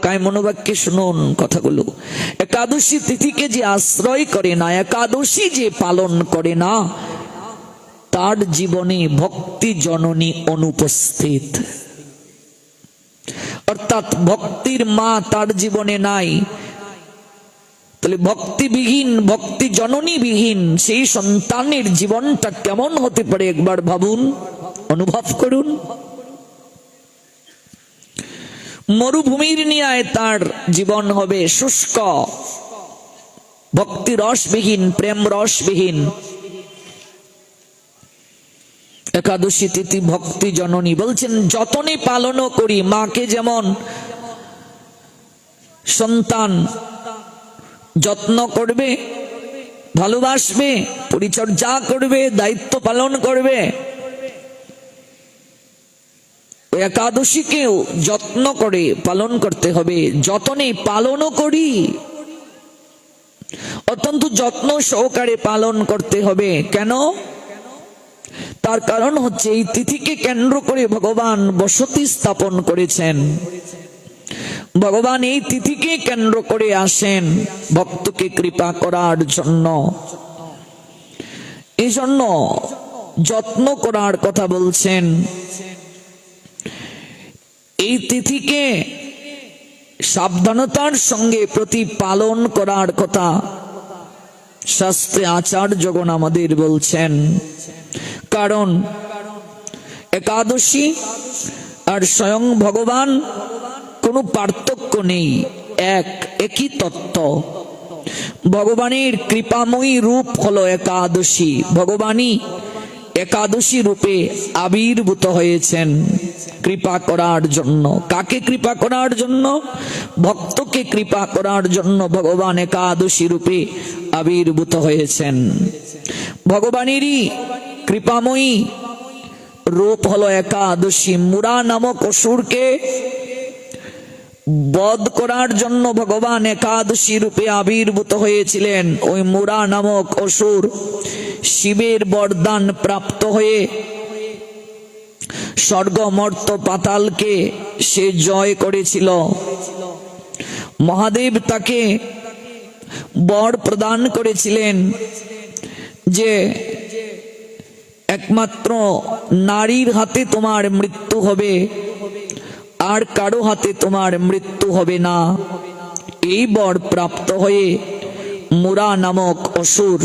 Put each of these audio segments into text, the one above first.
কায় মনোবাক্যে শুনুন কথাগুলো। একাদশী তিথিকে যে আশ্রয় করে না, একাদশী যে পালন করে না, তার জীবনে ভক্তি জননী অনুপস্থিত, অর্থাৎ ভক্তির মা তার জীবনে নাই। তাহলে ভক্তিবিহীন, ভক্তি জননী বিহীন সেই সন্তানের জীবনটা কেমন হতে পারে একবার ভাবুন, অনুভব করুন। মরুভূমির ন্যায় তার জীবন হবে শুষ্ক, ভক্তি রসবিহীন, প্রেম রসবিহীন। একাদশী তিথি ভক্তি জননী বলছেন যতনে পালনও করি, মাকে যেমন সন্তান যত্ন করবে, ভালোবাসবে, পরিচর্যা করবে, দায়িত্ব পালন করবে, একাদশীকেও যত্ন করে পালন করতে হবে। যতনে পালনও করি, অত্যন্ত যত্ন সহকারে পালন করতে হবে। কেন? তার কারণ হচ্ছে এই তিথিকে কেন্দ্র করে ভগবান বসতি স্থাপন করেছেন। ভগবান এই তিথিকে কেন্দ্র করে আসেন ভক্তকে কৃপা করার জন্য। এই জন্য যত্ন করার কথা বলছেন। এই তিথিকে সাবধানতার সঙ্গে প্রতিপালন করার কথা শাস্ত্রে আচার্যগণ আমাদের বলছেন। কারণ একাদশী আর স্বয়ং ভগবান কোনো পার্থক্য নেই, একই তত্ত্ব। ভগবানের কৃপাময়ী রূপ হলো একাদশী। ভগবানই একাদশী রূপে আবির্ভূত হয়েছেন কৃপা করার জন্য। কাকে কৃপা করার জন্য? ভক্তকে কৃপা করার জন্য ভগবান একাদশী রূপে আবির্ভূত হয়েছেন। ভগবানেরই কৃপাময়ী রূপ হলো একাদশী। মুরা নামক অসুরকে বধ করার জন্য ভগবান একাদশী রূপে আবির্ভূত হয়েছিলেন। ওই মুরা নামক অসুর শিবের বরদান প্রাপ্ত হয়ে স্বর্গ মর্ত্য পাতালকে সে জয় করেছিল। মহাদেব তাকে বর প্রদান করেছিলেন যে একমাত্র নারীর হাতে তোমার মৃত্যু হবে, আর কারো হাতে তোমার মৃত্যু হবে না। এই বর প্রাপ্ত হয়ে মুরা নামক অসুর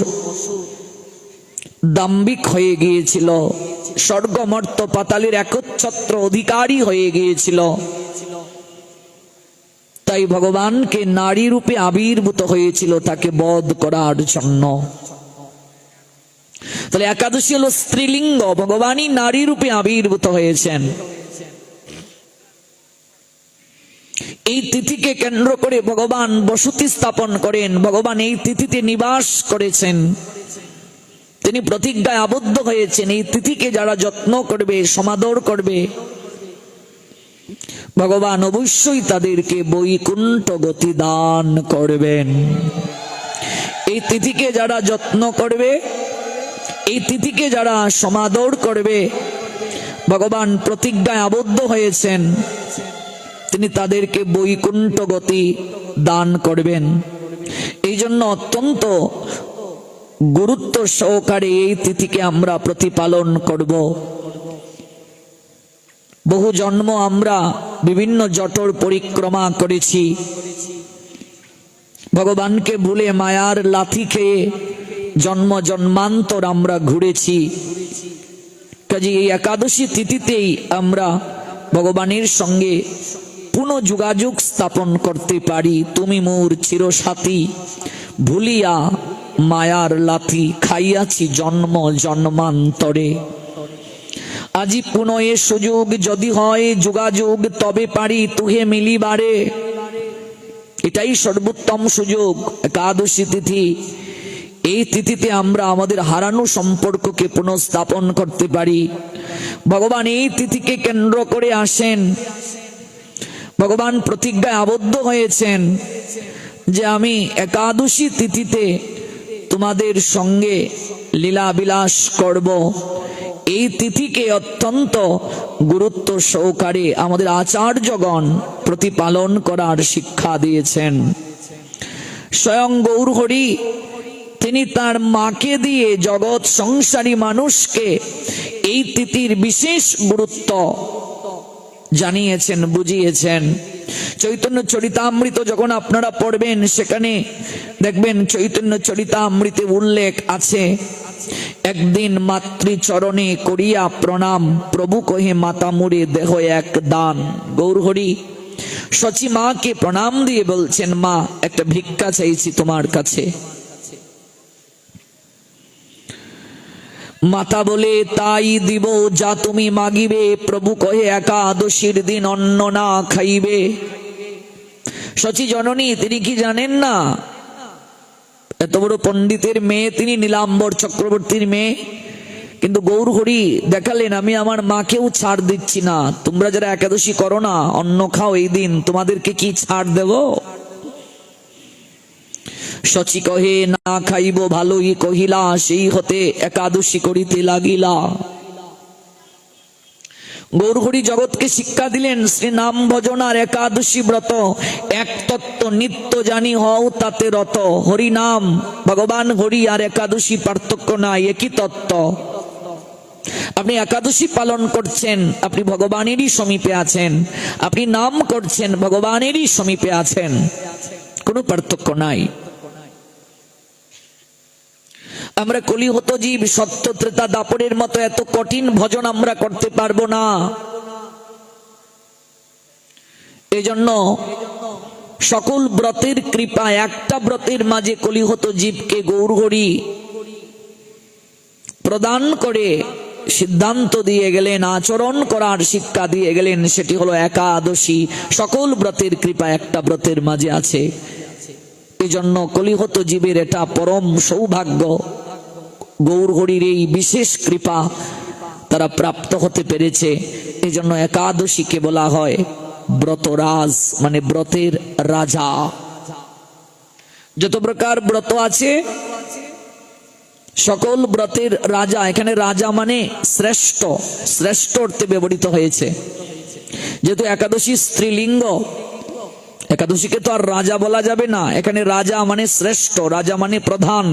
দাম্ভিক হয়ে গিয়েছিল, স্বর্গ মর্ত্য পাতালের একচ্ছত্র অধিকারী হয়ে গিয়েছিল। তাই ভগবানকে নারী রূপে আবির্ভূত হয়েছিল তাকে বধ করার জন্য। তাহলে একাদশী হলো স্ত্রীলিঙ্গ, ভগবানই নারী রূপে আবির্ভূত হয়েছেন। এই তিথিকে কেন্দ্র করে ভগবান বসতি স্থাপন করেন। ভগবান এই তিথিতে নিবাস করেছেন, তিনি প্রতিজ্ঞায় আবদ্ধ হয়েছেন। এই তিথিকে যারা যত্ন করবে, সমাদর করবে, ভগবান অবশ্যই তাদেরকে বৈকুণ্ঠ গতি দান করবেন। এই তিথিকে যারা যত্ন করবে, এই তিথিকে যারা সমাদর করবে, ভগবান প্রতিজ্ঞায় আবদ্ধ হয়েছেন, তিনি তাদেরকে বৈকুণ্ঠ গতি দান করবেন। এই জন্য অত্যন্ত গুরুত্ব সহকারে এই তিথিকে আমরা প্রতিপালন করব। বহু জন্ম আমরা বিভিন্ন জটর পরিক্রমা করেছি, ভগবানকে ভুলে মায়ার লাথি খেয়ে জন্ম জন্মান্তর আমরা ঘুরেছি। কাজে এই একাদশী তিথিতেই আমরা ভগবানের সঙ্গে পুনঃ যোগাযোগ স্থাপন করতে পারি। তুমি মোর চিরসাথী, ভুলিয়া মায়ার লাথি খাইয়াছি জন্ম জন্মান্তরে। আজি পুনঃ এ সুযোগ যদি হয় যোগাযোগ, তবে পারি তুহে মিলিবারে। এটাই সর্বোত্তম সুযোগ, একাদশী তিথি। এই তিথিতে আমরা আমাদের হারানো সম্পর্ককে পুনঃস্থাপন করতে পারি। ভগবান এই তিথিকে কেন্দ্র করে আসেন। ভগবান প্রতিজ্ঞায় আবদ্ধ হয়েছেন যে আমি একাদশী তিথিতে তোমাদের সঙ্গে লীলা বিলাস করব। এই তিথিকে অত্যন্ত গুরুত্ব সহকারে আমাদের আচার্যগণ প্রতিপালন করার শিক্ষা দিয়েছেন। স্বয়ং গৌরহরি তিনি তার মাকে দিয়ে জগৎ সংসারী মানুষকে এই তিথির বিশেষ গুরুত্ব জানিয়েছেন, বুঝিয়েছেন। চৈতন্য চরিতামৃত যখন আপনারা পড়বেন, সেখানে দেখবেন চৈতন্য চরিতামৃতে উল্লেখ আছে, একদিন মাতৃচরণে করিয়া প্রণাম, প্রভু কহে মাতা মুড়ে দেহ এক দান। গৌরহরি সচি মাকে প্রণাম দিয়ে বলছেন, মা একটা ভিক্ষা চাইছি তোমার কাছে। মাতা বলে, তাই দিব যা তুমি মাগিবে। প্রভু কহে একাদশীর দিন অন্ন না খাইবে। সচি জননী তিনি কি জানেন না? এত বড় পণ্ডিতের মেয়ে তিনি, নীলাম্বর চক্রবর্তীর মেয়ে, কিন্তু গৌরহরি দেখালেন, আমি আমার মাকেও ছাড় দিচ্ছি না। তোমরা যারা একাদশী করো না, অন্ন খাও এই দিন, তোমাদেরকে কি ছাড় দেব? সচি কহে, না খাইব ভালোই কহিলা, সেই হতে একাদশী করিতে লাগিলা। গৌরহরি জগৎকে শিক্ষা দিলেন, শ্রী নাম ভজনার একাদশী ব্রত, এক তত্ত্ব নিত্য জানি হও তাতে রত। হরি নাম, ভগবান হরি আর একাদশী পার্থক্য নাই, একই তত্ত্ব। আপনি একাদশী পালন করছেন, আপনি ভগবানেরই সমীপে আছেন। আপনি নাম করছেন, ভগবানেরই সমীপে আছেন, কোনো পার্থক্য নাই। আমরা কলিহত জীব, সত্য ত্রেতা দাপরের মতো এত কঠিন ভজন আমরা করতে পারবো না। এজন্য সকল ব্রতের কৃপা, একটা ব্রতের মাঝে কলিহত জীবকে গৌরহরি প্রদান করে সিদ্ধান্ত দিয়ে গেলেন, আচরণ করার শিক্ষা দিয়ে গেলেন, সেটি হলো একাদশী। সকল ব্রতের কৃপা একটা ব্রতের মাঝে আছে। এজন্য কলিহত জীবের এটা পরম সৌভাগ্য, গৌরহরির এই বিশেষ কৃপা তারা প্রাপ্ত হতে পেরেছে। এজন্য একাদশীকে বলা হয় ব্রতরাজ, মানে ব্রতের রাজা। যত প্রকার ব্রত আছে সকল ব্রতের রাজা, এখানে রাজা মানে শ্রেষ্ঠ, শ্রেষ্ঠ অর্থে ব্যবহৃত হয়েছে। যেহেতু একাদশী স্ত্রীলিঙ্গ, একাদশীকে তো আর রাজা বলা যাবে না। এখানে রাজা মানে শ্রেষ্ঠ, রাজা মানে প্রধান।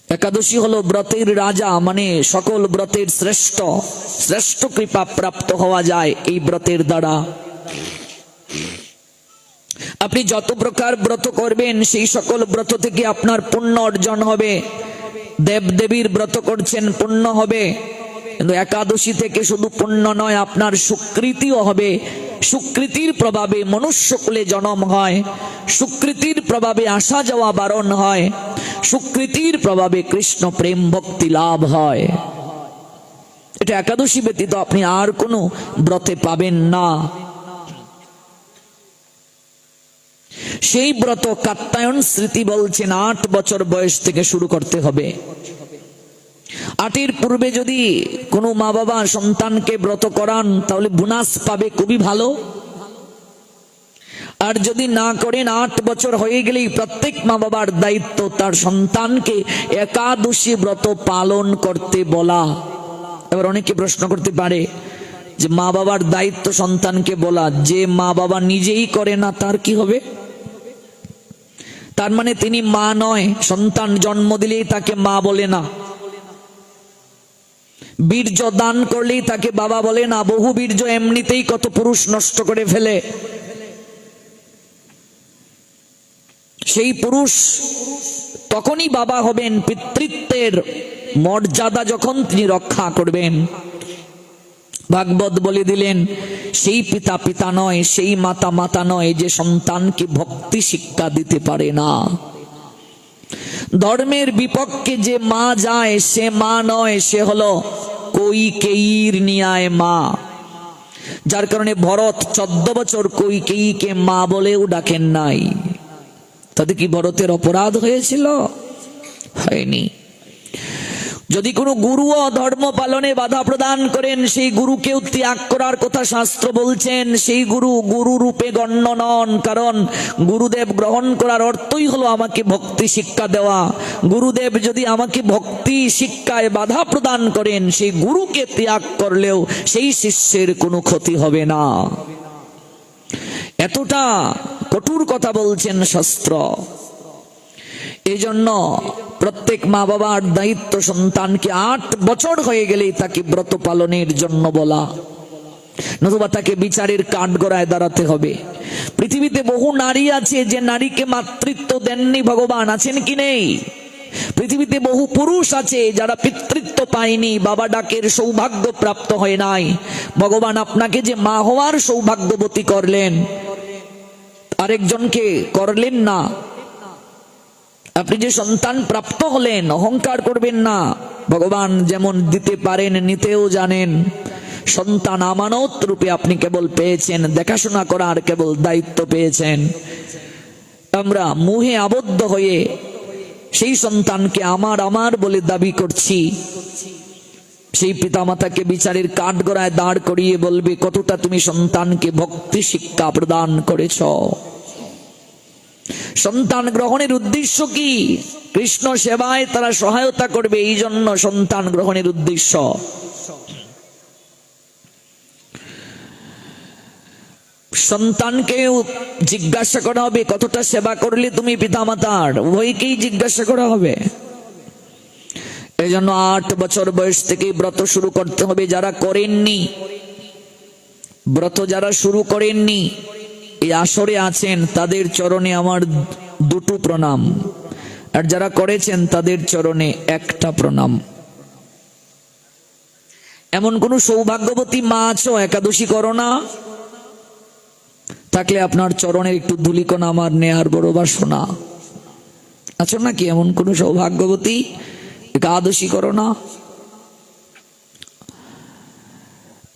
একাদশী হলো ব্রতের রাজা, মানে সকল ব্রতের শ্রেষ্ঠ। শ্রেষ্ঠ কৃপা প্রাপ্ত হওয়া যায় এই ব্রতের দ্বারা। আপনি যত প্রকার ব্রত করবেন, সেই সকল ব্রত থেকে আপনার পুণ্য অর্জন হবে। দেব দেবীর ব্রত করছেন, পুণ্য হবে। কিন্তু একাদশী থেকে শুধু পুণ্য নয়, আপনার সুকৃতিও হবে। সুকৃতির প্রভাবে মনুষ্যকুলে জন্ম হয়, সুকৃতির প্রভাবে আসা যাওয়া বারণ হয়, সুকৃতির প্রভাবে কৃষ্ণ প্রেম ভক্তি লাভ হয়। এটা একাদশী ব্যতীত আপনি আর কোনো ব্রতে পাবেন না। সেই ব্রত কাত্যায়ন স্মৃতি বলছেন 8 বছর বয়স থেকে শুরু করতে হবে। 8-এর পূর্বে যদি কোনো মা বাবা সন্তানকে ব্রত করান, তাহলে বোনাস পাবে, খুবই ভালো। আর যদি না করেন, 8 বছর হয়ে গেলেই প্রত্যেক মা বাবার দায়িত্ব তার সন্তানকে একাদশী ব্রত পালন করতে বলা। এবার অনেকে প্রশ্ন করতে পারে যে মা বাবার দায়িত্ব সন্তানকে বলা, যে মা বাবা নিজেই করে না তার কি হবে? তার মানে তিনি মা নয়। সন্তান জন্ম দিলেই তাকে মা বলে না, বীর্য দান করলেই তাকে বাবা বলে না। বহু বীর্য এমনিতেই কত পুরুষ নষ্ট করে ফেলে। সেই পুরুষ তখনই বাবা হবেন, পিতৃত্বের মর্যাদা যখন তিনি রক্ষা করবেন। ভাগবত বলে দিলেন, সেই পিতা পিতা নয়, সেই মাতা মাতা নয় যে সন্তানকে ভক্তি শিক্ষা দিতে পারে না। ধর্মের বিপক্ষে যে মা যায় সে মা নয়, সে হলো কৈকেয়ীর ন্যায় মা। যার কারণে ভরত 14 বছর কৈকেয়ীকে মা বলেও ডাকেন নাই। তাতে কি ভরতের অপরাধ হয়েছিল? হয়নি। যদি কোনো গুরুও ধর্ম পালনে বাধা প্রদান করেন, সেই গুরুকেও ত্যাগ করার কথা শাস্ত্র বলছেন। সেই গুরু গুরু রূপে গণ্য নন, কারণ গুরুদেব গ্রহণ করার অর্থই হলো আমাকে ভক্তি শিক্ষা দেওয়া। গুরুদেব যদি আমাকে ভক্তি শিক্ষায় বাধা প্রদান করেন, সেই গুরুকে ত্যাগ করলেও সেই শিষ্যের কোনো ক্ষতি হবে না। এতটা কঠোর কথা বলছেন শাস্ত্র। এই জন্য প্রত্যেক মা বাবার দায়িত্ব সন্তানকে 8 বছর হয়ে গেলেই তাকে ব্রত পালনের জন্য বলা, নতুবা তাকে বিচারের কাঠগড়ায় দাঁড়াতে হবে। পৃথিবীতে বহু নারী আছে যে নারীকে মাতৃত্ব দেননি ভগবান, আছেন কি নেই? পৃথিবীতে বহু পুরুষ আছে যারা পিতৃত্ব পায়নি, বাবা ডাকের সৌভাগ্য প্রাপ্ত হয় নাই। ভগবান আপনাকে যে মা হওয়ার সৌভাগ্যবতী করলেন, আরেকজনকে করলেন না। আপনি যে সন্তান প্রাপ্ত হলেন, অহংকার করবেন না। ভগবান যেমন দিতে পারেন, নিতেও জানেন। সন্তান আমানত রূপে আপনি কেবল পেয়েছেন, দেখাশোনা করার কেবল দায়িত্ব পেয়েছেন। আমরা মোহে আবদ্ধ হয়ে সেই সন্তানকে আমার আমার বলে দাবি করছি। সেই পিতামাতাকে বিচারের কাঠগড়ায় দাঁড় করিয়ে বলবে কতটা তুমি সন্তানকে ভক্তি শিক্ষা প্রদান করেছ। সন্তান গ্রহণের উদ্দেশ্য কি? কৃষ্ণ সেবায় তারা সহায়তা করবে, এই জন্য সন্তান গ্রহণের উদ্দেশ্য। সন্তানকেও জিজ্ঞাসা করা হবে কতটা সেবা করলে তুমি পিতামাতার, উভয়কেই জিজ্ঞাসা করা হবে। এই জন্য 8 বছর বয়স থেকে ব্রত শুরু করতে হবে। যারা করেননি ব্রত, যারা শুরু করেননি, এই আসরে আছেন, তাদের চরণে আমার 2টো প্রণাম, আর যারা করেছেন তাদের চরণে 1টা প্রণাম। এমন কোন সৌভাগ্যবতী মা আছো একাদশী করো না? থাকলে আপনার চরণের একটু ধুলিকণা আমার নেয়ার বড় বাসনা। আছো নাকি এমন কোন সৌভাগ্যবতী একাদশী করো না?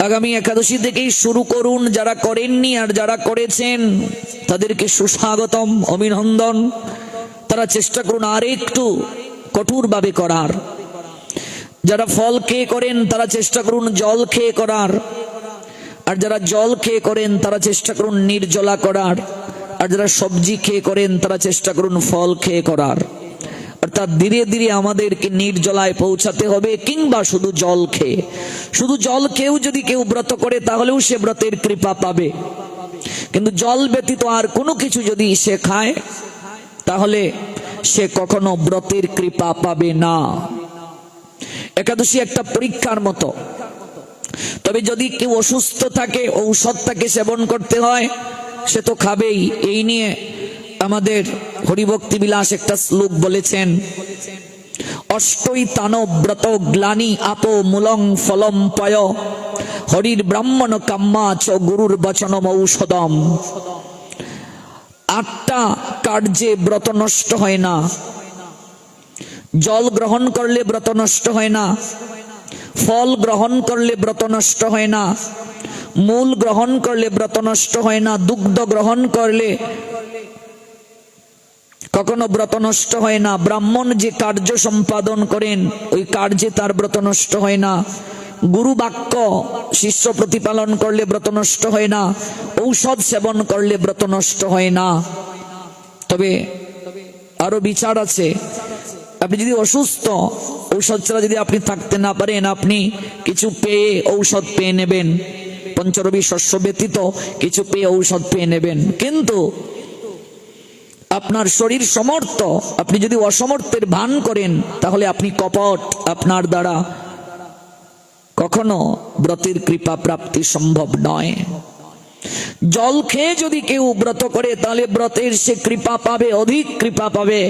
আগামী একাদশী থেকেই শুরু করুন। যারা করেননি আর যারা করেছেন তাদেরকে সুস্বাগতম, অভিনন্দন। তারা চেষ্টা করুন আর একটু কঠোরভাবে করার। যারা ফল খেয়ে করেন তারা চেষ্টা করুন জল খেয়ে করার, আর যারা জল খেয়ে করেন তারা চেষ্টা করুন নির্জলা করার, আর যারা সবজি খেয়ে করেন তারা চেষ্টা করুন ফল খেয়ে করার। অর্থাৎ ধীরে ধীরে আমাদেরকে নির্জলায় পৌঁছাতে হবে, কিংবা শুধু জল খেয়ে। শুধু জল খেয়েও যদি কেউ ব্রত করে তাহলেও সে ব্রতের কৃপা পাবে, কিন্তু জল ব্যতীত আর কোনো কিছু যদি সে খায় তাহলে সে কখনো ব্রতের কৃপা পাবে না। একাদশী একটা পরীক্ষার মতো। তবে যদি কেউ অসুস্থ থাকে, ঔষধ তাকে সেবন করতে হয়, সে তো খাবেই। এই নিয়ে আমাদের হরিভক্তি বিলাস একটা শ্লোক বলেছেন, অষ্টই তানব ব্রত গ্লানি আপো মূলং ফলম পয় হরির ব্রাহ্মণ কাম্মা চ গুরুর বচনম ঔষধম। 8টা কার্যে ব্রত নষ্ট হয় না। জল গ্রহণ করলে ব্রত নষ্ট হয় না, ফল গ্রহণ করলে ব্রত নষ্ট হয় না, মূল গ্রহণ করলে ব্রত নষ্ট হয় না, দুগ্ধ গ্রহণ করলে কখনো ব্রত নষ্ট হয় না, ব্রাহ্মণ যে কার্য সম্পাদন করেন ওই কার্যে তার ব্রত নষ্ট হয় না, গুরু বাক্য শিষ্য প্রতিপালন করলে ব্রত নষ্ট হয় না, ঔষধ সেবন করলে ব্রত নষ্ট হয় না। তবে আরো বিচার আছে। আপনি যদি অসুস্থ, ঔষধ ছাড়া যদি আপনি থাকতে না পারেন, আপনি কিছু পেয়ে ঔষধ পেয়ে নেবেন, পঞ্চরবি শস্য ব্যতীত কিছু পেয়ে ঔষধ পেয়ে নেবেন। কিন্তু আপনার শরীর সমর্থ, আপনি যদি অসমর্থের ভান করেন তাহলে আপনি কপট, আপনার দ্বারা কখনো ব্রতের কৃপা প্রাপ্তি সম্ভব নয়। জল খেয়ে যদি কেউ ব্রত করে তাহলে ব্রতের সে কৃপা পাবে, অধিক কৃপা পাবে।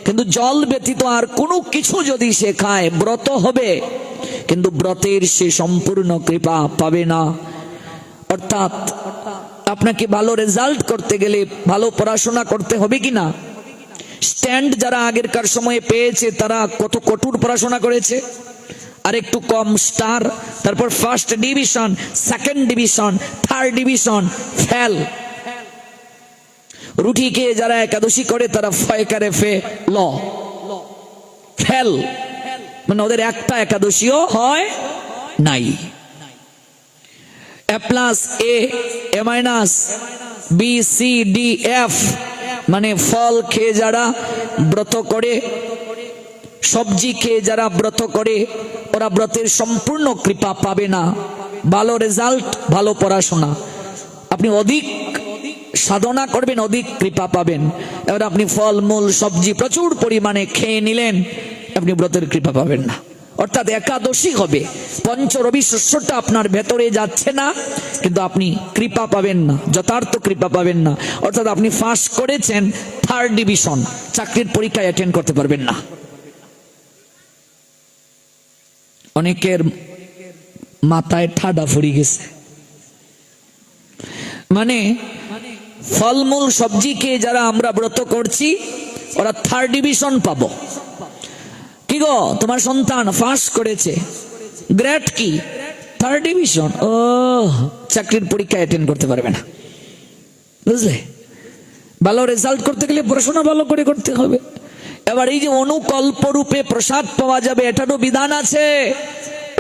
কিন্তু জল ব্যতীত আর কোনো কিছু যদি সে খায় ব্রত হবে, কিন্তু ব্রতের সে সম্পূর্ণ কৃপা পাবে না। অর্থাৎ আপনাকে ভালো রেজাল্ট করতে গেলে ভালো পড়াশোনা করতে হবে কিনা? স্ট্যান্ড যারা আগেরকার সময়ে পেয়েছে তারা কত কঠোর পড়াশোনা করেছে, আর একটু কম স্টার, তারপর first division, second division, third division, fail. রুটি খেয়ে যারা একাদশী করে তারা ফয়কারে ফে ল, ফেল। মানে ওদের একটা একাদশীও হয় নাই। A plus A minus B C D F, মানে ফল খেয়ে যারা ব্রত করে, সবজি খেয়ে যারা ব্রত করে, ওরা ব্রতের সম্পূর্ণ কৃপা পাবে না। ভালো রেজাল্ট, ভালো পড়াশোনা, আপনি অধিক সাধনা করবেন, অধিক কৃপা পাবেন। এবার আপনি ফল মূল সবজি প্রচুর পরিমাণে খেয়ে নিলেন, আপনি ব্রতের কৃপা পাবেন না। অর্থাৎ একাদশী হবে, পঞ্চরবি শস্যটা আপনার ভেতরে যাচ্ছে না, কিন্তু আপনি কৃপা পাবেন না, যথার্থ কৃপা পাবেন না। অর্থাৎ আপনি ফার্স্ট করেছেন 3rd ডিভিশন, চাকরির পরীক্ষায় অ্যাটেন্ড করতে পারবেন না। অনেকের মাথায় ঠাডা ফুরি গেছে, মানে ফলমূল সবজি খেয়ে যারা আমরা ব্রত করছি, ওরা 3rd ডিভিশন পাবো। কি গো, তোমার সন্তান ফার্স্ট করেছে, গ্রেট, কি 3rd ডিভিশন, ও চাকরির পরীক্ষায় অ্যাটেন্ড করতে পারবে না। বুঝলে, ভালো রেজাল্ট করতে গেলে পড়াশোনা ভালো করে করতে হবে। এবার এই যে অনুকল্প রূপে প্রসাদ পাওয়া যাবে, এটারও বিধান আছে।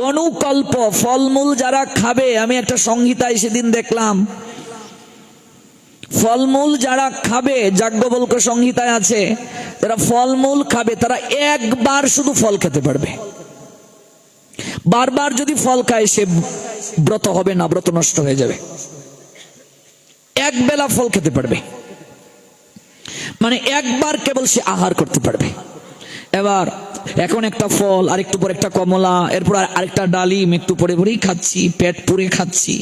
অনুকল্প ফলমূল যারা খাবে, আমি একটা সংহিতায় সেদিন দেখলাম, ফলমূল যারা খাবে, যাজ্ঞবল্ক্য সংহিতায় আছে, যারা ফলমূল খাবে তারা একবার শুধু ফল খেতে পারবে। বারবার যদি ফল খায় সে ব্রত হবে না, ব্রত নষ্ট হয়ে যাবে। এক বেলা ফল খেতে পারবে, মানে একবার কেবল সে আহার করতে পারবে। এবার এখন একটা ফল, আরেকটু পর একটা কমলা, এরপর আরেকটা ডালিম, একটু পরে পরেই খাচ্ছি, পেট পুরে খাচ্ছি,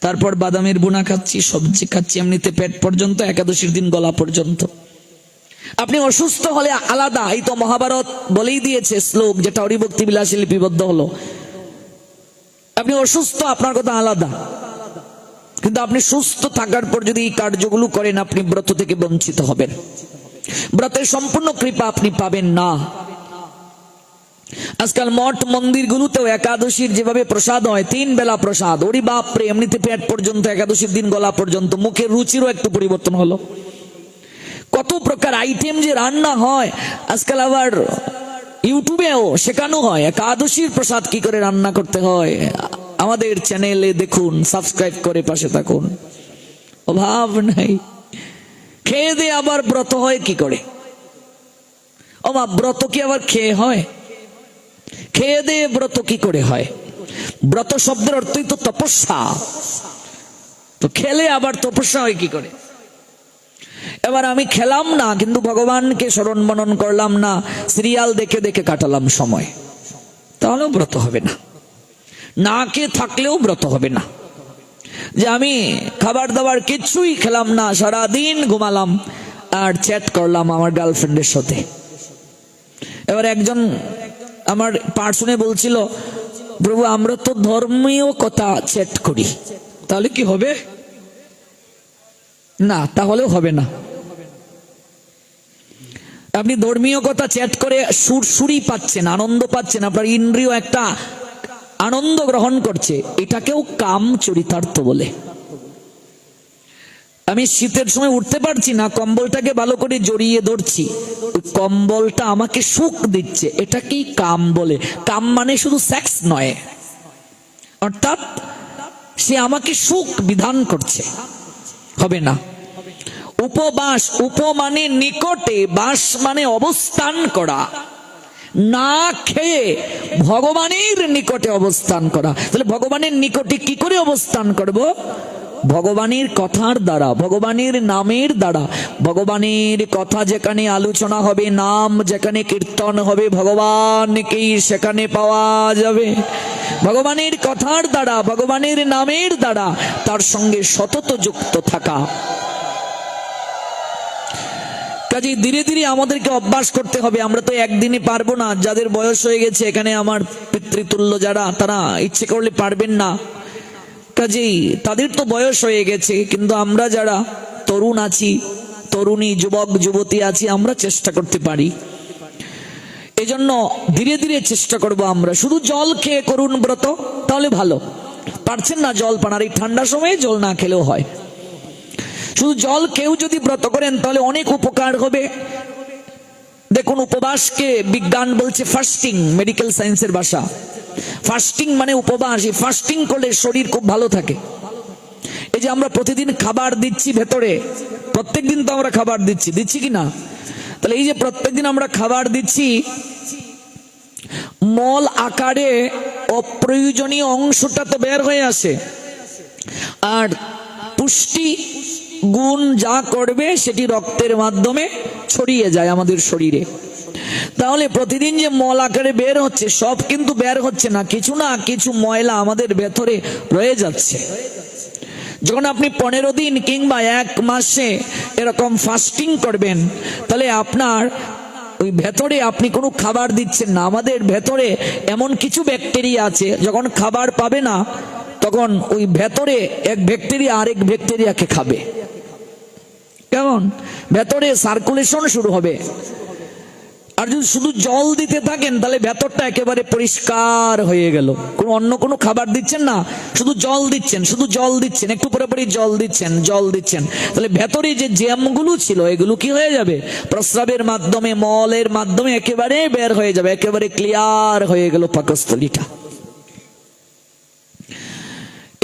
তারপর বাদামের বুনা খাচ্ছি, সবজি খাচ্ছি, এমনিতে পেট পর্যন্ত, একাদশীর দিন গলা পর্যন্ত। আপনি অসুস্থ হলে আলাদা, এই তো মহাভারত বলেই দিয়েছে শ্লোক, যেটা হরিভক্তি বিলাসে লিপিবদ্ধ হলো। আপনি অসুস্থ, আপনার কথা আলাদা, কিন্তু আপনি সুস্থ থাকার পর যদি এই কার্যগুলো করেন, আপনি ব্রত থেকে বঞ্চিত হবেন, ব্রতের সম্পূর্ণ কৃপা আপনি পাবেন না। আজকাল মঠ মন্দিরগুলোতেও একাদশীর যেভাবে প্রসাদ হয়, 3 বেলা প্রসাদ, ওরে বাপরে, এমনিতে পেট পর্যন্ত, একাদশীর দিন গলা পর্যন্ত, মুখের রুচিরও একটু পরিবর্তন হলো। কত প্রকার আইটেম যে রান্না হয় আজকাল, আবার ইউটিউবেও শেখানো হয় একাদশীর প্রসাদ কি করে রান্না করতে হয়। আমাদের চ্যানেলে দেখুন, সাবস্ক্রাইব করে পাশে থাকুন, অভাব নাই। খেয়ে দিয়ে আবার ব্রত হয় কি করে? ও মা, ব্রত কি আবার খেয়ে হয়? খেয়ে দিয়ে ব্রত কি করে হয়? ব্রত শব্দের অর্থই তো তপস্যা, তো খেলে আবার তপস্যা হয় কি করে? এবার আমি খেলাম না, কিন্তু ভগবানকে স্মরণ মনন করলাম না, সিরিয়াল দেখে দেখে কাটালাম সময়, তাহলেও ব্রত হবে না। না খেয়ে থাকলেও ব্রত হবে না। যে আমি খাবার দাবার কিছুই খেলাম না, সারাদিন ঘুমালাম আর চ্যাট করলাম আমার গার্লফ্রেন্ডের সাথে। এবার একজন আমার পার্সনে বলছিল, প্রভু আমরা তো ধর্মীয় কথা চ্যাট করি, তাহলে কি হবে? না, তাহলেও হবে না। আপনি ধর্মীয় কথা চ্যাট করে সুরসুরি পাচ্ছেন, আনন্দ পাচ্ছেন, আপনার ইন্দ্রিয় একটা আনন্দ গ্রহণ করছে, এটাকেও কাম চরিতার্থ বলে। আমি শীতের সময় উঠতে পারছি না, কম্বলটাকে ভালো করে জড়িয়ে ধরছি, ওই কম্বলটা আমাকে সুখ দিচ্ছে, এটাকেই কাম বলে। কাম মানে শুধু সেক্স নয়, অর্থাৎ সে আমাকে সুখ বিধান করছে, হবে না। উপবাস, উপ মানে নিকটে, বাস মানে অবস্থান করা, না খেয়ে ভগবানের নিকটে অবস্থান করা। তাহলে ভগবানের নিকটে কি করে অবস্থান করব? ভগবানের কথার দ্বারা, ভগবানের নামের দ্বারা। ভগবানের কথা যেখানে আলোচনা হবে, নাম যেখানে কীর্তন হবে, ভগবানকেই সেখানে পাওয়া যাবে। ভগবানের কথার দ্বারা, ভগবানের নামের দ্বারা তার সঙ্গে সতত যুক্ত থাকা। কাজে ধীরে ধীরে আমাদেরকে অভ্যাস করতে হবে, আমরা তো একদিনে পারবো না। যাদের বয়স হয়ে গেছে, এখানে আমার পিতৃতুল্য যারা, তারা ইচ্ছে করলে পারবেন না, কাজেই তাদের তো বয়স হয়ে গেছে। কিন্তু আমরা যারা তরুণ আছি, তরুণী, যুবক যুবতী আছি, আমরা চেষ্টা করতে পারি। এজন্য ধীরে ধীরে চেষ্টা করব আমরা। শুধু জল খেয়ে করুন ব্রত, তাহলে ভালো। পারছেন না জল পান, আর এই ঠান্ডার সময় জল না খেলেও হয়। শুধু জল কেউ যদি ব্রত করেন তাহলে অনেক উপকার হবে। দেখুন, উপবাসকে বিজ্ঞান বলছে ফাস্টিং, মেডিকেল সায়েন্সের ভাষা। ফাস্টিং মানে উপবাস। এই ফাস্টিং করলে শরীর খুব ভালো থাকে। এই যে আমরা প্রতিদিন খাবার দিচ্ছি ভেতরে, প্রত্যেকদিন তো আমরা খাবার দিচ্ছি কি না? তাহলে এই যে প্রত্যেকদিন আমরা খাবার দিচ্ছি, মল আকারে অপ্রয়োজনীয় অংশটা তো বের হয়ে আসে, আর পুষ্টি গুণ যা করবে সেটি রক্তের মাধ্যমে ছড়িয়ে যায় আমাদের শরীরে। তাহলে প্রতিদিন যে মল আকারে বের হচ্ছে, সব কিন্তু বের হচ্ছে না, কিছু ময়লা আমাদের ভেতরে রয়ে যাচ্ছে। যখন আপনি 15 দিন কিংবা 1 মাসে এরকম ফাস্টিং করবেন, তাহলে আপনার ওই ভেতরে আপনি কোনো খাবার দিচ্ছেন না। আমাদের ভেতরে এমন কিছু ব্যাকটেরিয়া আছে, যখন খাবার পাবে না তখন ওই ভেতরে এক ব্যাকটেরিয়া আরেক ব্যাকটেরিয়াকে খাবে। কেমন? ভেতরে সার্কুলেশন শুরু হবে। আর যদি শুধু জল দিতে থাকেন, তাহলে ভেতরটা একেবারে পরিষ্কার হয়ে গেল। অন্য কোনো খাবার দিচ্ছেন না, শুধু জল দিচ্ছেন, একটু পরে পরে জল দিচ্ছেন, তাহলে ভেতরে যে জ্যামগুলো ছিল এগুলো কি হয়ে যাবে? প্রস্রাবের মাধ্যমে, মলের মাধ্যমে একেবারে বের হয়ে যাবে, একেবারে ক্লিয়ার হয়ে গেল পাকস্থলীটা।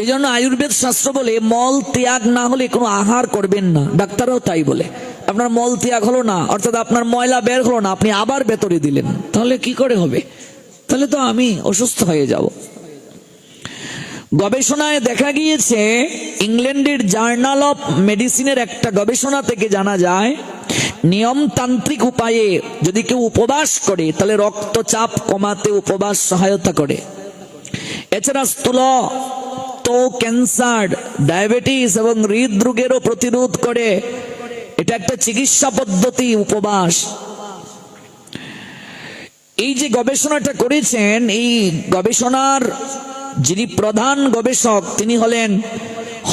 এই জন্য আয়ুর্বেদ শাস্ত্র বলে, মল ত্যাগ না হলে কোনো আহার করবেন না। ডাক্তাররাও তাই বলে। আপনার মল ত্যাগ হলো না, অর্থাৎ আপনার ময়লা বের হলো না, আপনি আবার ভেতরে দিলেন, তাহলে কি করে হবে? তাহলে তো আমি অসুস্থ হয়ে যাব। গবেষণায় দেখা গিয়েছে, ইংল্যান্ডের জার্নাল অফ মেডিসিনের একটা গবেষণা থেকে জানা যায়, নিয়মতান্ত্রিক উপায়ে যদি কেউ উপবাস করে, তাহলে রক্তচাপ কমাতে উপবাস সহায়তা করে। এছাড়া স্থূল ক্যান্সার, ডায়াবেটিস এবং হৃদরোগেরও প্রতিরোধ করে। এটা একটা চিকিৎসা পদ্ধতি উপবাস। এই যে গবেষণাটা করেছেন, এই গবেষণার যিনি প্রধান গবেষক, তিনি হলেন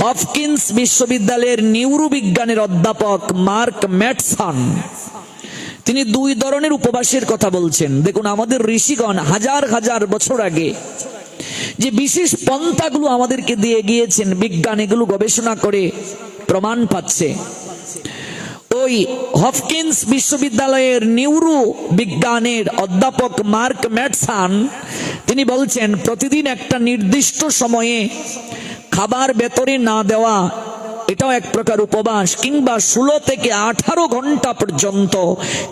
হপকিন্স বিশ্ববিদ্যালয়ের নিউরোবিজ্ঞানের অধ্যাপক মার্ক ম্যাটসন। তিনি 2 ধরনের উপবাসের কথা বলছেন। দেখুন, আমাদের ঋষিগণ হাজার বছর আগে যে বিশেষ পন্থাগুলো আমাদেরকে দিয়ে গিয়েছেন, বিজ্ঞান এগুলো গবেষণা করে প্রমাণ পাচ্ছে। ওই হপকিন্স বিশ্ববিদ্যালয়ের নিউরো বিজ্ঞানের অধ্যাপক মার্ক ম্যাটসন তিনি বলছেন, প্রতিদিন একটা নির্দিষ্ট সময়ে খাবার ভেতরে না দেওয়া, এটাও এক প্রকার উপবাস। কিংবা 16 থেকে 18 ঘন্টা পর্যন্ত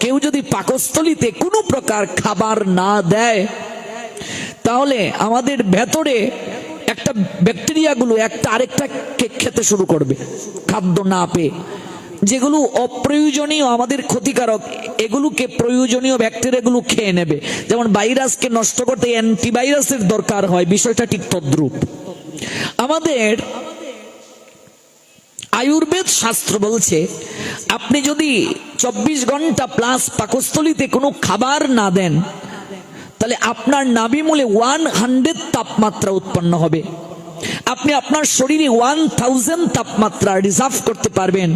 কেউ যদি পাকস্থলীতে কোনো প্রকার খাবার না দেয়, তাহলে আমাদের ভেতরে একটা ব্যাকটেরিয়াগুলো একটা আরেকটাকে খেতে শুরু করবে, খাদ্য না পেয়ে। যেগুলো অপ্রয়োজনীয়, আমাদের ক্ষতিকারক, এগুলোকে প্রয়োজনীয় ব্যাকটেরিয়াগুলো খেয়ে নেবে। যেমন ভাইরাসকে নষ্ট করতে অ্যান্টিভাইরাসের দরকার হয়, বিষয়টা ঠিক তদ্রূপ। আমাদের আয়ুর্বেদ শাস্ত্র বলছে, আপনি যদি 24 ঘন্টা প্লাস পাকস্থলীতে কোনো খাবার না দেন, তাহলে আপনার নাভিমূলে 100 তাপমাত্রা উৎপন্ন হবে। আপনি আপনার শরীরে 1000 তাপমাত্রা রিজার্ভ করতে পারবেন,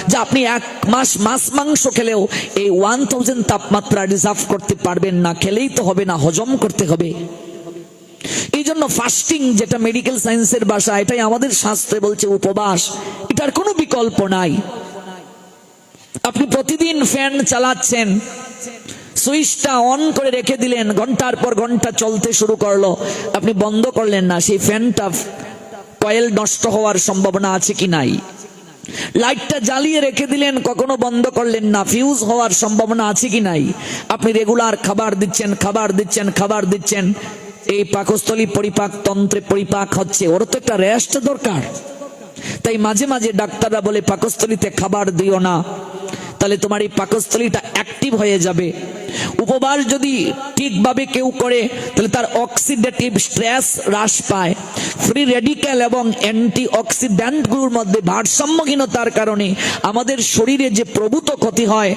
যা আপনি 1 মাস মাছ মাংস খেলেও এই 1000 তাপমাত্রা রিজার্ভ করতে পারবেন না। খেলেই তো হবে না, হজম করতে হবে। এই জন্য ফাস্টিং, যেটা মেডিকেল সায়েন্সের ভাষা, এটাই আমাদের শাস্ত্রে বলছে উপবাস। এটার কোনো বিকল্প নাই। আপনি প্রতিদিন ফ্যান চালাচ্ছেন, সুইচটা অন করে রেখে দিলেন, ঘন্টার পর ঘন্টা চলতে শুরু করলো, আপনি বন্ধ করলেন না, সেই ফ্যানটা কয়েল নষ্ট হওয়ার সম্ভাবনা আছে কি নাই? লাইটটা জ্বালিয়ে রেখে দিলেন, কখনো বন্ধ করলেন না, ফিউজ হওয়ার সম্ভাবনা আছে কি নাই? আপনি রেগুলার খাবার দিচ্ছেন, এই পাকস্থলী পরিপাক তন্ত্রে পরিপাক হচ্ছে, ওর তো একটা রেস্ট দরকার। তাই মাঝে মাঝে ডাক্তাররা বলে, পাকস্থলীতে খাবার দিও না, তাহলে তোমার এই পাকস্থলীটা অ্যাক্টিভ হয়ে যাবে। উপবাস যদি ঠিকভাবে কেউ করে, তাহলে তার অক্সিডেটিভ স্ট্রেস হ্রাস পায়। ফ্রি রেডিক্যাল এবং অ্যান্টি অক্সিডেন্টগুলোর মধ্যে ভারসাম্যহীনতার কারণে আমাদের শরীরে যে প্রভূত ক্ষতি হয়,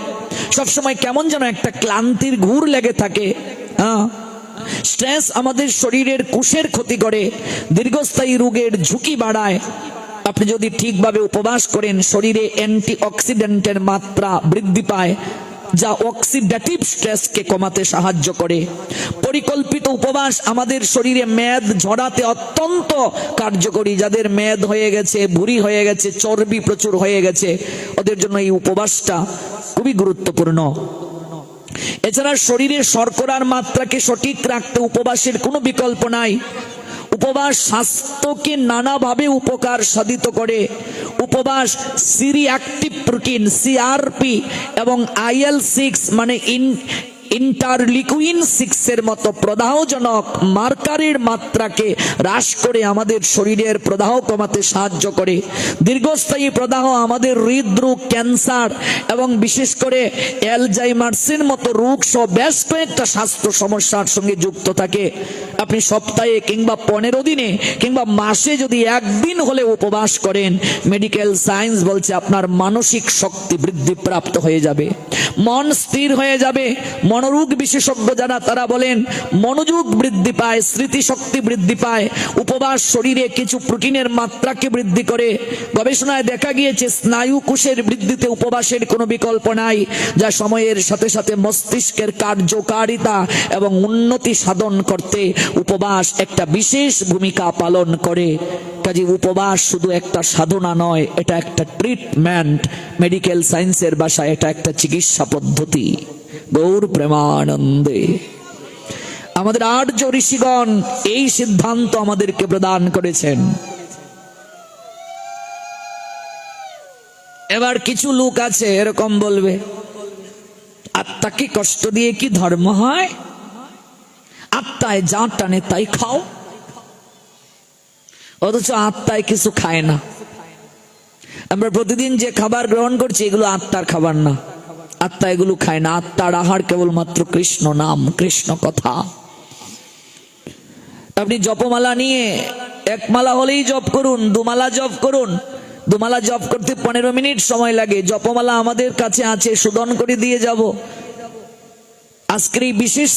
সবসময় কেমন যেন একটা ক্লান্তির ঘুর লেগে থাকে। স্ট্রেস আমাদের শরীরের কোষের ক্ষতি করে, দীর্ঘস্থায়ী রোগের ঝুঁকি বাড়ায়। আপনি যদি ঠিকভাবে উপবাস করেন, শরীরে অ্যান্টি অক্সিডেন্টের মাত্রা বৃদ্ধি পায়, যা অক্সিডেটিভ স্ট্রেসকে কমাতে সাহায্য করে। পরিকল্পিত উপবাস আমাদের শরীরে মেদ ঝরাতে অত্যন্ত কার্যকরী। যাদের মেদ হয়ে গেছে, ভুঁড়ি হয়ে গেছে, চর্বি প্রচুর হয়ে গেছে, ওদের জন্য এই উপবাসটা খুবই গুরুত্বপূর্ণ। এছাড়া শরীরে শর্করার মাত্রাকে সঠিক রাখতে উপবাসের কোনো বিকল্প নাই। উপবাস স্বাস্থ্যকে নানাভাবে উপকার সাধিত করে। উপবাস সিরিঅ্যাক্টিভ প্রোটিন সিআরপি এবং IL-6 মানে ইন্টারলিকুইন 6 এর মতো প্রদাহজনক মার্কারের মাত্রাকে হ্রাস করে আমাদের শরীরের প্রদাহ কমাতে সাহায্য করে। দীর্ঘস্থায়ী প্রদাহ আমাদের হৃদরোগ, ক্যান্সার এবং বিশেষ করে অ্যালজাইমার্সের মতো রোগ সহ বেশ কয়েকটা স্বাস্থ্য সমস্যার সঙ্গে যুক্ত থাকে। আপনি সপ্তাহে কিংবা 15 দিনে কিংবা মাসে যদি একদিন হলে উপবাস করেন, মেডিকেল সায়েন্স বলছে আপনার মানসিক শক্তি বৃদ্ধি প্রাপ্ত হয়ে যাবে, মন স্থির হয়ে যাবে। মনোরোগ বিশেষজ্ঞ যারা তারা বলেন মনোযোগ বৃদ্ধি পায়, স্মৃতিশক্তি বৃদ্ধি পায়। উপবাস শরীরে কিছু প্রোটিনের মাত্রাকে বৃদ্ধি করে। গবেষণায় দেখা গিয়েছে স্নায়ু কোষের বৃদ্ধিতে উপবাসের কোনো বিকল্প নাই, যা সময়ের সাথে সাথে মস্তিষ্কের কার্যকারিতা এবং উন্নতি সাধন করতে উপবাস একটা বিশেষ ভূমিকা পালন করে। কাজে উপবাস শুধু একটা সাধনা নয়, এটা একটা ট্রিটমেন্ট। মেডিকেল সায়েন্সের ভাষায় এটা একটা চিকিৎসা পদ্ধতি। গৌর প্রেমানন্দে। আমাদের আর্য ঋষিগণ এই সিদ্ধান্ত আমাদেরকে প্রদান করেছেন। এবার কিছু লোক আছে এরকম বলবে, আত্মাকে কষ্ট দিয়ে কি ধর্ম হয়? আত্মায় যা টানে তাই খাও। অথচ আত্মায় কিছু খায় না। আমরা প্রতিদিন যে খাবার গ্রহণ করছি এগুলো আত্মার খাবার না, আত্মা এগুলো খায় না। আত্মার আহার কেবলমাত্র কৃষ্ণ নাম, কৃষ্ণ কথা। আপনি জপমালা নিয়ে এক মালা হলেই জপ করুন, দুমালা জপ করুন। দুমালা জপ করতে 15 মিনিট সময় লাগে। জপমালা আমাদের কাছে আছে, শোধন করে দিয়ে যাব। আজকের এই বিশেষ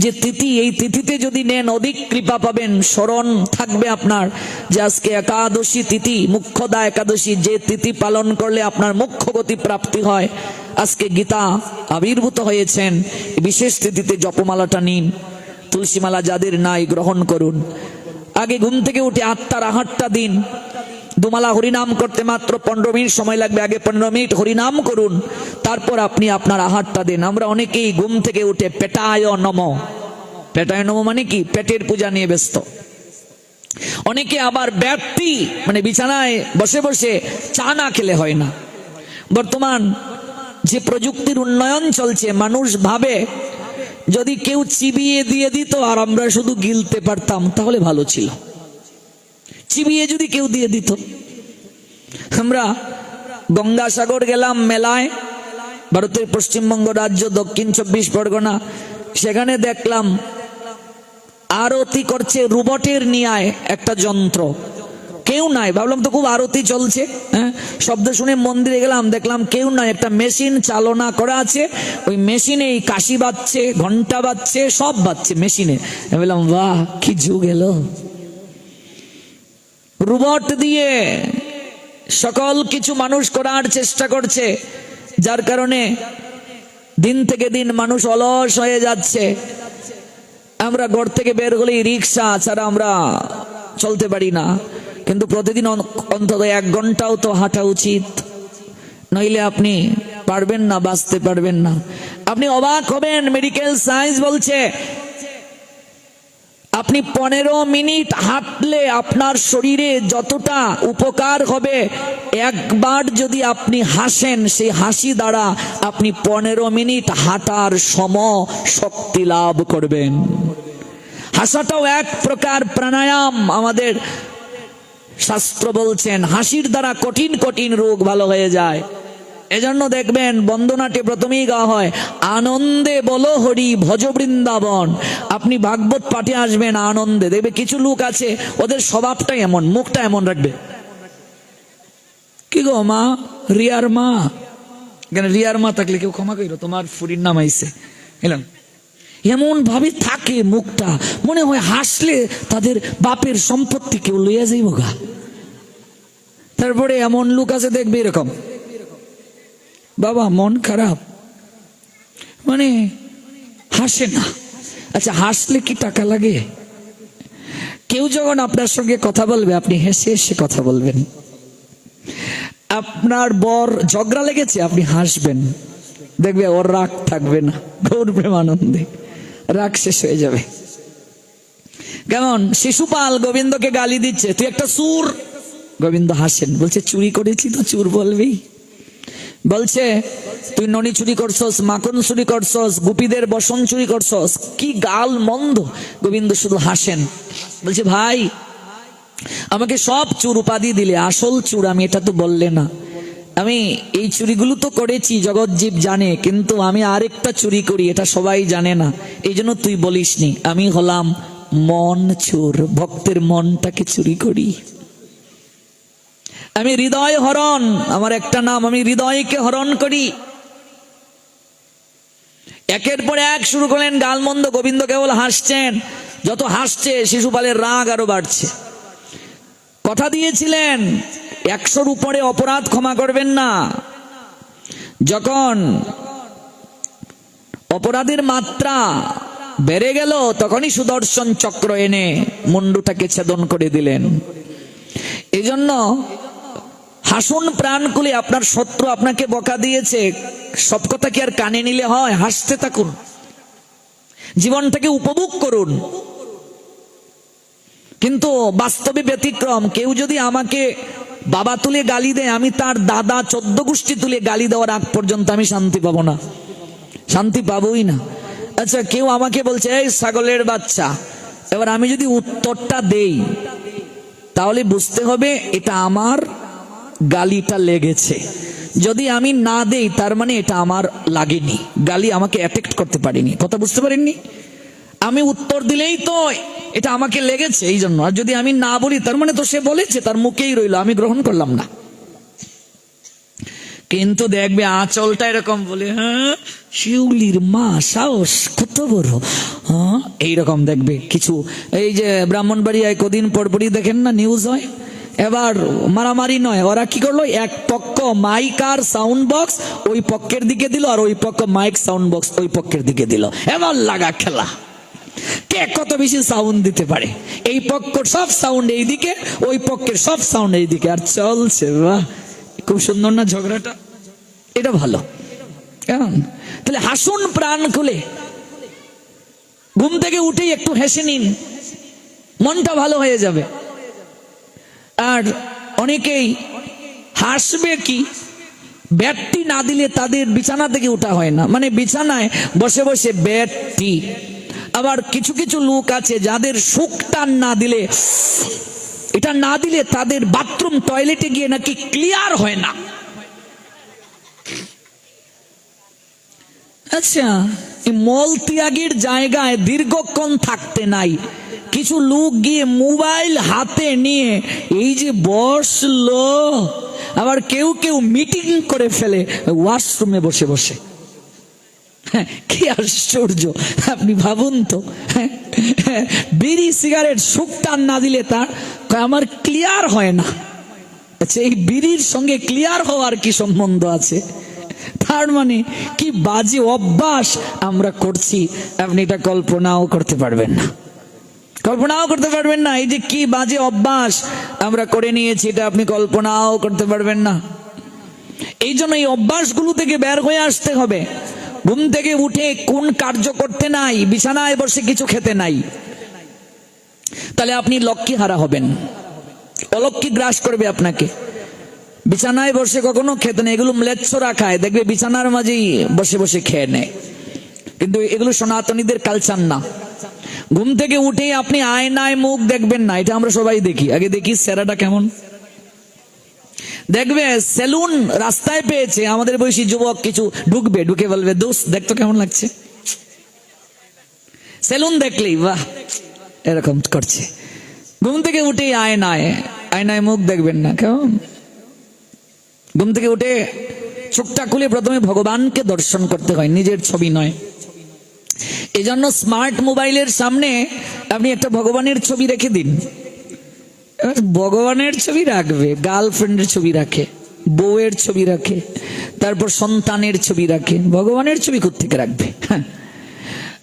যে তিথি, এই তিথিতে যদি নেন অধিক কৃপা পাবেন। স্মরণ থাকবে আপনার যে আজকে একাদশী তিথি, মুখ্যদা একাদশী, যে তিথি পালন করলে আপনার মুখ্য গতি প্রাপ্তি হয়। আজকে গীতা আবির্ভূত হয়েছেন, বিশেষ তিথিতে জপমালাটা নিন। তুলসীমালা যাদের নাই গ্রহণ করুন। আগে ঘুম থেকে উঠে আত্মার আহারটা দিন। দুমালা হরিনাম করতে মাত্র 15 মিনিট সময় লাগবে। আগে 15 মিনিট হরিনাম করুন, তারপর আপনি আপনার আহারটা দিন। আমরা অনেকেই ঘুম থেকে উঠে পেটায় নম, পেটায় নম মানে কি? পেটের পূজা নিয়ে ব্যস্ত। অনেকে আবার ব্যক্তি মানে বিছানায় বসে বসে চা না খেলে হয় না। বর্তমান যে প্রযুক্তির উন্নয়ন চলছে, মানুষ ভাবে যদি কেউ চিবিয়ে দিয়ে দিত আর আমরা শুধু গিলতে পারতাম তাহলে ভালো ছিল। চিবিয়ে যদি কেউ দিয়ে দিত। আমরা গঙ্গাসাগর গেলাম মেলায়, ভারতের পশ্চিমবঙ্গ রাজ্য, দক্ষিণ 24 পরগনা। সেখানে দেখলাম আরতি করছে রোবটের নিয়ায় একটা যন্ত্র, কেউ নাই। ভাবলাম তো খুব আরতি চলছে, হ্যাঁ, শব্দ শুনে মন্দিরে গেলাম, দেখলাম কেউ নাই, একটা মেশিন চালনা করা আছে। ওই মেশিনেই কাশি বাজছে, ঘন্টা বাজছে, সব বাজছে মেশিনে। বললাম বাহ, কি যুগ এলো। রোবট দিয়ে সকল কিছু মানুষ করার চেষ্টা করছে, যার কারণে দিন থেকে দিন মানুষ অলস হয়ে যাচ্ছে। আমরা ঘর থেকে বের হলেই রিক্সা ছাড়া আমরা চলতে পারি না। কিন্তু প্রতিদিন অন্তত 1 ঘন্টাও তো হাঁটা উচিত, নইলে আপনি পারবেন না, বাঁচতে পারবেন না। আপনি অবাক হবেন, মেডিকেল সায়েন্স বলছে আপনি 15 মিনিট হাঁটলে আপনার শরীরে যতটা উপকার হবে, একবার যদি আপনি হাসেন, সেই হাসি দ্বারা আপনি 15 মিনিট হাঁটার সম শক্তি লাভ করবেন। হাসাটাও এক প্রকার প্রাণায়াম। আমাদের শাস্ত্র বলছেন হাসির দ্বারা কঠিন কঠিন রোগ ভালো হয়ে যায়। এজন্য দেখবেন বন্দনাটে প্রথমেই গাওয়া হয়, আনন্দে বলো হরি ভজ বৃন্দাবন। আপনি ভাগবত পাঠে আসবেন আনন্দে, দেখবে কিছু লোক আছে ওদের স্বভাবটাই এমন, মুখটা এমন রাখবে। কি গো মা, রিয়ার মা, কেন রিয়ার মা থাকলে কেউ ক্ষমা করিল, তোমার ফুরির নাম আইছে, এলাম এমন ভাবে থাকে মুখটা, মনে হয় হাসলে তাদের বাপের সম্পত্তি কেউ লইয়া যাইব গা। তারপরে এমন লোক আছে দেখবে এরকম, বাবা মন খারাপ, মানে হাসে না। আচ্ছা, হাসলে কি টাকা লাগে? কেউ যখন আপনার সঙ্গে কথা বলবে, আপনি হেসে হেসে কথা বলবেন। আপনার বর ঝগড়া লেগেছে, আপনি হাসবেন, দেখবে ওর রাগ থাকবে না, গৌর প্রেমানন্দে রাগ শেষ হয়ে যাবে। কেমন শিশুপাল গোবিন্দকে গালি দিচ্ছে, তুই একটা চুর। গোবিন্দ হাসেন, বলছে চুরি করেছি তো চুর বলবি। বলছে তুই ননি চুরি করছস, মাখন চুরি করছস, গুপীদের বসন চুরি করছস, কি গাল মন্দ। গোবিন্দ শুধু হাসেন, বলছে ভাই আমাকে সব চুর উপাধি দিলে, আসল চুর আমি এটা তো বললে না। আমি এই চুরিগুলো তো করেছি, জগৎ জীব জানে, কিন্তু আমি আরেকটা চুরি করি, এটা সবাই জানে না, এই জন্য তুই বলিসনি। আমি হলাম মন চোর, ভক্তের মনটাকে চুরি করি। আমি হৃদয় হরণ, আমার একটা নাম, আমি হৃদয়কে হরণ করি। একের পর এক শুরু করলেন গালমন্দ। গোবিন্দ কেবল হাসছেন, যত হাসছে শিশুপালের রাগ আরো বাড়ছে। কথা দিয়েছিলেন 100-র উপরে অপরাধ ক্ষমা করবেন না। যখন অপরাধের মাত্রা বেড়ে গেল তখনই সুদর্শন চক্র এনে মুন্ডুটাকে ছেদন করে দিলেন। এই জন্য হাসুন প্রাণ খুলে। আপনার শত্রু আপনাকে বকা দিয়েছে, সব কথা কি আর কানে নিলে হয়? হাসতে থাকুন, জীবনটাকে উপভোগ করুন। কিন্তু বাস্তবে ব্যতিক্রম। কেউ যদি আমাকে বাবা তুলে গালি দেয়, আমি তার দাদা 14 গোষ্ঠী তুলে গালি দেওয়ার আগ পর্যন্ত আমি শান্তি পাবো না, শান্তি পাবোই না। আচ্ছা, কেউ আমাকে বলছে এই ছাগলের বাচ্চা, এবার আমি যদি উত্তরটা দেই তাহলে বুঝতে হবে এটা আমার গালিটা লেগেছে। যদি আমি না দেই তার মানে এটা আমার লাগেনি, গালি আমাকে অ্যাফেক্ট করতে পারেনি। কথা বুঝতে পারেননি? আমি উত্তর দিলেই তো এটা আমাকে লেগেছে এই জন্য, আর যদি আমি না বলি তার মানে তো সে বলেছে, তার মুখেই রইল, আমি গ্রহণ করলাম না। কিন্তু দেখবে আঁচলটা এরকম বলে, হ্যাঁ শিউলির মা সাহস কত বড়, হ্যাঁ এইরকম দেখবে কিছু। এই যে ব্রাহ্মণবাড়িয়ায় কদিন পরপরই দেখেন না নিউজ হয়, এবার মারামারি নয়, ওরা কি করলো, এক পক্ষ মাইক আর সাউন্ড বক্স ওই পক্ষের দিকে দিল, আর ওই পক্ষ মাইক সাউন্ড বক্স ওই পক্ষের দিকে দিল। এবার লাগা খেলা, কে কত বেশি সাউন্ড দিতে পারে। এই পক্ষের সব সাউন্ড এইদিকে, ওই পক্ষের সব সাউন্ড এইদিকে, আর চলছে। বাহ, খুব সুন্দর না ঝগড়াটা? এটা ভালো। কেমন? তাহলে হাসুন প্রাণ খুলে, ঘুম থেকে উঠেই একটু হেসে নিন, মনটা ভালো হয়ে যাবে। আর অনেকেই হাসবে কি, ব্যাটটি না দিলে তাদের বিছানা থেকে উঠা হয় না, মানে বিছানায় বসে বসে ব্যাটটি। আবার কিছু কিছু লোক আছে যাদের সুখটা না দিলে, এটা না দিলে তাদের বাথরুম টয়লেটে গিয়ে নাকি ক্লিয়ার হয় না। আচ্ছা, এই মল ত্যাগের জায়গায় দীর্ঘক্ষণ থাকতে নাই। কিছু লোক গিয়ে মোবাইল হাতে নিয়ে এই যে বসলো, আবার কেউ কেউ মিটিং করে ফেলে ওয়াশরুমে বসে বসে। কি আশ্চর্য, আপনি ভাবুন তো। বিড়ি সিগারেট সুখটা না দিলে তার আমার ক্লিয়ার হয় না। আচ্ছা, এই বিড়ির সঙ্গে ক্লিয়ার হওয়ার কি সম্বন্ধ আছে? তার মানে কি বাজে অভ্যাস আমরা করছি, আপনি এটা কল্পনাও করতে পারবেন না, কল্পনাও করতে পারবেন না। এই যে কি বাজে অভ্যাস আমরা করে নিয়েছি, এটা আপনি কল্পনাও করতে পারবেন না। এই জন্য এই অভ্যাসগুলো থেকে বের হয়ে আসতে হবে। ঘুম থেকে উঠে কোন কার্য করতে নাই, বিছানায় বসে কিছু খেতে নাই, তাহলে আপনি লক্ষ্মী হারা হবেন, অলক্ষ্মী গ্রাস করবে আপনাকে। বিছানায় বসে কখনো খেতে নেই, এগুলো ম্লেচ্ছরা খায়, দেখবে বিছানার মাঝেই বসে বসে খেয়ে নেয়, কিন্তু এগুলো সনাতনীদের কালচার না। ঘুম থেকে উঠেই আপনি আয়নায় মুখ দেখবেন না, এটা আমরা সবাই দেখি। আগে দেখি চেহারাটা কেমন। দেখবে সেলুন রাস্তায় পেয়েছে, আমাদের বয়সী যুবক কিছু ঢুকবে, ঢুকে বলবে দোস্ত দেখতো কেমন লাগছে। সেলুন দেখলেই বাহ এরকম করছে। ঘুম থেকে উঠেই আয়নায় মুখ দেখবেন না, কেমন? ঘুম থেকে উঠে চোখটা খুলে প্রথমে ভগবানকে দর্শন করতে হয়, নিজের ছবি নয়। এই জন্য স্মার্ট মোবাইলের সামনে আপনি একটা ভগবানের ছবি রেখে দিন। ভগবানের ছবি রাখবে, গার্লফ্রেন্ডের ছবি রাখে, বউয়ের ছবি রাখে, তারপর সন্তানের ছবি রাখে, ভগবানের ছবি কোত্থেকে রাখবে?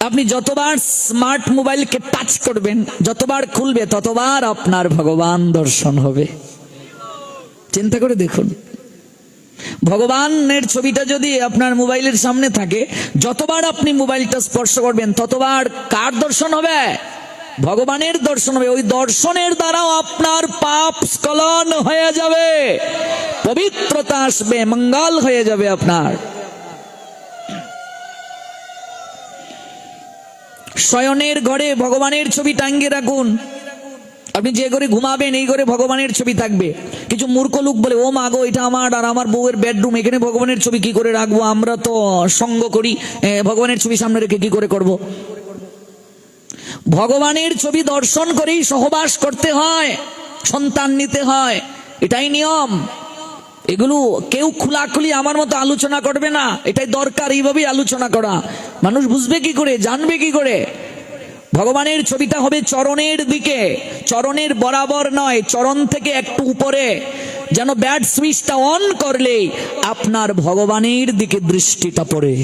আপনি যতবার স্মার্ট মোবাইলকে টাচ করবেন, যতবার খুলবে, ততবার আপনার ভগবান দর্শন হবে। চিন্তা করে দেখুন, ভগবানের ছবিটা যদি আপনার মোবাইলের সামনে থাকে, যতবার আপনি মোবাইলটা স্পর্শ করবেন ততবার কার দর্শন হবে? ভগবানের দর্শন হবে। ওই দর্শনের দ্বারাও আপনার পাপ স্খলন হয়ে যাবে, পবিত্রতা আসবে, মঙ্গল হয়ে যাবে আপনার। শয়নের ঘরে ভগবানের ছবি টাঙ্গিয়ে রাখুন। আপনি যে ঘরে ঘুমাবেন এই ঘরে ভগবানের ছবি থাকবে। কিছু মূর্খ লোক বলে, ও মা গো, এটা আমার আর আমার বউয়ের বেডরুম, এখানে ভগবানের ছবি কি করে রাখবো? আমরা তো সঙ্গ করি, ভগবানের ছবি সামনে রেখে কি করে করব? ভগবানের ছবি দর্শন করেই সহবাস করতে হয়, সন্তান নিতে হয়, এটাই নিয়ম। এগুলো কেউ খোলাখুলি আমার মতো আলোচনা করবে না, এটাই দরকার এইভাবেই আলোচনা করা। মানুষ বুঝবে কি করে, জানবে কি করে? ভগবানের ছবিটা হবে চরণের দিকে, চরণের বরাবর নয়, চরণ থেকে একটু উপরে, যেন ব্যাড সুইচটা অন করলেই আপনার ভগবানের দিকে দৃষ্টিটা পড়ে।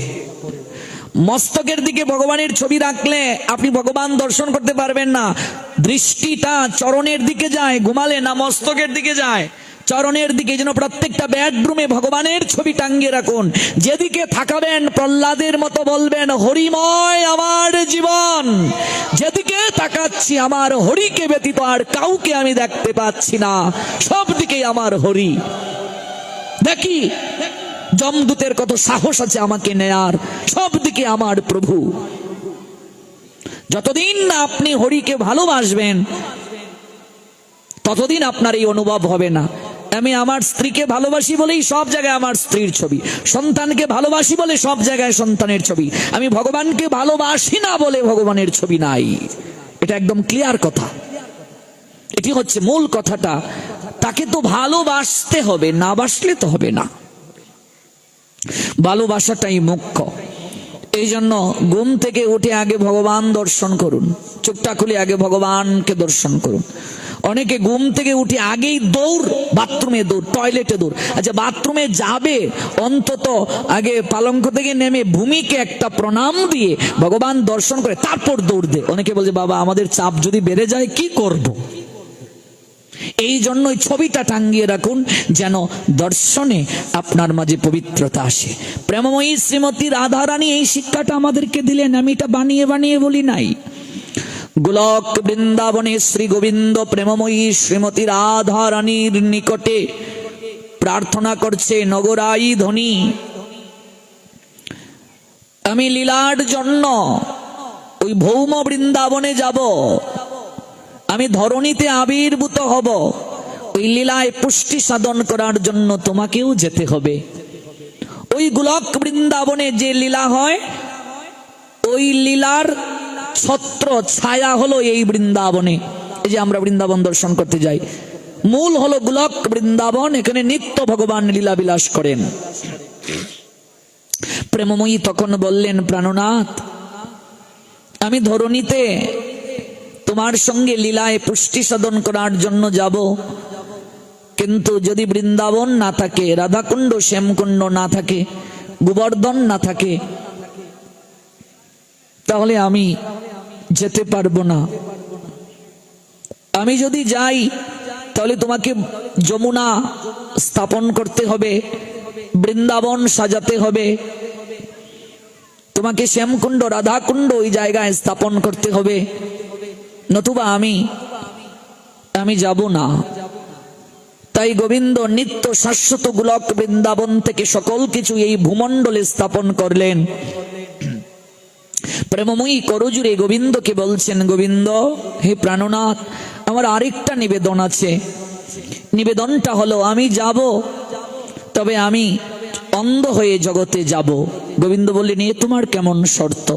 মস্তকের দিকে ভগবানের ছবি রাখলে আপনি ভগবান দর্শন করতে পারবেন না। দৃষ্টিটা চরণের দিকে যায়, ঘুমালে না মস্তকের দিকে যায়, চরণের দিকে। যেন প্রত্যেকটা বেডরুমে ভগবানের ছবি টাঙ্গিয়ে রাখুন। যেদিকে থাকাবেন প্রহ্লাদের মতো বলবেন, হরিময় আমার জীবন, যেদিকে তাকাচ্ছি আমার হরিকে ব্যতীত আর কাউকে আমি দেখতে পাচ্ছি না, সব দিকে আমার হরি। দেখি যমদূতের কত সাহস আছে আমাকে নেয়ার, সব দিকে আমার প্রভু। যতদিন না আপনি হরিকে ভালোবাসবেন ততদিন আপনার এই অনুভব হবে না। আমি আমার স্ত্রীকে ভালোবাসি বলেই সব জায়গায় আমার স্ত্রীর ছবি, সন্তানকে ভালোবাসি বলে সব জায়গায় সন্তানের ছবি, আমি ভগবানকে ভালোবাসি না বলে ভগবানের ছবি নাই। এটা একদম ক্লিয়ার কথা, এটি হচ্ছে মূল কথাটা। তাকে তো ভালোবাসতে হবে, না বাসলে তো হবে না, ভালোবাসাটাই মুখ্য। এই জন্য ঘুম থেকে উঠে আগে ভগবান দর্শন করুন, চোখটা খুলে আগে ভগবানকে দর্শন করুন। অনেকে ঘুম থেকে উঠে আগেই দৌড়, বাথরুমে দৌড়, টয়লেটে দৌড়। আচ্ছা, বাথরুমে যাবে অন্তত আগে পালঙ্ক থেকে নেমে ভূমিকে একটা প্রণাম দিয়ে ভগবান দর্শন করে তারপর দৌড় দে। অনেকে বলছে, বাবা আমাদের চাপ যদি বেড়ে যায় কি করব? এই জন্যই ছবিটা টাঙ্গিয়ে রাখুন, যেন দর্শনে আপনার মাঝে পবিত্রতা আসে। প্রেমময়ী শ্রীমতী রাধারানী এই শিক্ষাটা আমাদেরকে দিলেন, আমি এটা বানিয়ে বানিয়ে বলি নাই। গোলক বৃন্দাবনে শ্রী গোবিন্দ প্রেমময়ী শ্রীমতী রাধারানীর নিকটে প্রার্থনা করছে, নগরাই ধ্বনি, আমি লীলার জন্য ওই ভৌম বৃন্দাবনে যাব, আমি ধরণীতে আবির্ভূত হব, ওই লীলায় পুষ্টি সাধন করার জন্য তোমাকেও যেতে হবে। ওই গোলক বৃন্দাবনে যে লীলা হয়, ওই লীলার ছত্র ছায়া হলো এই বৃন্দাবনে। এই যে আমরা বৃন্দাবন দর্শন করতে যাই, মূল হলো গোলক বৃন্দাবন, এখানে নিত্য ভগবান লীলা বিলাস করেন। প্রেমময়ী তখন বললেন, প্রাণনাথ, আমি ধরণীতে তোমার সঙ্গে লীলায় পুষ্টি সাধন করার জন্য যাব, কিন্তু যদি বৃন্দাবন না থাকে, রাধাকুণ্ড শ্যামকুণ্ড না থাকে, গোবর্ধন না থাকে, তাহলে আমি যেতে পারবো না। আমি যদি যাই তাহলে তোমাকে যমুনা স্থাপন করতে হবে, বৃন্দাবন সাজাতে হবে, তোমাকে শ্যামকুণ্ড রাধাকুণ্ড ওই জায়গায় স্থাপন করতে হবে, নতুবা আমি যাব না। তাই গোবিন্দ নিত্য শাশ্বত গোলক বৃন্দাবন থেকে সকল কিছু এই ভূমণ্ডলে স্থাপন করলেন। প্রেমময়ী করজুড়ে গোবিন্দকে বলছেন, গোবিন্দ, হে প্রাণনাথ, আমার আরেকটা নিবেদন আছে। নিবেদনটা হলো, আমি যাব, তবে আমি অন্ধ হয়ে জগতে যাব। গোবিন্দ বললেন, এ তোমার কেমন শর্ত?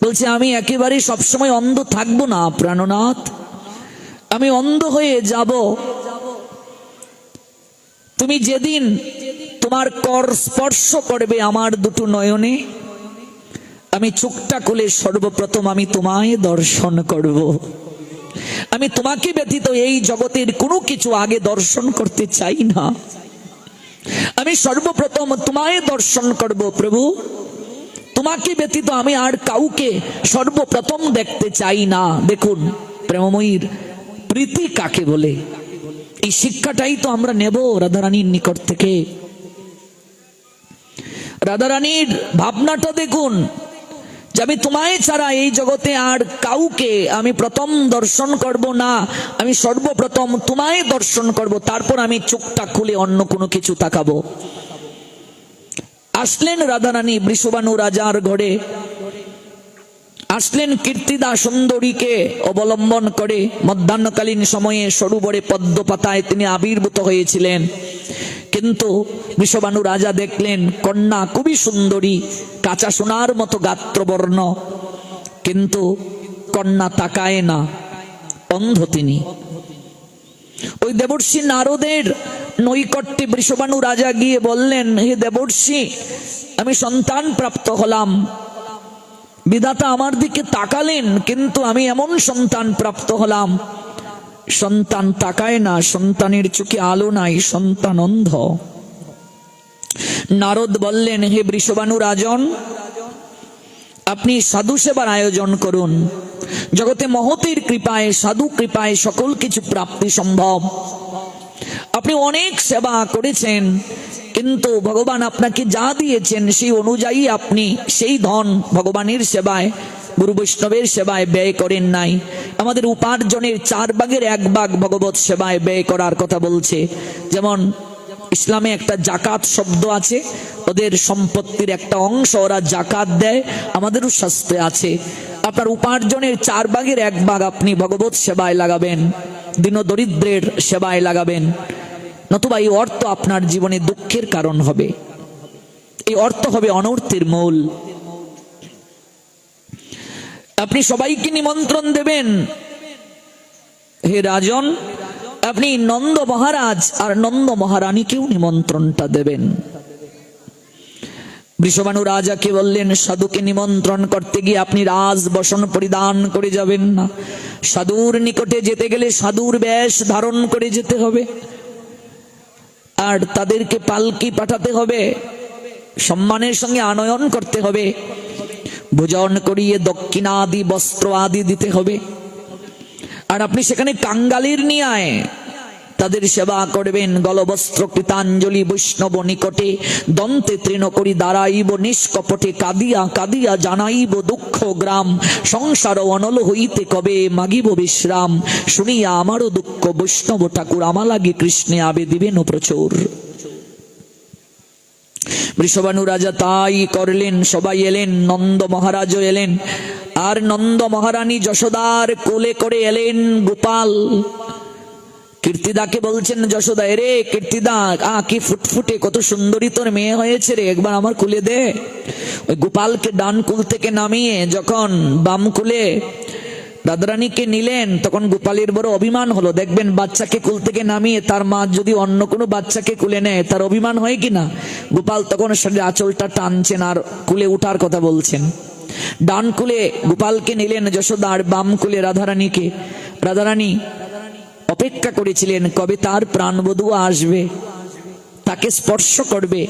বলছে, আমি একেবারে সবসময় অন্ধ থাকবো না প্রাণনাথ, আমি অন্ধ হয়ে যাব। তুমি যেদিন তোমার কর স্পর্শ করবে আমার দুটো নয়নে, আমি চোখটা খুলে সর্বপ্রথম আমি তোমায় দর্শন করব। আমি তোমাকে ব্যতীত এই জগতের কোনো কিছু আগে দর্শন করতে চাই না, আমি সর্বপ্রথম তোমায় দর্শন করব প্রভু। তোমাকে ব্যতীত আমি আর কাউকে সর্বপ্রথম দেখতে চাই না। দেখুন প্রেমময়ীর প্রীতি কাকে বলে, এই শিক্ষাটাই তো আমরা নেব রাধারানীর নিকট থেকে। রাধারানীর ভাবনাটা দেখুন, যে আমি তোমায় ছাড়া এই জগতে আর কাউকে আমি প্রথম দর্শন করব না, আমি সর্বপ্রথম তোমায় দর্শন করব, তারপর আমি চোখটা খুলে অন্য কোনো কিছু তাকাবো। আসলেন রাধারানী বৃষভানু রাজার ঘরে, আসলেন কীর্তিদা সুন্দরীকে অবলম্বন করে। মধ্যাহ্নকালীন সময়ে সরোবরে পদ্ম পাতায় তিনি আবির্ভূত হয়েছিলেন, কিন্তু বৃষভানু রাজা দেখলেন কন্যা খুবই সুন্দরী, কাঁচা সোনার মতো গাত্রবর্ণ, কিন্তু কন্যা তাকায় না, অন্ধ তিনি। ওই দেবর্ষি নারদের নৈকট্যে বৃষভানু রাজা গিয়ে বললেন, হে দেবর্ষি, আমি সন্তান প্রাপ্ত হলাম, বিধাতা আমার দিকে তাকালেন, কিন্তু আমি এমন সন্তান প্রাপ্ত হলাম, সন্তান তাকায় না, সন্তানের চোখে আলো নাই, সন্তান অন্ধ। নারদ বললেন, হে বৃষভানু রাজন, আপনি সাধু সেবার আয়োজন করুন। জগতে মহতের কৃপায়, সাধু কৃপায় সকল কিছু প্রাপ্তি সম্ভব। আপনি অনেক সেবা করেছেন, কিন্তু ভগবান আপনাকে যা দিয়েছেন সেই অনুযায়ী আপনি সেই ধন ভগবানের সেবায়, গুরু বৈষ্ণবের সেবায় ব্যয় করেন নাই। আমাদের উপার্জনের 4 ভাগের 1 ভাগ ভগবত সেবায় ব্যয় করার কথা বলছে। যেমন ইসলামে একটা জাকাত শব্দ আছে, ওদের সম্পত্তির একটা অংশ ওরা জাকাত দেয়, আমাদেরও শাস্ত্রে আছে। আপনার উপার্জনের 4 ভাগের 1 ভাগ আপনি ভগবত সেবায় লাগাবেন, দীন দরিদ্রের সেবায় লাগাবেন, নতুবা এই অর্থ আপনার জীবনে দুঃখের কারণ হবে, এই অর্থ হবে অনর্থের মূল। আপনি সবাইকে নিমন্ত্রণ দেবেন, হে রাজন, আপনি নন্দ মহারাজ আর নন্দ মহারানীকেও নিমন্ত্রণটা দেবেন। বৃষভানু রাজাকে বললেন, সাধুকে নিমন্ত্রণ করতে গিয়ে আপনি রাজ বসন পরিধান করে যাবেন না, সাধুর নিকটে যেতে গেলে সাধুর বেশ ধারণ করে যেতে হবে, আর তাদেরকে পালকি পাঠাতে হবে, সম্মানের সঙ্গে আনয়ন করতে হবে, ভোজন করিয়ে দক্ষিণা আদি বস্ত্র আদি দিতে হবে। আর আপনি সেখানে কাঙ্গালির নিয়ে তাদের সেবা করবেন। গলবস্ত্র কৃতাঞ্জলি বৈষ্ণব নিকটে, দন্তে তৃণ করি দাঁড়াইব নিষ্কপটে, কাঁদিয়া কাঁদিয়া জানাইব দুঃখ গ্রাম, সংসার অনল হইতে কবে মাগিব বিশ্রাম, শুনিয়া আমারও দুঃখ বৈষ্ণব ঠাকুর, আমা লাগি কৃষ্ণে আবে দিবেন প্রচুর। বৃষভানু রাজা তাই করলেন, সবাই এলেন, নন্দ মহারাজও এলেন, আর নন্দ মহারানী যশোদার কোলে করে এলেন গোপাল। কীর্তিদাকে বলছেন, যশোদা, রে কীর্তিদা, কি ফুটফুটে কত সুন্দরী তোর মেয়ে হয়েছে রে, একবার আমার কুলে দে। ওই গোপালকে ডান কুল থেকে নামিয়ে যখন বাম কুলে রাধারানীকে নিলেন, তখন গোপালের বড় অভিমান হলো। দেখবেন বাচ্চাকে কুল থেকে নামিয়ে তার মা যদি অন্য কোনো বাচ্চাকে কুলে নেয়, তার অভিমান হয় কিনা। গোপাল তখন শরীরে আঁচলটা টানছেন আর কুলে উঠার কথা বলছেন। ডান কুলে গোপালকে নিলেন যশোদা, আর বাম কুলে রাধারানীকে। রাধারানী অপেক্ষা করেছিলেন কবে তার প্রাণবধূ আসবে, তাকে স্পর্শ করবে,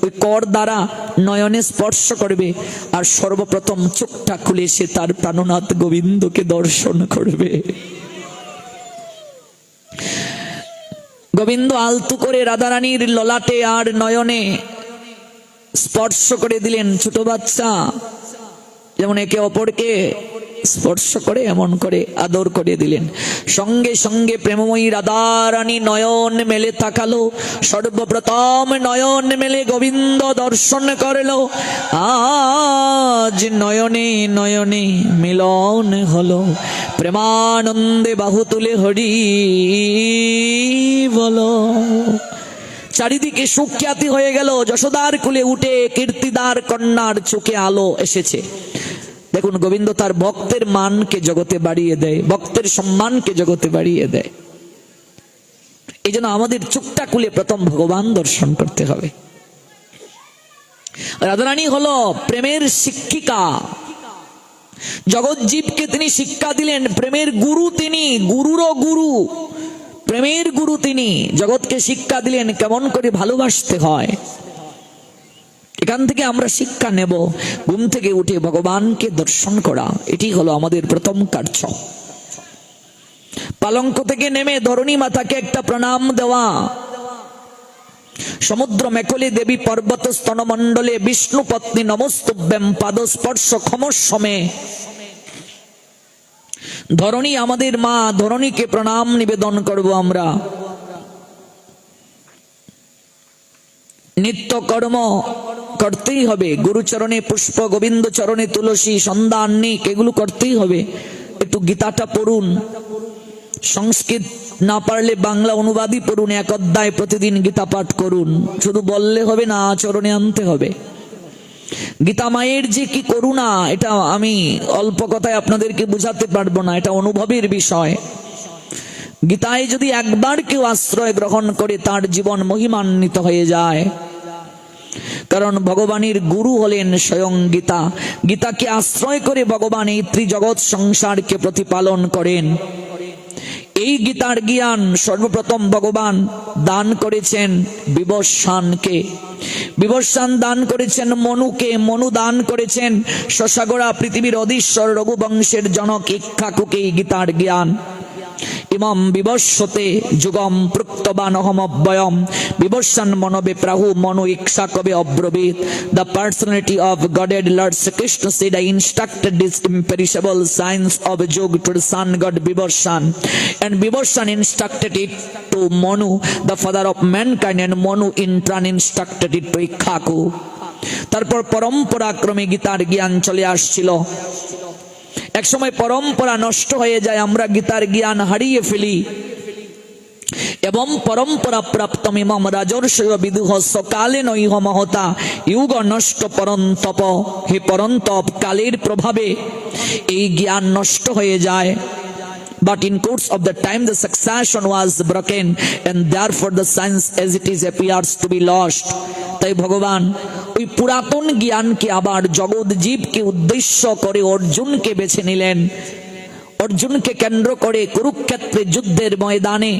ওই কর দ্বারা নয়নে স্পর্শ করবে, আর সর্বপ্রথম চোখটা খুলে সে তার প্রাণনাথ গোবিন্দকে দর্শন করবে। গোবিন্দ আলতু করে রাধারানীর ললাটে আর নয়নে স্পর্শ করে দিলেন। ছোট বাচ্চা যেমন একে অপরকে স্পর্শ করে, এমন করে আদর করে দিলেন। সঙ্গে সঙ্গে প্রেমময়ী রাধারানী নয়ন মেলে তাকালো, সর্বপ্রথম নয়ন মেলে গোবিন্দ দর্শন করলো। আজ নয়নে নয়নে মিলন হলো, প্রেমানন্দে বাহু তুলে হরি বলো। চারিদিকে সুখ্যাতি হয়ে গেল। যশোদার কুলে উঠে কীর্তিদার কন্যার চোখে আলো এসেছে। দেখুন, গোবিন্দ তার ভক্তের মানকে জগতে বাড়িয়ে দেয়, ভক্তের সম্মানকে জগতে বাড়িয়ে দেয়। এই জন্য আমাদের চোখটা খুলে প্রথম ভগবান দর্শন করতে হবে। রাধারানী হলো প্রেমের শিক্ষিকা। জগৎ জীবকে তিনি শিক্ষা দিলেন, প্রেমের গুরু তিনি, গুরুরও গুরু, প্রেমের গুরু তিনি। জগৎকে শিক্ষা দিলেন কেমন করে ভালোবাসতে হয়। এখান থেকে আমরা শিক্ষা নেব, ঘুম থেকে উঠে ভগবানকে দর্শন করা, এটি হলো আমাদের প্রথম কার্য। পালঙ্ক থেকে নেমে ধরণী মাতাকে একটা প্রণাম দেওয়া, সমুদ্র মেখলে দেবী পর্বত স্তনমণ্ডলে বিষ্ণু পত্নী নমস্তুভ্যম পাদস্পর্শ ক্ষমস্বমে। ধরণী আমাদের মা, ধরণীকে প্রণাম নিবেদন করব আমরা। নিত্য কর্ম করতেই হবে, গুরুচরণে পুষ্প, গোবিন্দ চরণে তুলসী, সন্ধ্যা আহ্নিক এগুলো করতেই হবে। একটু গীতাটা পড়ুন, সংস্কৃত না পারলে বাংলা অনুবাদই পড়ুন, এক অধ্যায় প্রতিদিন গীতা পাঠ করুন। শুধু বললে হবে না, আচরণে আনতে হবে। গীতা মায়ের যে কি করুণা, এটা আমি অল্প কথায় আপনাদেরকে বুঝাতে পারবো না, এটা অনুভবের বিষয়। গীতায় যদি একবার কেউ আশ্রয় গ্রহণ করে তার জীবন মহিমান্বিত হয়ে যায়, কারণ ভগবানের গুরু হলেন স্বয়ং গীতা। গীতাকে আশ্রয় করে ভগবান এই ত্রিজগৎ সংসারকে প্রতিপালন করেন। এই গীতার জ্ঞান সর্বপ্রথম ভগবান দান করেছেন বিবস্বানকে, বিবস্বান দান করেছেন মনুকে, মনু দান করেছেন শশাগোড়া পৃথিবীর অধীশ্বর রঘুবংশের জনক ইক্ষ্বাকুকে এই গীতার জ্ঞান। ইমম বিবস্বতে যুগম প্রুক্তবান অহমব্যয়ম বিবস্বান মনবে প্রাহু Manu ইক্ষ্বাকবে অব্রবীত। The personality of Godhead Lord Sri Krishna said, I instructed this imperishable science of Yoga to the son God Vibhashan, and Vibhashan instructed it to Manu, the father of mankind, and Manu in turn instructed it to Ikkhaku. তারপর পরম্পরাক্রমে গীতার জ্ঞান চলে আসছিল। এক সময় পরম্পরা নষ্ট হয়ে যায়, আমরা গীতার জ্ঞান হারিয়ে ফেলি। এবং পরম্পরা প্রাপ্তম ইমাম রাজর্ষয় বিদুহ সকালে নৈহ মহতা ইউগ নষ্ট পরন্তপ। হে পরন্তপ, কালের প্রভাবে এই জ্ঞান নষ্ট হয়ে যায়। But in course of the time the succession was broken, and therefore the science as it is appears to be lost. তাই ভগবান ওই পুরাতন জ্ঞানকে আবার জগৎ জীবকে উদ্দেশ্য করে অর্জুনকে বেছে নিলেন। অর্জুনকে কেন্দ্র করে কুরুক্ষেত্রে যুদ্ধের ময়দানে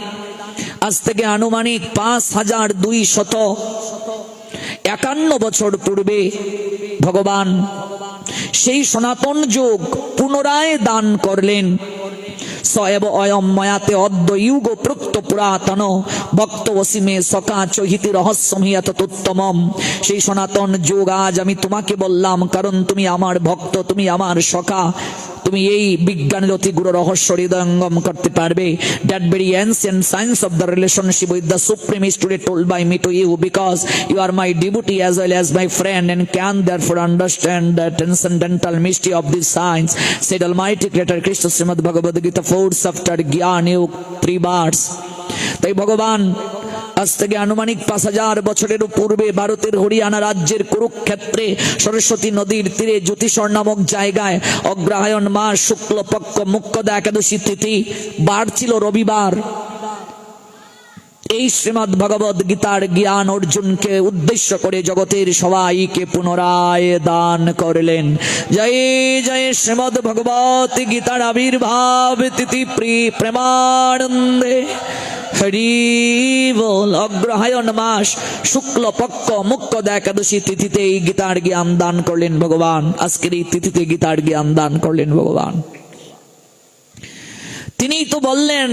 আজ থেকে আনুমানিক 5251 বছর পূর্বে ভগবান সেই সনাতন যোগ পুনরায় দান করলেন। সয়েব অয়ম ময়াতে অদ্য ইউগ প্রক্ত পুরাতন ভক্ত অসীমে সকা চহিতি রহস্যমিয়াত উত্তমম। সেই সনাতন যোগ আজ আমি তোমাকে বললাম, কারণ তুমি আমার ভক্ত, তুমি আমার সখা, তুমি এই বিজ্ঞানের অতি গুরু রহস্য হৃদয়ঙ্গম করতে পারবে। That very ancient science of the relationship with the Supreme is today told by me to you, because you are my devotee as well as my friend, and can therefore understand the transcendental mystery of this science, said Almighty Creator Krishna Srimad Bhagavad Gita 4 chapter Gyan Yug 3 bars. তাই ভগবান আজ থেকে আনুমানিক 5000 বছরের পূর্বে ভারতের হরিয়ানা রাজ্যের কুরুক্ষেত্রে সরস্বতী নদীর তীরে জ্যোতিষর নামক জায়গায় অগ্রহায়ণ মাস শুক্লপক্ষ মুখ্যদা একাদশী তিথি, বার ছিল রবিবার, এই শ্রীমদ্ ভগবদ গীতার জ্ঞান অর্জুনকে উদ্দেশ্য করে জগতের সবাইকে পুনরায় দান করলেন। জয় জয় শ্রীমদ্ ভগবত গীতার আবির্ভাব তিথি প্রেমানন্দে হরি বল। অগ্রহায়ণ মাস শুক্লপক্ষ মুখ্যদা একাদশী তিথিতে এই গীতার জ্ঞান দান করলেন ভগবান। আজকের এই তিথিতে গীতার জ্ঞান দান করলেন ভগবান। তিনি তো বললেন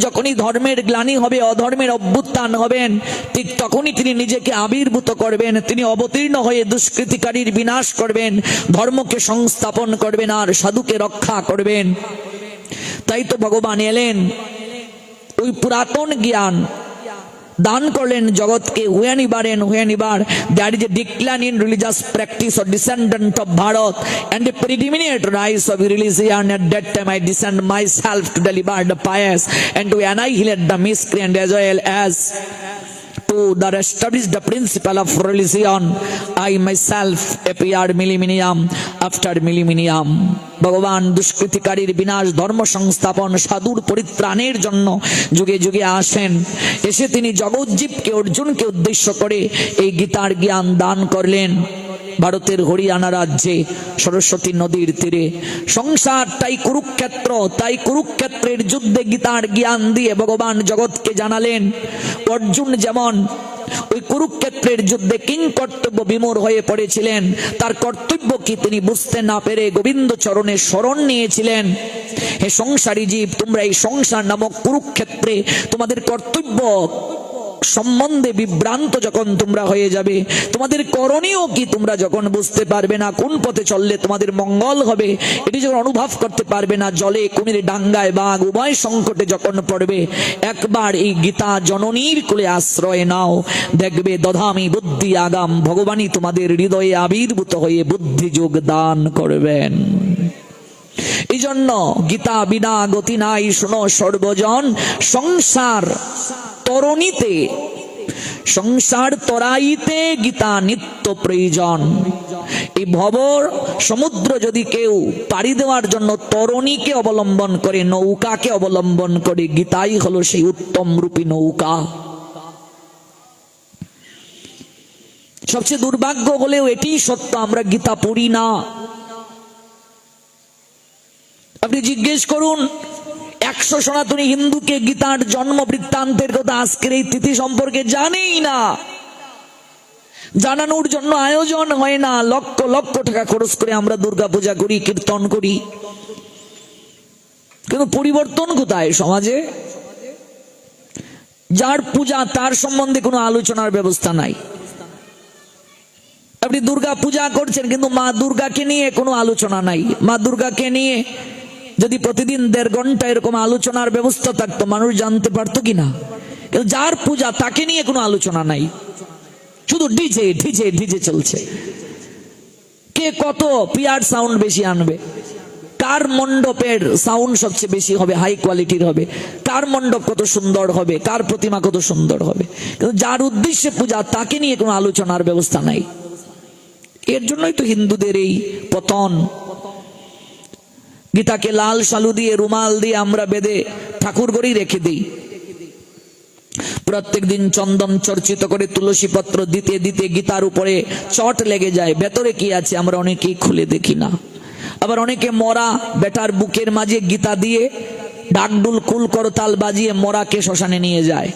যখনই ধর্মের গ্লানি হবে, অধর্মের অভ্যুত্থান হবেন, ঠিক তখনই তিনি নিজেকে আবির্ভূত করবেন। তিনি অবতীর্ণ হয়ে দুষ্কৃতিকারীর বিনাশ করবেন, ধর্মকে সংস্থাপন করবেন, আর সাধুকে রক্ষা করবেন। তাই তো ভগবান এলেন, ওই পুরাতন জ্ঞান দান করলেন জগৎকে। হুয়ানিবার there is a decline in religious practice or descendant of Bharat and a predominant rise of religion. At that time I descend myself to deliver the pious and to annihilate the miscreant, as well as to establish the principle of religion. I myself appeared millennium after millennium. ভগবান দুষ্কৃতিকারীর বিনাশ, ধর্ম সংস্থাপন, সাধুর পরিত্রাণের জন্য যুগে যুগে আসেন। এসে তিনি জগৎজীবকে অর্জুনকে উদ্দেশ্য করে এই গীতার জ্ঞান দান করলেন। ভারতের হরিয়ানা রাজ্যে সরস্বতী নদীর তীরে সংসারটাই কুরুক্ষেত্র, তাই কুরুক্ষেত্রের যুদ্ধে গীতার জ্ঞান দিয়ে ভগবান জগৎকে জানালেন অর্জুন যেমন ওই কুরুক্ষেত্রের যুদ্ধে কিং কর্তব্য বিমূঢ় হয়ে পড়েছিলেন, তার কর্তব্য কি তিনি বুঝতে না পেরে গোবিন্দ চরণে শরণ নিয়েছিলেন। হে সংসারী জীব, তোমরা এই সংসার নামক কুরুক্ষেত্রে তোমাদের কর্তব্য সম্বন্ধে বিভ্রান্ত যখন তোমরা হয়ে যাবে, তোমাদের করণীয় কি তোমরা যখন বুঝতে পারবে না, কোন পথে চললে তোমাদের মঙ্গল হবে এটি যখন অনুভব করতে পারবে না, জলে কুমির ডাঙ্গায় বাঘ উভয় সংকটে যখন পড়বে, একবার এই গীতা জননীর কোলে আশ্রয় নাও, দেখবে দধামি বুদ্ধি আগাম, ভগবানই তোমাদের হৃদয়ে আবির্ভূত হয়ে বুদ্ধি যোগ দান করবেন। এই জন্য গীতা বিনা গতি নাই, শোনো সর্বজন, সংসার তরণীতে, সংসার তরাইতে গীতা নিত্য প্রয়োজন। এই ভবর সমুদ্র যদি কেউ পাড়ি দেওয়ার জন্য তরণীকে অবলম্বন করে, নৌকাকে অবলম্বন করে, গীতাই হলো সেই উত্তম রূপী নৌকা। সবচেয়ে দুর্ভাগ্য হলেও এটি সত্য, আমরা গীতা পড়ি না। আপনি জিজ্ঞেস করুন 100 সনাতনী হিন্দুকে গীতার জন্ম বৃত্তান্তের কথা আজকের এই তিথি সম্পর্কে জানেই না, জানানোর জন্য আয়োজন হয় না। লক্ষ লক্ষ টাকা খরচ করে আমরা দুর্গা পূজা করি, কীর্তন করি, কিন্তু পরিবর্তন কোথায় সমাজে? যার পূজা তার সম্বন্ধে কোনো আলোচনার ব্যবস্থা নাই। আপনি দুর্গা পূজা করছেন কিন্তু মা দুর্গাকে নিয়ে কোনো আলোচনা নাই। মা দুর্গাকে নিয়ে যদি প্রতিদিন 1.5 ঘন্টা এরকম আলোচনার ব্যবস্থা থাকতো, মানুষ জানতে পারতো কিনা? কিন্তু যার পূজা তাকে নিয়ে কোনো আলোচনা নাই, শুধু ডিজে ডিজে ডিজে চলছে। কে কত পিয়ার সাউন্ড বেশি আনবে, কার মণ্ডপের সাউন্ড সবচেয়ে বেশি হবে, হাই কোয়ালিটির হবে, কার মণ্ডপ কত সুন্দর হবে, কার প্রতিমা কত সুন্দর হবে, কিন্তু যার উদ্দেশ্যে পূজা তাকে নিয়ে কোনো আলোচনার ব্যবস্থা নাই। এর জন্যই তো হিন্দুদের এই পতন। গীতাকে লাল শালু দিয়ে, রুমাল দিয়ে আমরা বেঁধে ঠাকুর ঘরেই রেখে দিই। প্রত্যেক দিন চন্দন চর্চিত করে তুলসী পত্র দিতে দিতে গীতার উপরে চট লেগে যায়, ভেতরে কি আছে আমরা অনেকেই খুলে দেখি না। আবার অনেকে মরা বেটার বুকের মাঝে গীতা দিয়ে ডাকডুল কুল করতাল বাজিয়ে মরাকে শ্মশানে নিয়ে যায়।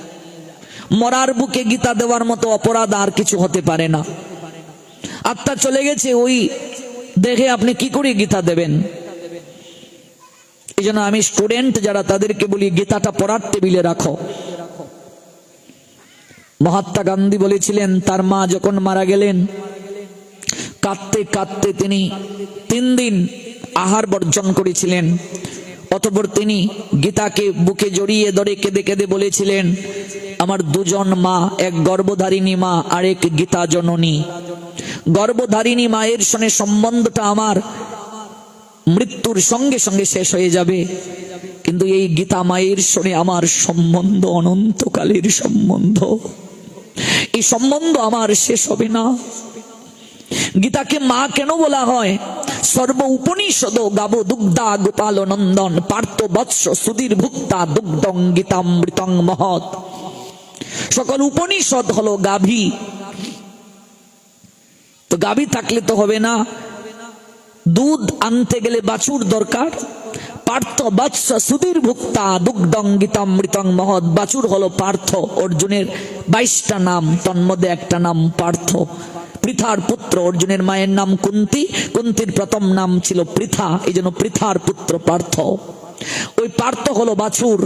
মরার বুকে গীতা দেওয়ার মতো অপরাধ আর কিছু হতে পারে না। আত্মা চলে গেছে, ওই দেখে আপনি কি করে গীতা দেবেন? এই জন্য আমি স্টুডেন্ট যারা, তাদেরকে বলি গীতাটা পড়ার টেবিলে রাখো। মহাত্মা গান্ধী বলেছিলেন, তার মা যখন মারা গেলেন, কাঁদতে কাঁদতে তিনি 3 দিন আহার বর্জন করেছিলেন। অতঃপর তিনি গীতাকে বুকে জড়িয়ে ধরে কেঁদে কেঁদে বলেছিলেন, আমার 2 জন মা, এক গর্ভধারিণী মা আর এক গীতা জননী। গর্ভধারিণী মায়ের সঙ্গে সম্বন্ধটা আমার মৃত্যুর সঙ্গে সঙ্গে শেষ হয়ে যাবে, কিন্তু এই গীতা মায়ের সঙ্গে আমার সম্বন্ধ অনন্তকালের সম্বন্ধ। এই সম্বন্ধ আমার শেষ হবে না। গীতাকে মা কেন বলা হয়? সর্ব উপনিষদ গাব দুগ্ধা গোপাল নন্দন, পার্থ বৎস সুধীর ভুক্তা দুগ্ধং গীতামৃতং মহৎ। সকল উপনিষদ হলো গাভী। তো গাভী থাকলে তো হবে না, দুধ আনতে গেলে বাছুর দরকার। পার্থ বৎস সুধীর ভুক্তা দুগ্ধং গীতামৃতং মহৎ। বাছুর হলো পার্থ। অর্জুনের 22টা নাম, তন্মধ্যে একটা নাম পার্থ। পৃথার পুত্র, অর্জুনের মায়ের নাম কুন্তি, কুন্তির প্রথম নাম ছিল পৃথা, এই জন্য পৃথার পুত্র পার্থ। ওই পার্থ হলো বাছুর।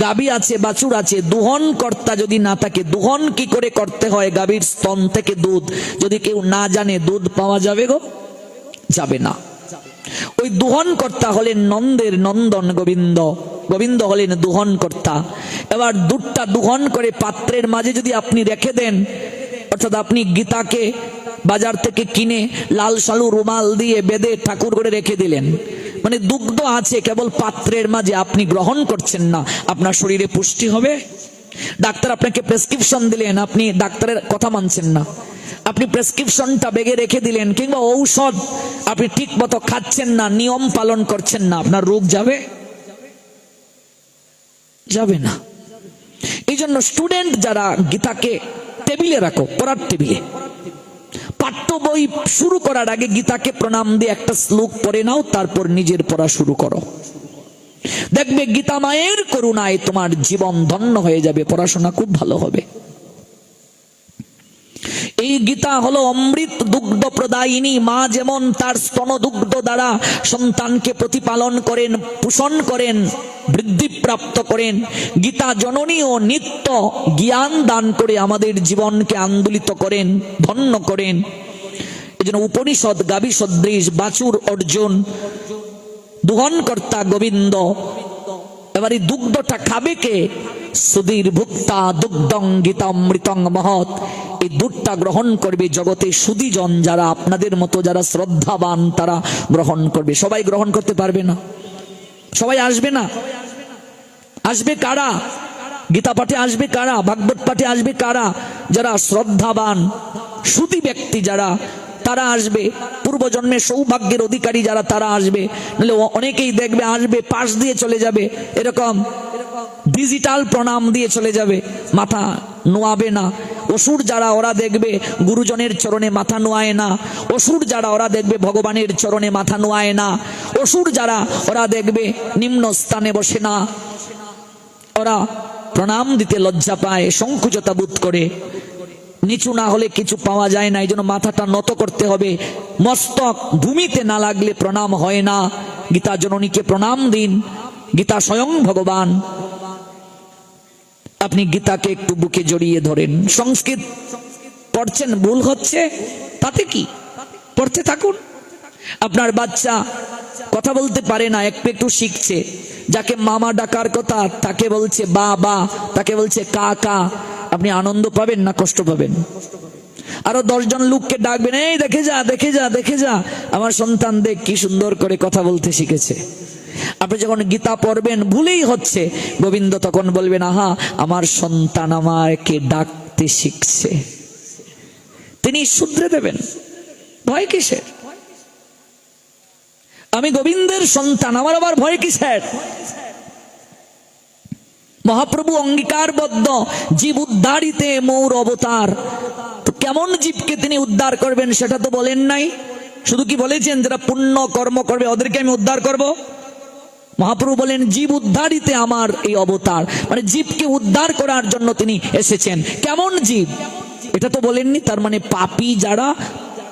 গাভী আছে, বাছুর আছে, দুহন কর্তা যদি না থাকে, দুহন কি করে করতে হয়? গাভীর স্তন থেকে দুধ যদি কেউ না জানে, দুধ পাওয়া যাবে গো? যাবে না। ওই দুহন কর্তা হলেন নন্দের নন্দন গোবিন্দ, গোবিন্দ হলেন দুহন কর্তা। এবার দুধটা দুহন করে পাত্রের মাঝে যদি আপনি রেখে দেন, অর্থাৎ আপনি গীতাকে বাজার থেকে কিনে লাল শালু রুমাল দিয়ে বেঁধে ঠাকুর করে রেখে দিলেন, মানে দুগ্ধ আছে কেবল পাত্রের মাঝে, আপনি গ্রহণ করছেন না, আপনার শরীরে পুষ্টি হবে? ডাক্তার আপনাকে প্রেসক্রিপশন দিলেন, আপনি ডাক্তারের কথা মানছেন না, আপনি প্রেসক্রিপশনটা বেগে রেখে দিলেন, কিংবা ঔষধ আপনি ঠিক মতো খাচ্ছেন না, নিয়ম পালন করছেন না, আপনার রোগ যাবে? যাবে না। এই জন্য স্টুডেন্ট যারা, গীতাকে টেবিলে রাখো, পড়ার টেবিলে। পাঠ্য বই শুরু করার আগে গীতাকে প্রণাম দিয়ে একটা শ্লোক পড়ে নাও, তারপর নিজের পড়া শুরু করো। দেখবে গীতা মায়ের করুণায় তোমার জীবন ধন্য হয়ে যাবে, পড়াশোনা খুব ভালো হবে। এই গীতা হলো অমৃত দুগ্ধ প্রদায়িনী। মা যেমন তার স্তন দুগ্ধ দ্বারা সন্তানকে প্রতিপালন করেন, পোষণ করেন, বৃদ্ধিপ্রাপ্ত করেন, গীতা জননীও নিত্য জ্ঞান দান করে আমাদের জীবনকে আন্দোলিত করেন, ধন্য করেন। এজন্য উপনিষদ গাভী সদৃশ, বাছুর অর্জুন, দুহনকর্তা গোবিন্দ। এবার এই দুগ্ধটা খাবে কে? সুধীর ভুক্তা দুগ্ধং গীতামৃতং মহৎ। এই দুধটা গ্রহণ করবে জগতে সুধীজন যারা, আপনাদের মতো যারা শ্রদ্ধাবান তারা গ্রহণ করবে। সবাই গ্রহণ করতে পারবে না, সবাই আসবে না। আসবে কারা? গীতা পাঠে আসবে কারা? ভাগবত পাঠে আসবে কারা? যারা শ্রদ্ধাবান সুধী ব্যক্তি যারা, তারা আসবে। পূর্বজন্মের সৌভাগ্যের অধিকারী যারা, তারা আসবে। নাহলে অনেকেই দেখবে আসবে, পাশ দিয়ে চলে যাবে, এরকম ডিজিটাল প্রণাম দিয়ে চলে যাবে, মাথা নোয়াবে না। অসুর যারা, ওরা দেখবে গুরুজনের চরণে মাথা নোয়ায় না। অসুর যারা, ওরা দেখবে ভগবানের চরণে মাথা নোয়ায় না। অসুর যারা, ওরা দেখবে নিম্ন স্থানে বসে না, ওরা প্রণাম দিতে লজ্জা পায়, সংকুচতা বোধ করে। নিচু না হলে কিছু পাওয়া যায় না, এই জন্য মাথাটা নত করতে হবে। মস্তক ভূমিতে না লাগলে প্রণাম হয় না। গীতা জননীকে প্রণাম দিন, গীতা স্বয়ং ভগবান। আপনি গীতাকে একটু বুকে জড়িয়ে ধরেন। সংস্কৃত পড়ছেন, ভুল হচ্ছে, তাতে কি? পড়তে থাকুন। আপনার বাচ্চা কথা বলতে পারে না, একটু একটু শিখছে। যাকে মামা ডাকার কথা তাকে বলছে বাবা, তাকে বলছে কাকা। আপনি আনন্দ পাবেন না কষ্ট পাবেন? আরো 10 জন লোককে ডাকবেন, এই দেখে যা, দেখে যা, দেখে যা, আমার সন্তান দেখ কি সুন্দর করে কথা বলতে শিখেছে। আপনি যখন গীতা পড়বেন, ভুলেই হচ্ছে, গোবিন্দ তখন বলবেন, আহা আমার সন্তান আমাকে ডাকতে শিখছে। তিনি শুধরে দেবেন, ভয় কিসের? আমি গোবিন্দের সন্তান, আমার আবার ভয় কিসের? মহাপ্রভু অঙ্গীকারবদ্ধ, জীব উদ্ধারিতে মৌর অবতার। তো কেমন জীবকে তিনি উদ্ধার করবেন সেটা তো বলেন নাই। শুধু কি বলেছেন যারা পুণ্য কর্ম করবে ওদেরকে আমি উদ্ধার করব? মহাপ্রভু বলেন জীব উদ্ধারিতে আমার এই অবতার, মানে জীবকে উদ্ধার করার জন্য তিনি এসেছেন। কেমন জীব এটা তো বলেননি। তার মানে পাপী যারা,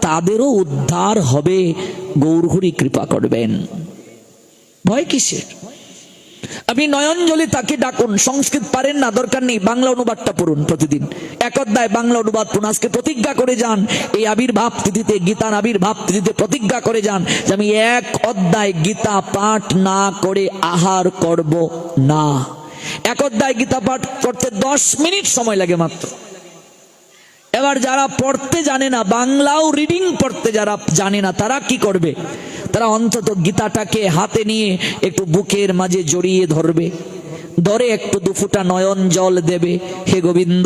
তাদেরও উদ্ধার হবে, গৌরহরি কৃপা করবেন। ভয় কিসের? আপনি নয়নজলি তাকে ডাকুন। সংস্কৃত পারেন না, দরকার নেই, বাংলা অনুবাদটা পড়ুন প্রতিদিন। 1 অধ্যায় বাংলা অনুবাদ পড়ুন। আজকে প্রতিজ্ঞা করে যান, এই আবির্ভাব তিথিতে, গীতার আবির্ভাব তিথিতে প্রতিজ্ঞা করে যান যে আমি 1 অধ্যায় গীতা পাঠ না করে আহার করব না। 1 অধ্যায় গীতা পাঠ করতে 10 মিনিট সময় লাগে মাত্র। এবার যারা পড়তে জানে না, বাংলাও রিডিং পড়তে যারা জানে না, তারা কি করবে? তারা অন্তত গীতাটাকে হাতে নিয়ে একটু বুকের মাঝে জড়িয়ে ধরবে, ধরে একটু 2 ফোঁটা নয়ন জল দেবে। হে গোবিন্দ,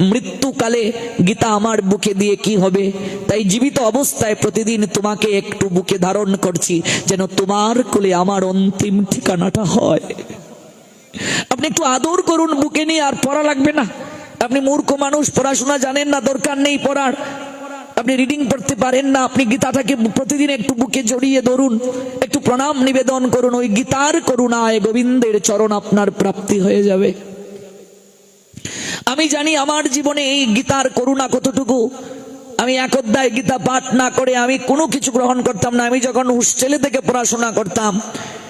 মৃত্যুকালে গীতা আমার বুকে দিয়ে কি হবে? তাই জীবিত অবস্থায় প্রতিদিন তোমাকে একটু বুকে ধারণ করছি, যেন তোমার কোলে আমার অন্তিম ঠিকানাটা হয়। আপনি একটু আদর করুন বুকে নিয়ে, আর পড়া লাগবে না। আপনি মূর্খ মানুষ, পড়াশোনা জানেন না, দরকার নেই পড়ার। আপনি রিডিং পড়তে পারেন না, আপনি গীতাটাকে প্রতিদিন একটু বুকে জড়িয়ে ধরুন, একটু প্রণাম নিবেদন করুন। ওই গীতার করুণায় গোবিন্দের চরণ আপনার প্রাপ্তি হয়ে যাবে। আমি জানি আমার জীবনে এই গীতার করুণা কতটুকু। আমি 1 অধ্যায় গীতা পাঠ না করে আমি কোনো কিছু গ্রহণ করতাম না। আমি যখন হোস্টেলে থেকে পড়াশোনা করতাম,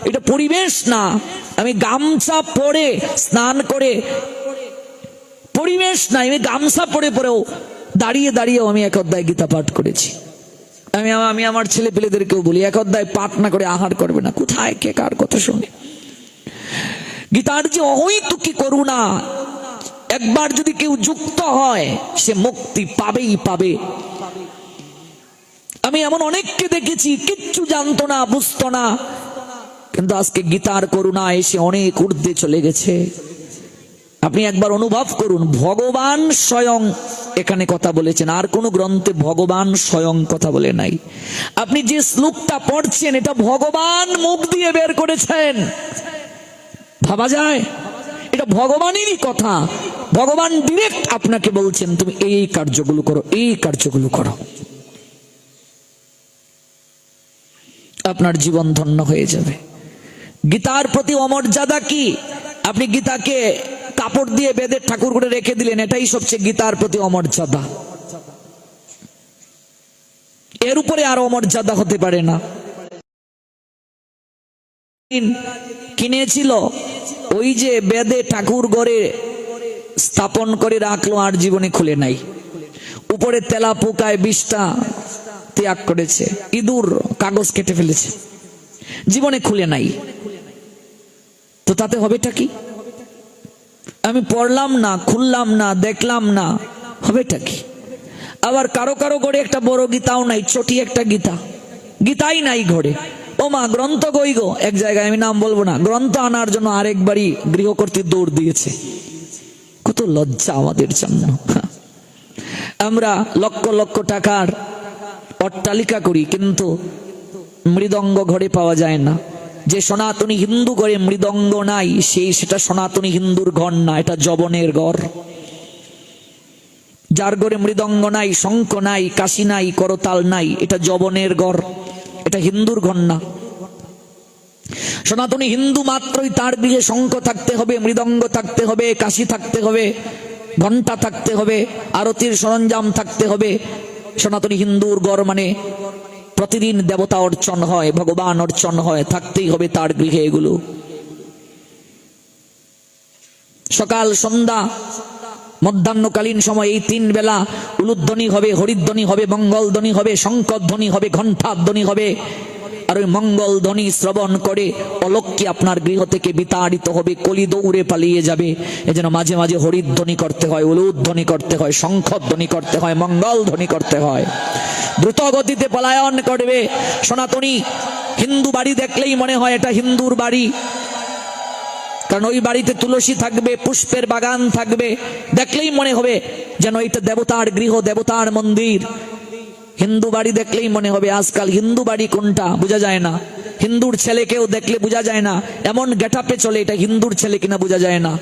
এটা পরিবেশ না। আমি গামছা পরে স্নান করে, পরিবেশ নাই, আমি গামছা পরে পরেও দাঁড়িয়ে দাঁড়িয়েও আমি 1 অধ্যায় গীতা পাঠ করেছি। আমি আমার ছেলে পেলেদেরকেও বলি 1 অধ্যায় পাঠ না করে আহার করবে না। কোথায় কে কার কথা শুনে? গীতার যে অহৈতুকী করুণা, একবার যদি কেউ যুক্ত হয় সে মুক্তি পাবেই পাবে। আমি এমন অনেককে দেখেছি কিচ্ছু জানতো না, বুঝতো না, কিন্তু আজকে গীতার করুণা এসে অনেক ঊর্ধ্বে চলে গেছে। আপনি একবার অনুভব করুন, ভগবান স্বয়ং এখানে কথা বলেছেন, আর কোন গ্রন্থে ভগবান স্বয়ং কথা বলে নাই। আপনি যে শ্লোকটা পড়ছেন এটা ভগবান মুখ দিয়ে বের করেছেন। ভাবা যায়? এটা ভগবানেরই কথা। ভগবান ডিরেক্ট আপনাকে বলছেন তুমি এই কার্যগুলো করো, এই কার্যগুলো করো, আপনার জীবন ধন্য হয়ে যাবে। গীতার প্রতি অমর্যাদা কি? আপনি গীতাকে কাপড় দিয়ে বেঁধে ঠাকুর করে রেখে দিলেন, এটাই সবচেয়ে গীতার প্রতি অমর্যাদা। এর উপরে আরো মর্যাদা হতে পারে না। কিনেছিল ওই যে বেদে ঠাকুর ঘরে স্থাপন করে রাখলো, আর জীবনে খুলে নাই। উপরে তেলা পোকায় বিষটা ত্যাগ করেছে, ইঁদুর কাগজ কেটে ফেলেছে, জীবনে খুলে নাই। তো তাতে হবেটা কি? আমি পড়লাম না, খুললাম না, দেখলাম না, হবেটা কি? আবার কারো কারো ঘরে একটা বড় গীতাও নাই, ছোটি একটা গীতা, গীতাই নাই ঘরে। ও মা, গ্রন্থ কই গো? এক জায়গায়, আমি নাম বলবো না, গ্রন্থ আনার জন্য আরেকবারই গৃহকর্ত্রী দৌড় দিয়েছে। কত লজ্জা আমাদের জন্য। আমরা লক্ষ লক্ষ টাকার অট্টালিকা করি, কিন্তু মৃদঙ্গ ঘরে পাওয়া যায় না। যে সনাতনী হিন্দু ঘরে মৃদঙ্গ নাই, সেটা সনাতনী হিন্দুর ঘর না, এটা যবনের ঘর। যার ঘরে মৃদঙ্গ নাই, শঙ্খ নাই, কাশি নাই, করতাল নাই, এটা যবনের ঘর, এটা হিন্দুর ঘর না। সনাতনী হিন্দু মাত্রই তার গৃহে শঙ্খ থাকতে হবে, মৃদঙ্গ থাকতে হবে, কাশি থাকতে হবে, ঘণ্টা থাকতে হবে, আরতির সরঞ্জাম থাকতে হবে। সনাতনী হিন্দুর ঘর মানে প্রতিদিন দেবতা অর্চন হয়, ভগবান অর্চন হয়, থাকতেই হবে তার গৃহে এগুলো। সকাল, সন্ধ্যা, মধ্যাহ্নকালীন সময় এই 3 বেলা উলুধ্বনি হবে, হরিধ্বনি হবে, মঙ্গলধ্বনি হবে, শঙ্খধ্বনি হবে, ঘণ্টাধ্বনি হবে। আর ওই মঙ্গল ধ্বনি শ্রবণ করে অলক্ষ্যে আপনার গৃহ থেকে বিতাড়িত হবে, কলি দৌড়ে পালিয়ে যাবে। এজন্য মাঝে মাঝে হরিধ্বনি করতে হয়, উলুধ্বনি করতে হয়, শঙ্খধ্বনি করতে হয়, মঙ্গল ধ্বনি করতে হয়। দ্রুত গতিতে পলায়ন করবে। সনাতনী হিন্দু বাড়ি দেখলেই মনে হয় এটা হিন্দুর বাড়ি, কারণ ওই বাড়িতে তুলসী থাকবে, পুষ্পের বাগান থাকবে, দেখলেই মনে হবে যেন এটা দেবতার গৃহ, দেবতার মন্দির। হিন্দু বাড়ি দেখলেই মনে হবে। আজকাল হিন্দু বাড়ি কোনটা বোঝা যায় না, হিন্দুর ছেলেকেও দেখলে বোঝা যায় না, এমন গেটআপে চলে এটা হিন্দুর ছেলে কিনা বোঝা যায় না।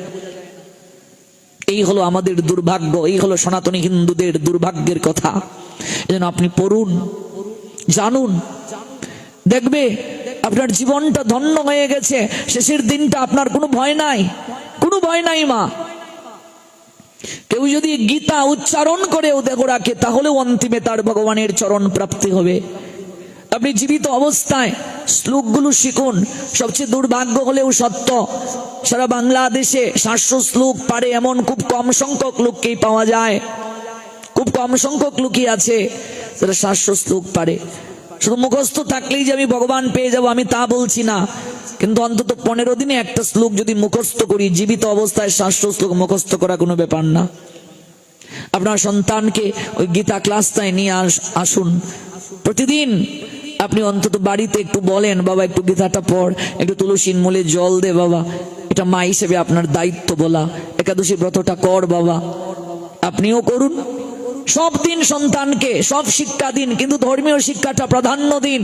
এই হলো আমাদের দুর্ভাগ্য, এই হলো সনাতনী হিন্দুদের দুর্ভাগ্যের কথা। এজন্য আপনি পড়ুন, জানুন, দেখবে আপনার জীবনটা ধন্য হয়ে গেছে। শেষের দিনটা আপনার কোনো ভয় নাই, কোনো ভয় নাই। মা, কেউ যদি গীতা উচ্চারণ করেও দেখো রাখে, তাহলেও অন্তিমে তার ভগবানের চরণ প্রাপ্তি হবে। আপনি জীবিত অবস্থায় শ্লোকগুলো শিখুন। সবচেয়ে দুর্ভাগ্য হলেও সত্য, সারা বাংলাদেশে 700 শ্লোক পারে এমন খুব কম সংখ্যক লোককেই পাওয়া যায়। খুব কম সংখ্যক লোকই আছে যারা 700 শ্লোক পারে। শুধু মুখস্থ থাকলেই যে আমি ভগবান পেয়ে যাব আমি তা বলছি না, কিন্তু অন্তত 15 দিনে একটা শ্লোক যদি মুখস্থ করি, জীবিত অবস্থায় 700 শ্লোক মুখস্থ করা কোনো ব্যাপার না। আপনার সন্তানকে ওই গীতা ক্লাসটায় নিয়ে আসুন। প্রতিদিন আপনি অন্তত বাড়িতে একটু বলেন, বাবা একটু গীতাটা পড়, একটু তুলসীর মূলে জল দে বাবা, এটা মা হিসেবে আপনার দায়িত্ব বলা। একাদশী ব্রতটা কর বাবা, আপনিও করুন। সব দিন সন্তানকে সব শিক্ষা দিন, কিন্তু ধর্মীয় শিক্ষাটা প্রাধান্য দিন।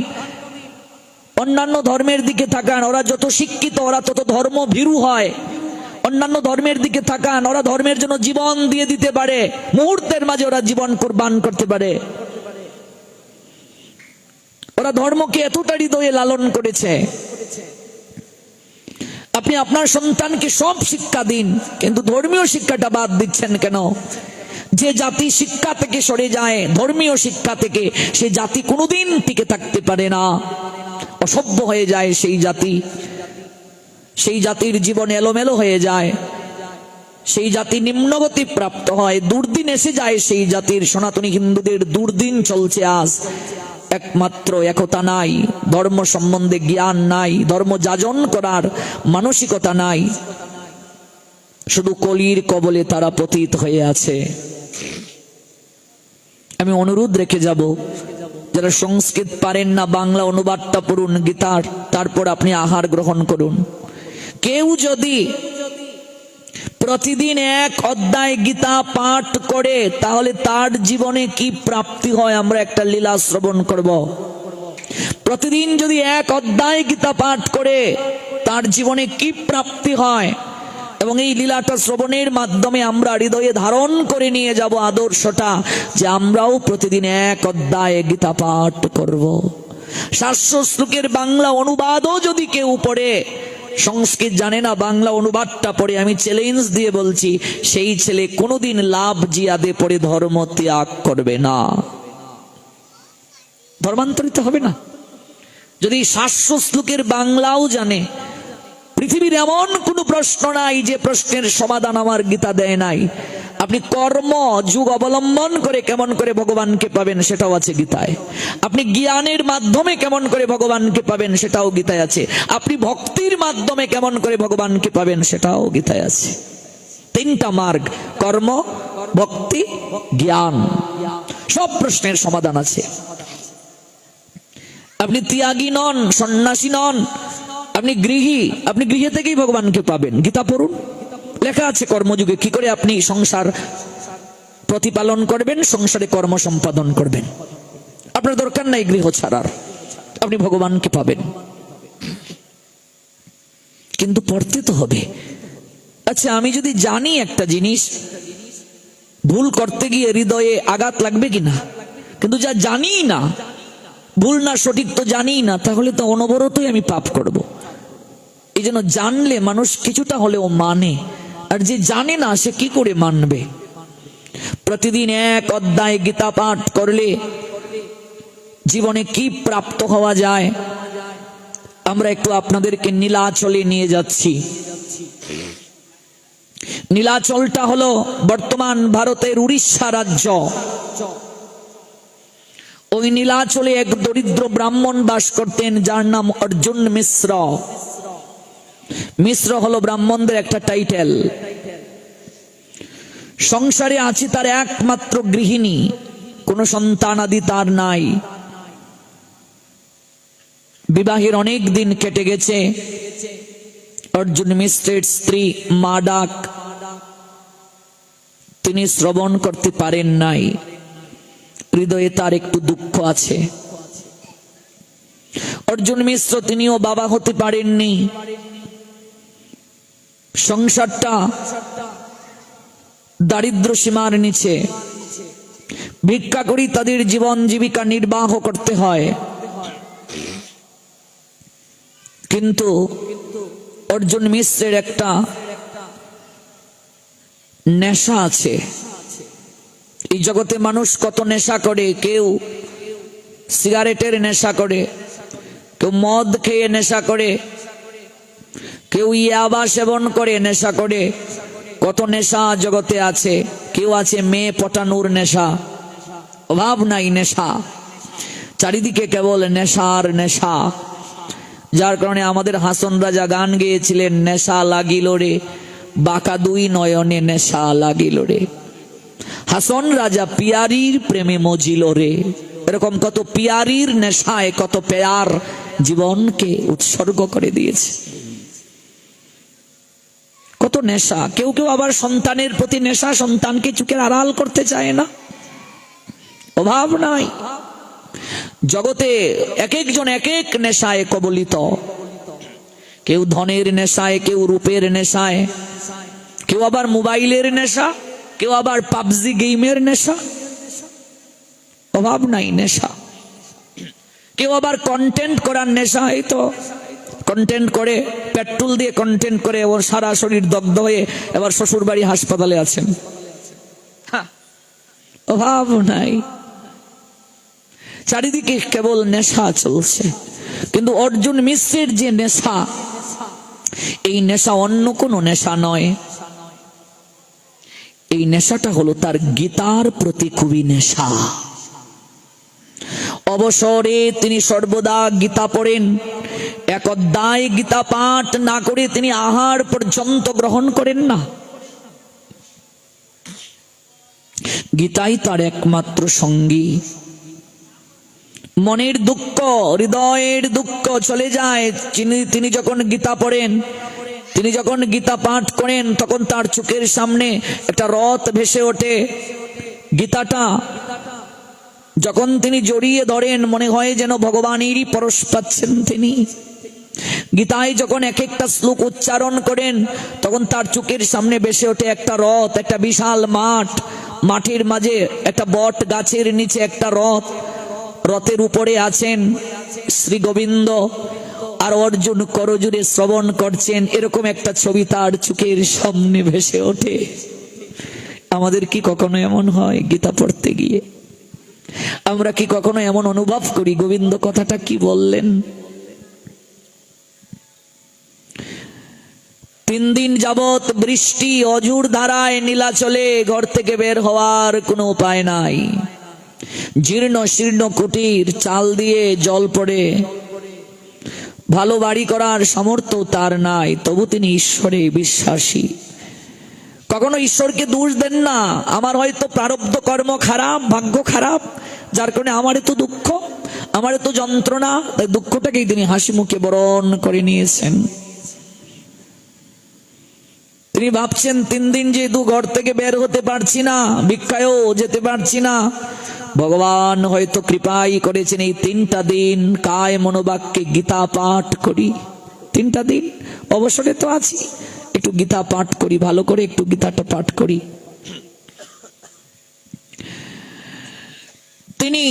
অন্যান্য ধর্মের দিকে তাকান, ওরা যত শিক্ষিত ওরা তত ধর্ম ভীরু হয়। অন্যান্য ধর্মের দিকে তাকান, ওরা ধর্মের জন্য জীবন দিয়ে দিতে পারে, মুহূর্তের মাঝে ওরা জীবন কোরবান করতে পারে। ওরা ধর্মকে এতটা হৃদয়ে লালন করেছে। আপনি আপনার সন্তানকে সব শিক্ষা দিন, কিন্তু ধর্মীয় শিক্ষাটা বাদ দিচ্ছেন কেন? যে জাতি শিক্ষা থেকে সরে যায়, ধর্মীয় শিক্ষা থেকে, সে জাতি কোনোদিন টিকে থাকতে পারে না, অসভ্য হয়ে যায় সেই জাতি। সেই জাতির জীবন এলোমেলো হয়ে যায়, সেই জাতি নিম্নগতি প্রাপ্ত হয়, দুর্দিন এসে যায় সেই জাতির। সনাতনী হিন্দুদের দুর্দিন চলছে আজ। একমাত্র একতা নাই, ধর্ম সম্বন্ধে জ্ঞান নাই, ধর্ম যাজন করার মানসিকতা নাই, শুধু কলির কবলে তারা পতিত হয়ে আছে। আমি অনুরোধ রেখে যাব, যারা সংস্কৃত পারেন না বাংলা অনুবাদটা পড়ুন গীতার, তারপর আপনি আহার গ্রহণ করুন। কেউ যদি প্রতিদিন 1 অধ্যায় গীতা পাঠ করে, তাহলে তার জীবনে কি প্রাপ্তি হয় আমরা একটা লীলা শ্রবণ করব। প্রতিদিন যদি 1 অধ্যায় গীতা পাঠ করে, তার জীবনে কি প্রাপ্তি হয়, এবং এই লীলাটা শ্রবণের মাধ্যমে আমরা হৃদয়ে ধারণ করে নিয়ে যাব আদর্শটা, যে আমরাও প্রতিদিন 1 অধ্যায় গীতা পাঠ করব। 700 শ্লোকের বাংলা অনুবাদও যদি কেউ পড়ে, সংস্কৃত জানে না, বাংলা অনুবাদটা পড়ে, আমি চ্যালেঞ্জ দিয়ে বলছি, সেই ছেলে কোনোদিন লাভ জিয়াদে পড়ে ধর্ম ত্যাগ করবে না। ধর্মান্তরিত হবে না? যদি 700 শ্লোকের বাংলাও জানে, পৃথিবীর এমন কোনো প্রশ্ন নাই যে প্রশ্নের সমাধান আমার গীতা দেয় নাই। আপনি কর্ম যুগ অবলম্বন করে কেমন করে ভগবানকে পাবেন সেটাও আছে গীতায়। আপনি জ্ঞানের মাধ্যমে কেমন করে ভগবানকে পাবেন সেটাও গীতায় আছে। আপনি ভক্তির মাধ্যমে কেমন করে ভগবানকে পাবেন সেটাও গীতায় আছে। 3টা মার্গ, কর্ম, ভক্তি, জ্ঞান। সব প্রশ্নের সমাধান আছে। আপনি ত্যাগী নন, সন্ন্যাসী নন, আপনি গৃহী, আপনি গৃহে থেকেই ভগবানকে পাবেন। গীতা পড়ুন, লেখা আছে কর্মযুগে কি করে আপনি সংসার প্রতিপালন করবেন, সংসারে কর্ম সম্পাদন করবেন। আপনার দরকার নাই গৃহ ছাড়ার, আপনি ভগবানকে পাবেন। কিন্তু পড়তে তো হবে। আচ্ছা, আমি যদি জানি একটা জিনিস, ভুল করতে গিয়ে হৃদয়ে আঘাত লাগবে কিনা? কিন্তু যা জানি না, ভুল না সঠিক তো জানি না, তাহলে তো অনবরতই আমি পাপ করব। এই জন্য জানলে মানুষ কিছুটা হলেও মানে, আর যে জানে না সে কি করে মানবে? প্রতিদিন 1 অধ্যায় গীতা পাঠ করলে জীবনে কি প্রাপ্ত হওয়া যায়, আমরা একটু আপনাদেরকে নীলাচলে নিয়ে যাচ্ছি। নীলাচলটা হলো বর্তমান ভারতের উড়িষ্যা রাজ্য। ওই নীলাচলে এক দরিদ্র ব্রাহ্মণ বাস করতেন, যার নাম অর্জুন মিশ্র। মিশ্র হলো ব্রাহ্মণদের একটা টাইটেল। সংসারে আছে তার একমাত্র গৃহিণী, কোনো সন্তান আদি তার নাই। বিবাহের অনেক দিন কেটে গেছে। অর্জুন মিশ্রের স্ত্রী মা ডাক তিনি শ্রবণ করতে পারেন নাই। হৃদয়ে তার একটু দুঃখ আছে। অর্জুন মিশ্র তিনিও বাবা হতে পারেননি। সংসারটা দারিদ্র সীমার নিচে, ভিক্ষা করি তাদের জীবন জীবিকা নির্বাহ করতে হয়। কিন্তু অর্জুন মিশ্রের একটা নেশা আছে। এই জগতে মানুষ কত নেশা করে, কেউ সিগারেটের নেশা করে, কেউ মদ খেয়ে নেশা করে, কেউ ইয়াবা সেবন করে নেশা করে। কত নেশা জগতে আছে। কেউ আছে মেয়ে পটানোর নেশা, অভাব নাই নেশা, চারিদিকে কেবল নেশার নেশা। যার কারণে আমাদের হাসন রাজা গান গেয়েছিলেন, নেশা লাগিল রে বাঁকা দুই নয়নে নেশা লাগিল রে। হাসন রাজা পিয়ারির প্রেমে মজিল রে। এরকম কত পিয়ারির নেশায় কত পেয়ার জীবনকে উৎসর্গ করে দিয়েছে। কত নেশা। কেউ কেউ আবার সন্তানের প্রতি নেশা, সন্তানকে চোখের আড়াল করতে চায় না। অভাব নাই। জগতে এক একজন এক এক নেশায় কবলিত। কেউ ধনের নেশায়, কেউ রূপের নেশায়, কেউ আবার মোবাইলের নেশা, কেউ আবার পাবজি গেমের নেশা। অভাব নাই নেশা। কেউ আবার কন্টেন্ট করার নেশা, এই তো কন্টেন্ট করে, পেট্রোল দিয়ে কন্টেন্ট করে ওর সারা শরীর দগ্ধ হয়ে এবার শ্বশুর বাড়ি হাসপাতালে আছেন। অভাব নাই। চারিদিকে কেবল নেশা চলছে। কিন্তু অর্জুন মিশ্রের যে নেশা, এই নেশা অন্য কোনো নেশা নয়। এই নেশাটা হলো তার গীতার প্রতি খুবই নেশা। অবসরে তিনি সর্বদা গীতা পড়েন। 1 অধ্যায় গীতা পাঠ না করে তিনি আহার পর্যন্ত গ্রহণ করেন না। গীতাই তার একমাত্র সঙ্গী। মনের দুঃখ, হৃদয়ের দুঃখ চলে যায় তিনি যখন গীতা পড়েন, তিনি যখন গীতা পাঠ করেন, তখন তার চোখের সামনে একটা রথ ভেসে ওঠে। গীতাটা যখন তিনি জড়িয়ে ধরেন, মনে হয় যেন ভগবানেরই পরশ পাচ্ছেন তিনি। গীতায় যখন এক একটা শ্লোক উচ্চারণ করেন, তখন তার চোখের সামনে ভেসে ওঠে একটা রথ, একটা বিশাল মাঠ, মাঠের মাঝে একটা বট গাছের নিচে একটা রথ, রথের উপরে আছেন শ্রী গোবিন্দ, আর অর্জুন করজোড়ে শ্রবণ করছেন। এরকম একটা ছবি তার চোখের সামনে ভেসে ওঠে। আমাদের কি কখনো এমন হয় গীতা পড়তে গিয়ে? আমরা কি কখনো এমন অনুভব করি গোবিন্দ কথাটা কি বললেন? 3 দিন যাবত বৃষ্টি অজুর ধারায় নীলাচলে, ঘর থেকে বের হওয়ার কোনো উপায় নাই। জীর্ণ শীর্ণ কুটির, চাল দিয়ে জল পড়ে, ভালো বাড়ি করার সামর্থ্য তার নাই, তবু তিনি ঈশ্বরে বিশ্বাসী। কখনো ঈশ্বরকে দোষ দেন না, আমার হয়তো প্রারব্ধ কর্ম খারাপ, ভাগ্য খারাপ, যার কারণে আমার এত দুঃখ, আমার এত যন্ত্রণা। তাই দুঃখটাকেই তিনি হাসি মুখে বরণ করে নিয়েছেন। তিনি ভাবছেন 3 দিন যেহেতু ঘর থেকে বের হতে পারছি না, ভিক্ষায়ও যেতে পারছি না, ভগবান হয়তো কৃপাই করেছেন এই 3টা দিন কায় মনোবাক্যে গীতা পাঠ করি। 3টা দিন অবসরে তো আছি, একটু গীতা পাঠ করি, ভালো করে একটু গীতাটা পাঠ করি। তিনি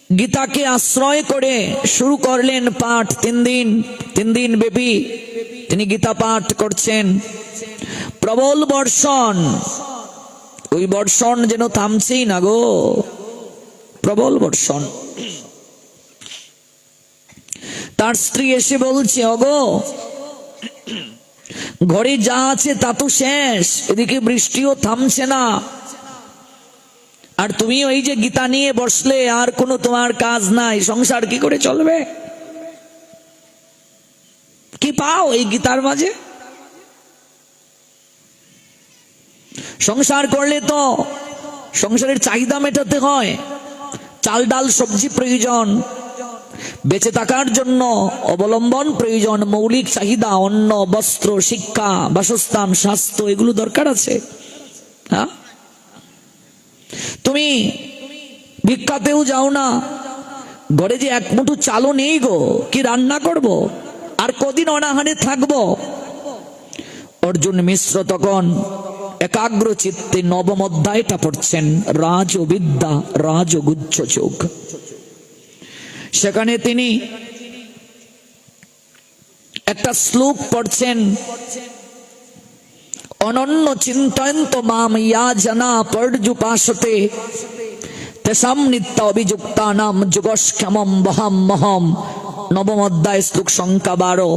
গীতাকে আশ্রয় করে শুরু করলেন পাঠ। 3 দিন ব্যাপী তিনি গীতা পাঠ করছেন। প্রবল বর্ষণ, ওই বর্ষণ যেন থামছেই না গো, প্রবল বর্ষণ। তার স্ত্রী এসে বলছে, ওগো ঘরে যা আছে তা তো শেষ, এদিকে বৃষ্টিও থামছে না, আর তুমি ওই যে গীতা নিয়ে বসলে, আর কোনো তোমার কাজ নাই, সংসার কি করে চলবে? কি পাও এই গীতার মাঝে? সংসার করলে তো সংসারের চাহিদা মেটাতে হয়, চাল ডাল সবজি প্রয়োজন, বেঁচে থাকার জন্য অবলম্বন প্রয়োজন, মৌলিক চাহিদা, অন্ন বস্ত্র শিক্ষা বাসস্থান স্বাস্থ্য, এগুলো দরকার আছে। হ্যাঁ, তুমি ভিক্ষাতেও যাও না, ঘরে যে এক মুঠো চালও নেই গো, কি রান্না করব, আর কদিন অনাহারে থাকবো? অর্জুন মিশ্র তখন একাগ্র চিত্তে 9ম অধ্যায়টা পড়ছেন, রাজবিদ্যা রাজগুচ্ছ যোগ। সেখানে তিনি একটা শ্লোক পড়ছেন, অনন্য চিন্তয়ন্ত মাম ইয়া জনা পর্যুপাসতে তেসাম নিত্য অভিযুক্তানাম যুগস্ক্ষমম বহম মহম। 9ম অধ্যায় শ্লোক সংখ্যা 12।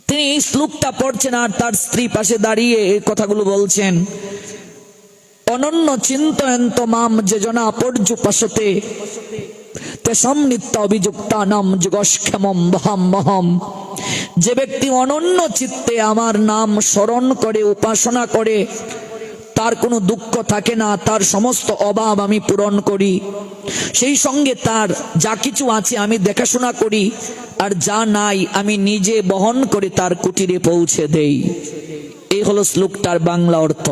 তিনি এই শ্লোকটা পড়ছেন আর তার স্ত্রী পাশে দাঁড়িয়ে এই কথাগুলো বলছেন। অনন্য চিন্তয়ন্ত মাম যে জনা পর্যুপাসতে তেসাম নিত্য অভিযুক্তানাম যুগস্ক্ষমম বহম মহম। যে ব্যক্তি অনন্য চিত্তে আমার নাম স্মরণ করে উপাসনা করে, তার কোনো দুঃখ থাকে না, তার সমস্ত অভাব আমি পূরণ করি, সেই সঙ্গে তার যা কিছু আছে আমি দেখাশোনা করি, আর যা নাই আমি নিজে বহন করে তার কুটিরে পৌঁছে দেই। এই হলো শ্লোকটার বাংলা অর্থ।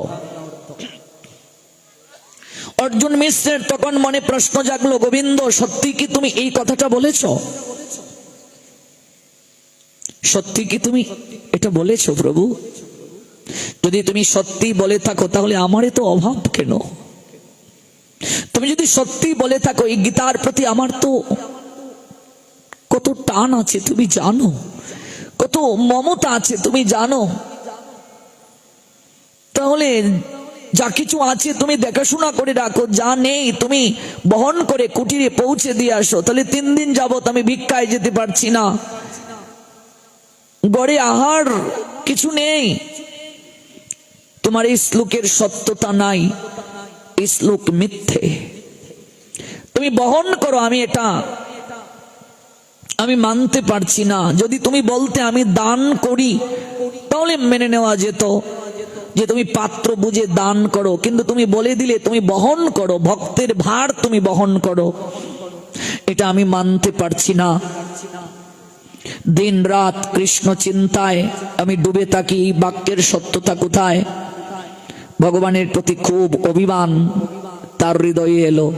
অর্জুন মিশ্রের তখন মনে প্রশ্ন জাগলো, গোবিন্দ সত্যি কি তুমি এই কথাটা বলেছ? সত্যি কি তুমি এটা বলেছ প্রভু? যদি তুমি সত্যি বলে থাকো তাহলে আমারে তো অভাব কেন? তুমি যদি সত্যি বলে থাকো এই গীতার প্রতি আমার তো কত টান আছে তুমি জানো, কত মমতা আছে তুমি জানো, তাহলে যা কিছু আছে তুমি দেখাশোনা করে রাখো, যা নেই তুমি বহন করে কুটিরে পৌঁছে দিয়ে আসো। তাহলে 3 দিন যাবত আমি ভিক্ষায় যেতে পারছি না, গড়ে আহার কিছু নেই। তোমার এই শ্লোকের সত্যতা নাই, এই শ্লোক মিথ্যে, তুমি বহন করো, আমি মানতে পারছি না। যদি তুমি বলতে আমি দান করি তাহলে মেনে নেওয়া যেত, যে তুমি পাত্র বুঝে দান করো, কিন্তু তুমি বলে দিলে তুমি বহন করো, ভক্তের ভার তুমি বহন করো, এটা আমি মানতে পারছি না। দিন রাত কৃষ্ণ চিন্তায় আমি ডুবে থাকি, এই বাক্যের সত্যতা কোথায়? ভগবানের প্রতি খুব অভিমান তার হৃদয়ে এলো।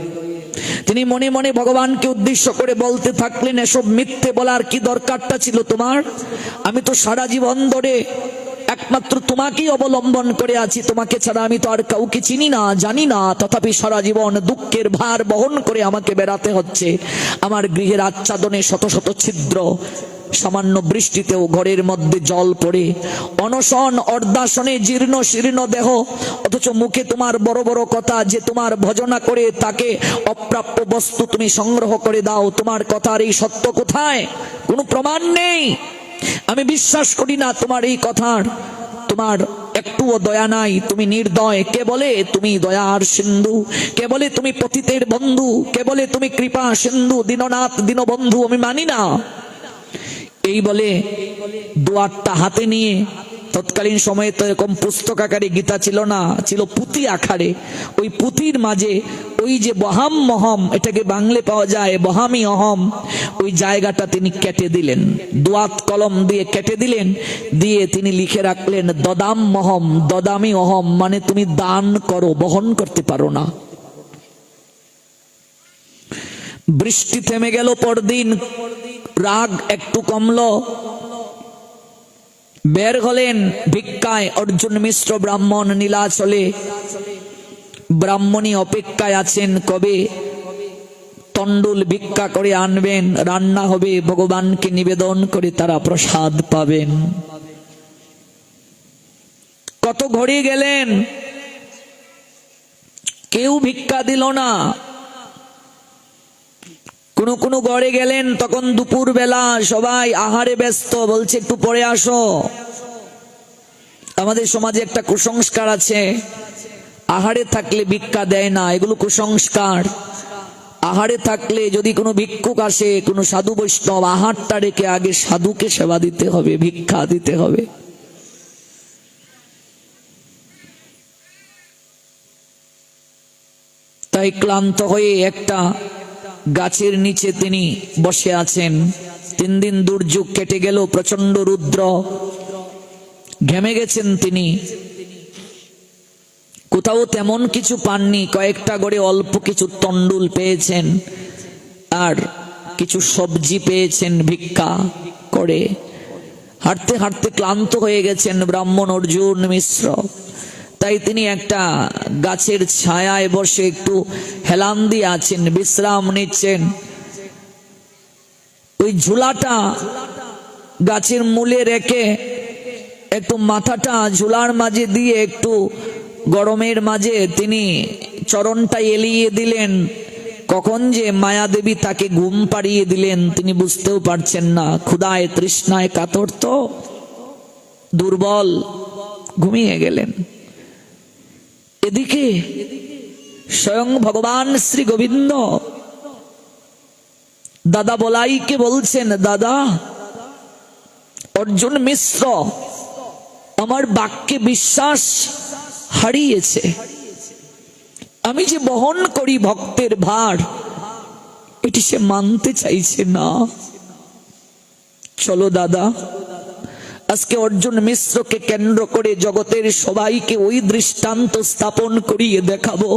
তিনি মনে মনে ভগবানকে উদ্দেশ্য করে বলতে থাকলেন, এসব মিথ্যে বলার কি দরকারটা ছিল তোমার? আমি তো সারা জীবন ধরে একমাত্র তোমাকেই অবলম্বন করে আছি, তোমাকে ছাড়া আমি তো আর কাউকে চিনি না জানি না, তথাপি সারা জীবন দুঃখের ভার বহন করে আমাকে বেড়াতে হচ্ছে। আমার গৃহের আচ্ছাদনে শত শত ছিদ্র, সামান্য বৃষ্টিতেও ঘরের মধ্যে জল পড়ে, অনশন অর্দাসনে জীর্ণ শীর্ণ দেহ, অথচ মুখে তোমার বড় বড় কথা যে তোমার ভজনা করে তাকে অপ্রাপ্য বস্তু তুমি সংগ্রহ করে দাও। তোমার কথার এই সত্য কোথায়? কোনো প্রমাণ নেই। আমি বিশ্বাস করি না তোমার এই কথার। তোমার একটুও দয়া নাই, তুমি নির্দয়। কে বলে তুমি দয়ার সিন্ধু? কে বলে তুমি পতিতের বন্ধু? কে বলে তুমি কৃপা সিন্ধু, দীননাথ দীনবন্ধু? আমি মানি না। এই বলে দুয়ারটা হাতে নিয়ে, তৎকালীন সময়ে তো এরকম পুস্তক আকারে গীতা ছিল না, ছিল পুঁথি আকারে। ওই পুঁথির মাঝে ওই যে বহাম মহম, এটাকে বাংলে পাওয়া যায় বহামি অহম, ওই জায়গাটা তিনি কেটে দিলেন, দুয়াত কলম দিয়ে কেটে দিলেন। দিয়ে তিনি লিখে রাখলেন দদাম মহম দদামি অহম, মানে তুমি দান করো, বহন করতে পারো না। বৃষ্টি থেমে গেল পরদিন, রাগ একটু কমলো। বের হলেন ভিক্ষায় অর্জুন মিশ্র ব্রাহ্মণ নীলাচলে। ব্রাহ্মণী অপেক্ষায় আছেন, কবে তন্ডুল ভিক্ষা করে আনবেন, রান্না হবে, ভগবানকে নিবেদন করে তারা প্রসাদ পাবেন। কত ঘড়ি গেলেন, কেউ ভিক্ষা দিল না। কোন ঘরে গেলেন, তখন দুপুর বেলা, সবাই আহারে ব্যস্ত, বলছে একটু পরে আসো। আমাদের সমাজে একটা কুসংস্কার আছে, আহারে থাকলে ভিক্ষা দেয় না, এগুলো কুসংস্কার। আহারে থাকলে যদি কোনো ভিক্ষুক আসে, কোনো সাধু বৈষ্ণব, আহারটা রেখে আগে সাধুকে সেবা দিতে হবে, ভিক্ষা দিতে হবে। তাই ক্লান্ত হয়ে একটা গাছের নিচে তিনি বসে আছেন। 3 দিন দুর্যোগ কেটে গেল, প্রচন্ড রুদ্র, ঘেমে গেছেন তিনি। কোথাও তেমন কিছু পাননি, কয়েকটা গড়ে অল্প কিছু তন্ডুল পেয়েছেন আর কিছু সবজি পেয়েছেন ভিক্ষা করে। হাঁটতে হাঁটতে ক্লান্ত হয়ে গেছেন ব্রাহ্মণ অর্জুন মিশ্র। তাই তিনি একটা গাছের ছায়ায় বসে একটু হেলান দিয়ে আছেন, বিশ্রাম নিচ্ছেন। ওই ঝুলাটা গাছের মূলে রেখে একটু মাথাটা ঝুলার মাঝে দিয়ে একটু গরমের মাঝে তিনি চরণটা এলিয়ে দিলেন। কখন যে মায়াদেবী তাকে ঘুম পাড়িয়ে দিলেন তিনি বুঝতেও পারছেন না। ক্ষুধায় তৃষ্ণায় কাতর, তো দুর্বল, ঘুমিয়ে গেলেন। এদিকে স্বয়ং ভগবান শ্রী গোবিন্দ দাদা বলাইকে বলছেন, দাদা অর্জুন মিশ্র আমার বাক্যে বিশ্বাস হারিয়েছে। আমি যে বহন করি ভক্তের ভার, এটি সে মানতে চাইছে না। চলো দাদা, আজকে অর্জুন মিশ্রকে কেন্দ্র করে জগতের সবাইকে ওই দৃষ্টান্ত স্থাপন করিয়ে দেখাবো।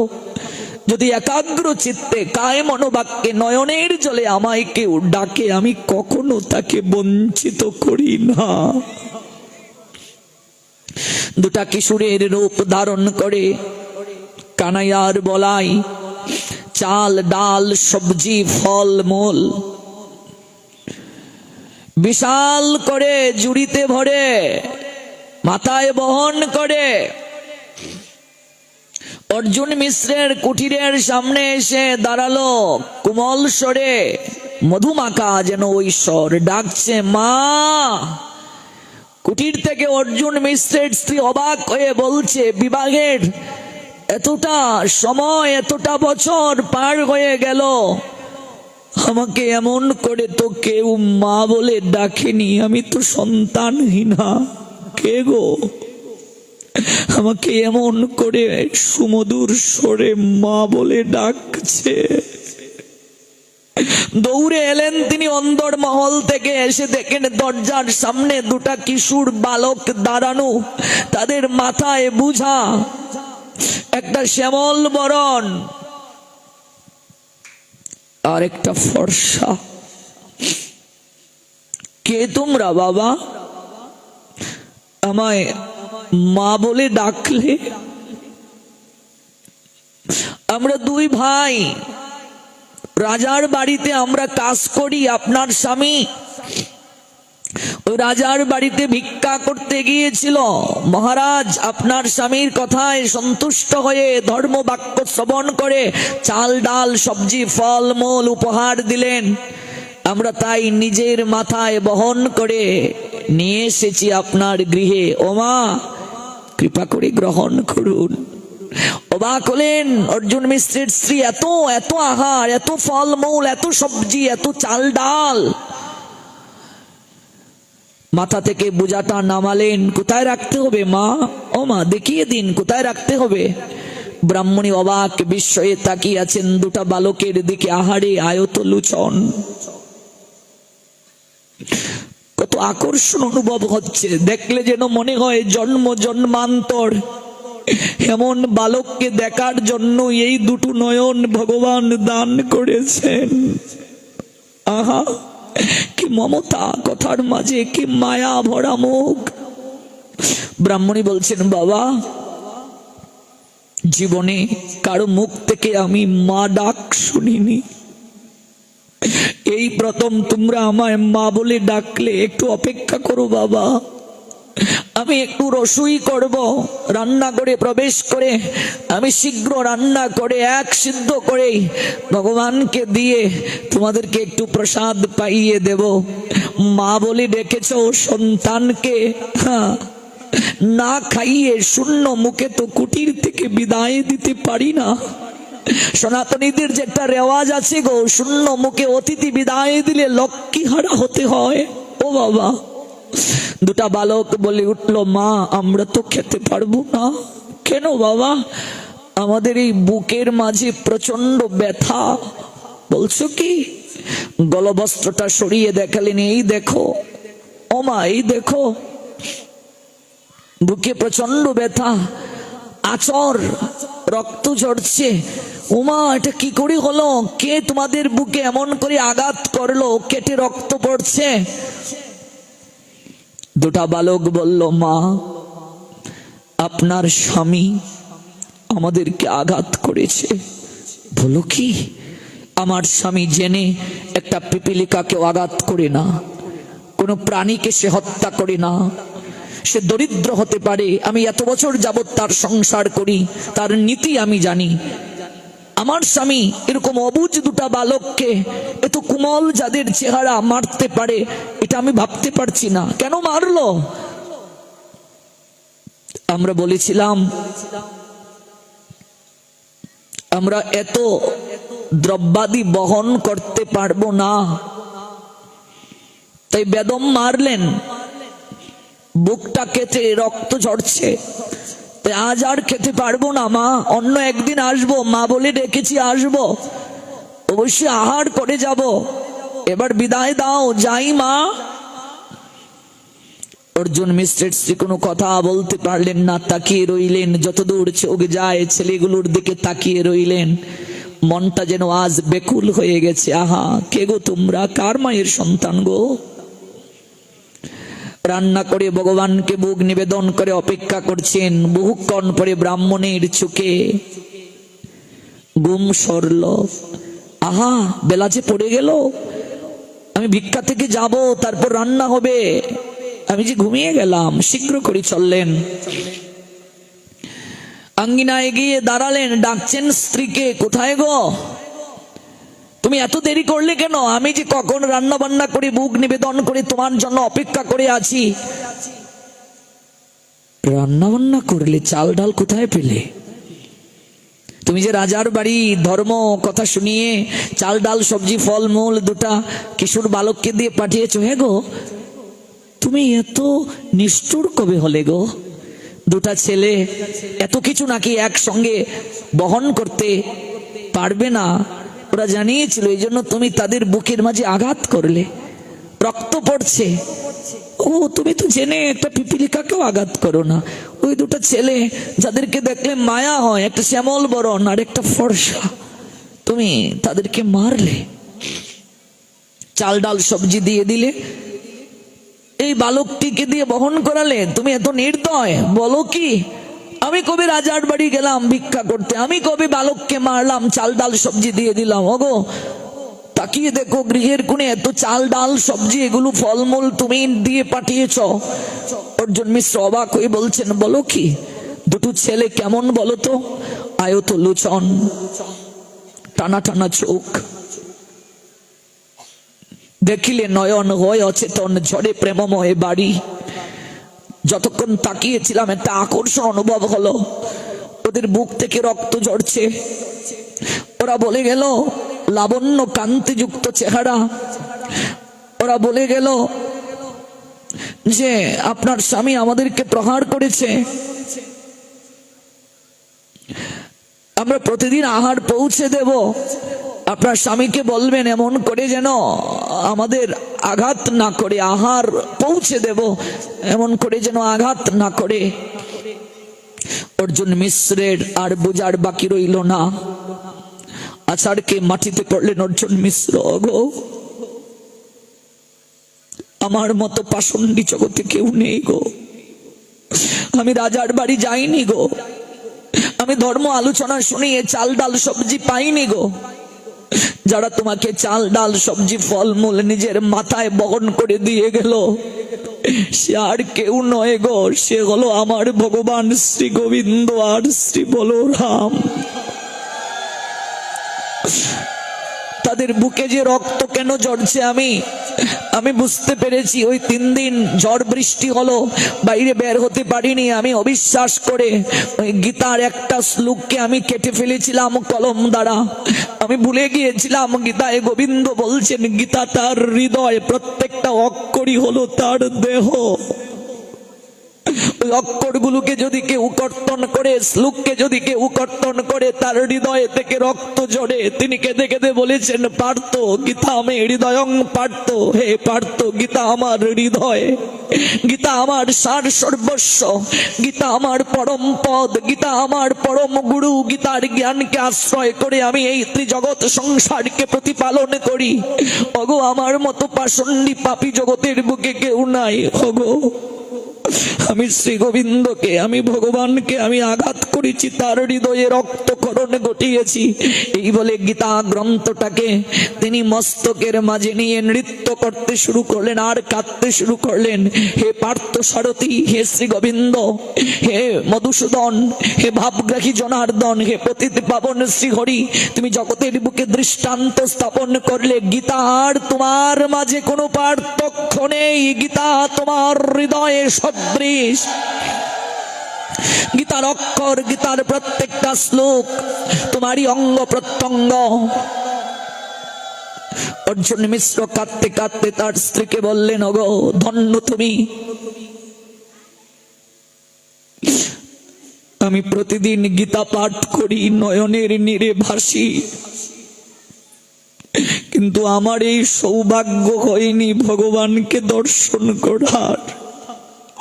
যদি একাগ্র চিত্তে কায় মনোবাক্যে নয়নের জলে আমায় কেউ ডাকে, আমি কখনো তাকে বঞ্চিত করি না। দুটা কিশোরের রূপ ধারণ করে কানাইয়ার বলাই, চাল ডাল সবজি ফল মূল বিশাল করে জুড়িতে ভরে মাথায় বহন করে অর্জুন মিশ্রের কুটিরের সামনে এসে দাঁড়ালো। কোমল স্বরে মধুমাখা যেন ওই স্বর ডাকছে, মা। কুটির থেকে অর্জুন মিশ্রের স্ত্রী অবাক হয়ে বলছে, বিবাহের এতটা সময়, এতটা বছর পার হয়ে গেল, আমাকে এমন করে তো কেউ মা বলে ডাকেনি। আমি তো সন্তানহীনা, কে গো আমাকে এমন করে সুমধুর স্বরে মা বলে ডাকছে? দৌড়ে এলেন তিনি অন্দর মহল থেকে। এসে দেখেন দরজার সামনে দুটা কিশোর বালক দাঁড়ানো, তাদের মাথায় বুঝা একটা শ্যামল বরণ আর একটা ফর্সা। কে তোমরা বাবা? আমায় মা বলে ডাকলে? আমরা দুই ভাই, রাজার বাড়িতে আমরা কাজ করি। আপনার স্বামী ওই রাজার বাড়িতে ভিক্ষা করতে গিয়েছিল। মহারাজ আপনার স্বামীর কথায় সন্তুষ্ট হয়ে ধর্ম বাক্য শ্রবণ করে চাল ডাল সবজি ফল মূল উপহার দিলেন। আমরা তাই নিজের মাথায় বহন করে নিয়ে এসেছি আপনার গৃহে। ওমা কৃপা করে গ্রহণ করুন। অবাক হলেন অর্জুন মিশ্রের স্ত্রী। এত এত আহার, এত ফল মূল, এত সবজি, এত চাল ডাল। মাথা থেকে বোঝাটা নামালেন। কোথায় রাখতে হবে মা? ও মা দেখিয়ে দিন কোথায় রাখতে হবে। ব্রাহ্মণী অবাক বিস্ময়ে তাকিয়ে আছেন দুটা বালকের দিকে। আহারে আয়ত লোচন, কত আকর্ষণ অনুভব হচ্ছে। দেখলে যেন মনে হয় জন্ম জন্মান্তর এমন বালককে দেখার জন্য এই দুটো নয়ন ভগবান দান করেছেন। আহা কি মমতা কথার মাঝে, কি মায়া ভরা মুখ। ব্রাহ্মণী বলছেন বাবা, জীবনে কারো মুখ থেকে আমি মা ডাক শুনিনি। এই প্রথম তোমরা আমায় মা বলে ডাকলে। একটু অপেক্ষা করো বাবা, আমি একটু রসুই করব। রান্না করে প্রবেশ করে আমি শীঘ্র রান্না করে এক সিদ্ধ করে ভগবানকে দিয়ে তোমাদেরকে একটু প্রসাদ পাইয়ে দেব। মা বলে ডেকেছ সন্তানকে, না খাইয়ে শূন্য মুখে তো কুটির থেকে বিদায় দিতে পারি না। সনাতনীদের যে একটা রেওয়াজ আছে গো, শূন্য মুখে অতিথি বিদায় দিলে লক্ষ্মী হারা হতে হয়। ও বাবা, দুটা বালক বলে উঠলো মা আমরা তো খেতে পারবো না। কেন বাবা? আমাদের এই বুকের মাঝে প্রচন্ড ব্যথা। বলছো কি? গলবস্ত্রটা সরিয়ে দেখালেন। এই দেখো ও মা, এই দেখো বুকে প্রচন্ড ব্যথা, আচর রক্ত ঝরছে। উমা এটা কি করে হলো? কে তোমাদের বুকে এমন করে আঘাত করলো, কেটে রক্ত পড়ছে? দুটা বালক বলল মা আপনার স্বামী আমাদেরকে আঘাত করেছে। বলো কি? আমার স্বামী জেনে একটা পিপীলিকাকেও আঘাত করে না, কোনো প্রাণীকে সে হত্যা করে না। সে দরিদ্র হতে পারে, আমি এত বছর যাবৎ তার সংসার করি, তার নীতি আমি জানি। আমার স্বামী এরকম অবুঝ দুটা বালককে, এত কোমল যাদের চেহারা, মারতে পারে এটা আমি ভাবতে পারছি না। কেন মারলো? আমরা বলেছিলাম আমরা এত দ্রব্যাদি বহন করতে পারবো না, তাই বেদম মারলেন। বুকটা কেটে রক্ত ঝরছে, তাই আজ আর খেতে পারবো না মা, অন্য একদিন আসবো। মা বলে ডেকেছি আসবো, অবশ্যই আহার করে যাব। এবার বিদায় দাও, যাই মা। অর্জুন মিশ্রের স্ত্রী কোনো কথা বলতে পারলেন না, তাকিয়ে রইলেন। যতদূর চোখ যায় ছেলেগুলোর দিকে তাকিয়ে রইলেন। মনটা যেন আজ বেকুল হয়ে গেছে। আহা কে গো তোমরা? কার মায়ের সন্তান গো? রান্না করে ভগবানকে ভোগ নিবেদন করে অপেক্ষা করছেন। বহুক্ষণ পরে ব্রাহ্মণের চোখে ঘুম সরল। আহা বেলা যে পড়ে গেল, আমি ভিক্ষা থেকে যাব, তারপর রান্না হবে, আমি যে ঘুমিয়ে গেলাম। শীঘ্র করে চললেন, আঙ্গিনায় গিয়ে দাঁড়ালেন। ডাকছেন স্ত্রীকে, কোথায় গো? তুমি এত দেরি করলে কেন? আমি যে কখন রান্না বান্না করে ভোগ নিবেদন করে তোমার জন্য অপেক্ষা করে আছি। রান্না বান্না করলে? চাল ডাল কোথায় পেলে? তুমি যে রাজার বাড়ি ধর্ম কথা শুনিয়ে চাল ডাল সবজি ফল মূল দুটা কিশোর বালককে দিয়ে পাঠিয়েছো। হে গো, তুমি এত নিষ্ঠুর কবে হলে গো? দুটা ছেলে এত কিছু নাকি একসঙ্গে বহন করতে পারবে না, ওরা জানিয়েছিল। এই জন্য তুমি তাদের বুকের মাঝে আঘাত করলে, রক্ত পড়ছে। ও তুমি তো জেনে একটা পিপীলিকাকেও আঘাত করো না। ওই দুটা ছেলে যাদেরকে দেখলে মায়া হয়, একটা শ্যামল বরণ আর একটা ফর্সা, তুমি তাদেরকে মারলে, চাল ডাল সবজি দিয়ে দিলে, এই বালকটিকে দিয়ে বহন করালে। তুমি এত নির্দয়। বলো কি? আমি কবে রাজার বাড়ি গেলাম ভিক্ষা করতে? আমি কবে বালককে মারলাম, চাল ডাল সবজি দিয়ে দিলাম? ওগো তাকিয়ে দেখো গৃহের কোণে এত চাল ডাল সবজি এগুলো ফলমূল তুমি দিয়ে পাঠিয়েছ। অর্জুন মিশ্র অবাক হয়ে বলছেন, বলো কি? দুটো ছেলে কেমন বলো তো? আয়ত লোচন, টানা টানা চোখ, দেখিলে নয়ন হয় অচেতন, ঝড়ে প্রেমময় বাড়ি। যতক্ষণ তাকিয়েছিলাম একটা আকর্ষণ অনুভব হলো, ওদের বুক থেকে রক্ত ঝরছে। ওরা বলে গেল লাবণ্য কান্তিযুক্ত চেহারা। ওরা বলে গেল যে আপনার স্বামী আমাদেরকে প্রহার করেছে, আমরা প্রতিদিন আহার পৌঁছে দেব, আপনার স্বামীকে বলবেন এমন করে যেন আমাদের আঘাত না করে, আহার পৌঁছে দেব এমন করে যেন আঘাত না করে। অর্জুন মিশ্রের আর বোঝার বাকি রইল না, আচারকে মাটিতে পড়লেন অর্জুন মিশ্র। গো, আমার মতো পাষণ্ডী জগতে কেউ নেই গো, আমি রাজার বাড়ি যাইনি গো, আমি ধর্ম আলোচনা শুনিয়ে চাল ডাল সবজি পাইনি গো। যারা তোমাকে চাল ডাল সবজি ফলমূল নিজের মাথায় বহন করে দিয়ে গেল, সে আর কেউ নয় গো, সে হলো আমার ভগবান শ্রী গোবিন্দ আর শ্রী বলরাম। তাদের বুকে যে রক্ত কেন ঝরছে আমি বুঝতে পেরেছি। ওই 3 দিন ঝড় বৃষ্টি হলো, বাইরে বের হতে পারিনি। আমি অবিশ্বাস করে ওই গীতার একটা শ্লোককে আমি কেটে ফেলেছিলাম কলম দ্বারা। আমি ভুলে গিয়েছিলাম গীতায় গোবিন্দ বলছেন গীতা তার হৃদয়, প্রত্যেকটা অক্ষরই হলো তার দেহ। ওই অক্ষরগুলোকে যদি কেউ কর্তন করে, শ্লোককে যদি কেউ কর্তন করে, তার হৃদয় থেকে রক্ত ঝরে। তিনি কেঁদে কেঁদে বলেছেন, পার্থ গীতা আমি হৃদয়ং পার্থ, হে পার্থ গীতা আমার হৃদয়, গীতা আমার সার সর্বস্ব, গীতা আমার পরম পদ, গীতা আমার পরম গুরু। গীতার জ্ঞানকে আশ্রয় করে আমি এই ত্রিজগৎ সংসারকে প্রতিপালন করি। ওগো, আমার মতো পাষণ্ডী পাপী জগতের বুকে কেউ নাই। ওগো, আমি শ্রী গোবিন্দকে, আমি ভগবানকে আমি আঘাত করেছি, তার হৃদয়ে রক্তক্ষরণ ঘটিয়েছি। এই বলে গীতা গ্রন্থটাকে তিনি মস্তকের মাঝে নিয়ে নৃত্য করতে শুরু করলেন আর কাঁদতে শুরু করলেন। হে পার্থ সারথী, হে শ্রী গোবিন্দ, হে মধুসূদন, হে ভাবগ্রাহী জনার্দন, হে পতিত পাবন শ্রী হরি, তুমি জগতের বুকে দৃষ্টান্ত স্থাপন করলে। গীতা আর তোমার মাঝে কোনো পার্থক্য নেই, গীতা তোমার হৃদয়ে সদৃশ। গীতার অক্ষর, গীতার প্রত্যেকটা শ্লোক তোমারই অঙ্গ প্রত্যঙ্গ। অর্জুন মিশ্র কাঁদতে কাঁদতে তার স্ত্রীকে বললেন, ওগো ধন্য তুমি, আমি প্রতিদিন গীতা পাঠ করি, নয়নের নীরে ভাসি, কিন্তু আমার এই সৌভাগ্য হয়নি ভগবানকে দর্শন করার।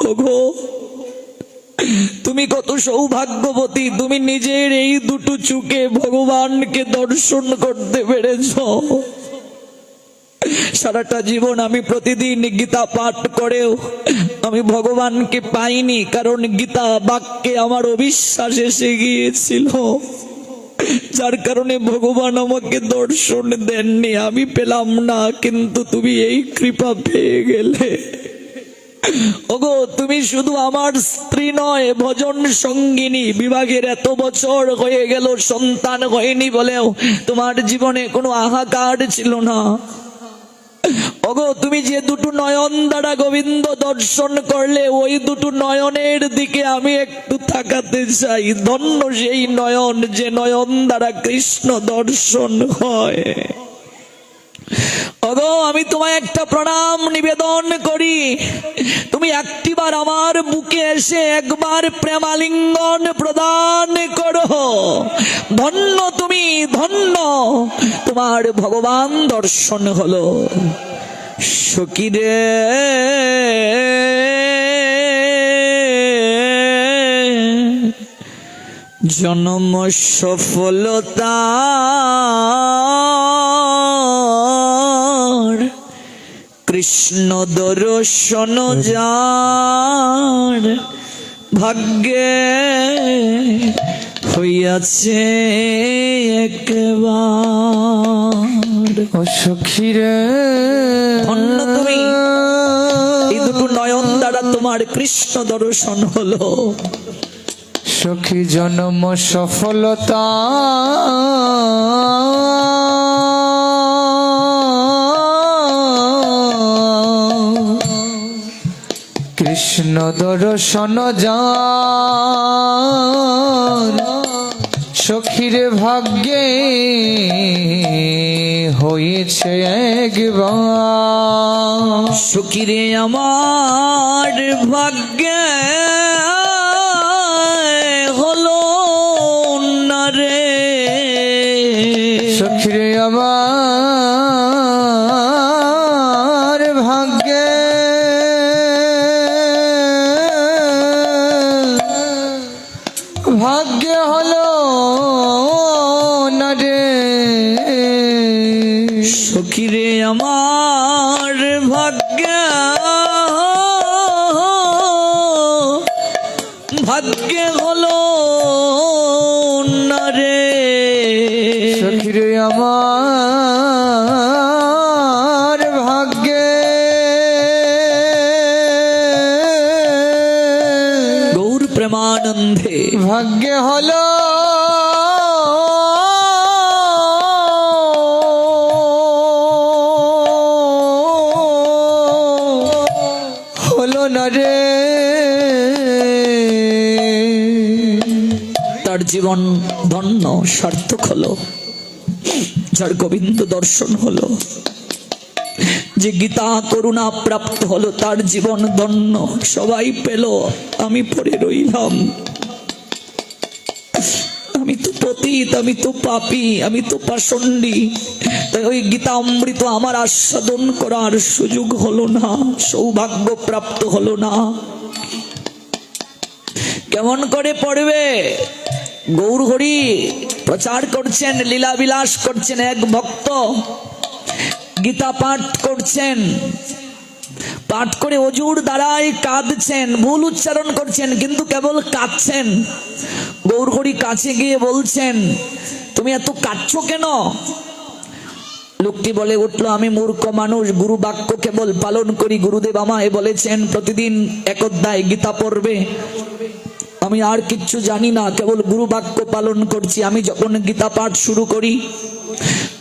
ওগো, তুমি কত সৌভাগ্যবতী, তুমি নিজের এই দুটো চোখে ভগবানকে দর্শন করতে পেরেছ। সারাটা জীবন আমি প্রতিদিন গীতা পাঠ করেও আমি ভগবানকে পাইনি, কারণ গীতা বাক্যে আমার অবিশ্বাস এসে গিয়েছিল, যার কারণে ভগবান আমাকে দর্শন দেননি, আমি পেলাম না। কিন্তু তুমি এই কৃপা পেয়ে গেলে। ওগো, তুমি শুধু আমার স্ত্রী নয়, ভজন সঙ্গিনী। বিবাহের এত বছর হয়ে গেল, সন্তান হয়নি বলেও তোমার জীবনে কোনো হাহাকার ছিল না। ওগো, তুমি যে দুটো নয়ন দ্বারা গোবিন্দ দর্শন করলে, ওই দুটো নয়নের দিকে আমি একটু তাকাতে চাই। ধন্য সেই নয়ন, যে নয়ন দ্বারা কৃষ্ণ দর্শন হয়। ওগো, আমি তোমায় একটা প্রণাম নিবেদন করি, তুমি একটিবার আমার বুকে এসে একবার প্রেমালিঙ্গন প্রদান করো। ধন্য তুমি, ধন্য, তোমার ভগবান দর্শন হলো। সখীরে জন্ম সফলতা কৃষ্ণ দর্শন যার ভাগ্যে হইয়াছে একবার। ও সখী রে, ধন্য তুমি, এই দুটো নয়ন দ্বারা তোমার কৃষ্ণ দর্শন হলো। সখী জন্ম সফলতা কৃষ্ণ দর্শন যার, সখীর ভাগ্যে হয়েছে একবার। সখীরে আমার ভাগ্যে হলো না রে, সখীরে আমার ভাগ্যে ভাগ্যে হলো না রে, সখীরে আমার ভাগ্যে ভাগ্যে হলো না রে, সখীরে আমার ভাগ্যে গৌর প্রেমানন্দে ভাগ্যে হলো হলো না রে। তার জীবন ধন্য সার্থক হলো, যার গোবিন্দ দর্শন হলো, যে গীতা করুণা প্রাপ্ত হলো, তার জীবন ধন্য। সবাই পেল, আমি পড়ে রইলাম। আমি তো পতিত, আমি তো পাপী, আমি তো পাষণ্ডী। তাই ওই গীতা অমৃত আমার আস্বাদন করার সুযোগ হলো না, সৌভাগ্য প্রাপ্ত হলো না। কেমন করে পড়বে? গৌর হরি প্রচার করছেন, লীলা বিলাস করছেন, এক ভক্ত গীতা পাঠ করছেন, পাঠ করে অজুর দ্বারাই কাঁদছেন, ভুল উচ্চারণ করছেন কিন্তু কেবল কাঁদছেন। গৌর হরি কাছে গিয়ে বলছেন, তুমি এত কাঁদছো কেন? লোকটি বলে উঠল, আমি মূর্খ মানুষ, গুরু বাক্য কেবল পালন করি। গুরুদেব আমায় বলেছেন প্রতিদিন এক অধ্যায় গীতা পড়বে, আমি আর কিচ্ছু জানি না, কেবল গুরু বাক্য পালন করছি। আমি যখন গীতা পাঠ শুরু করি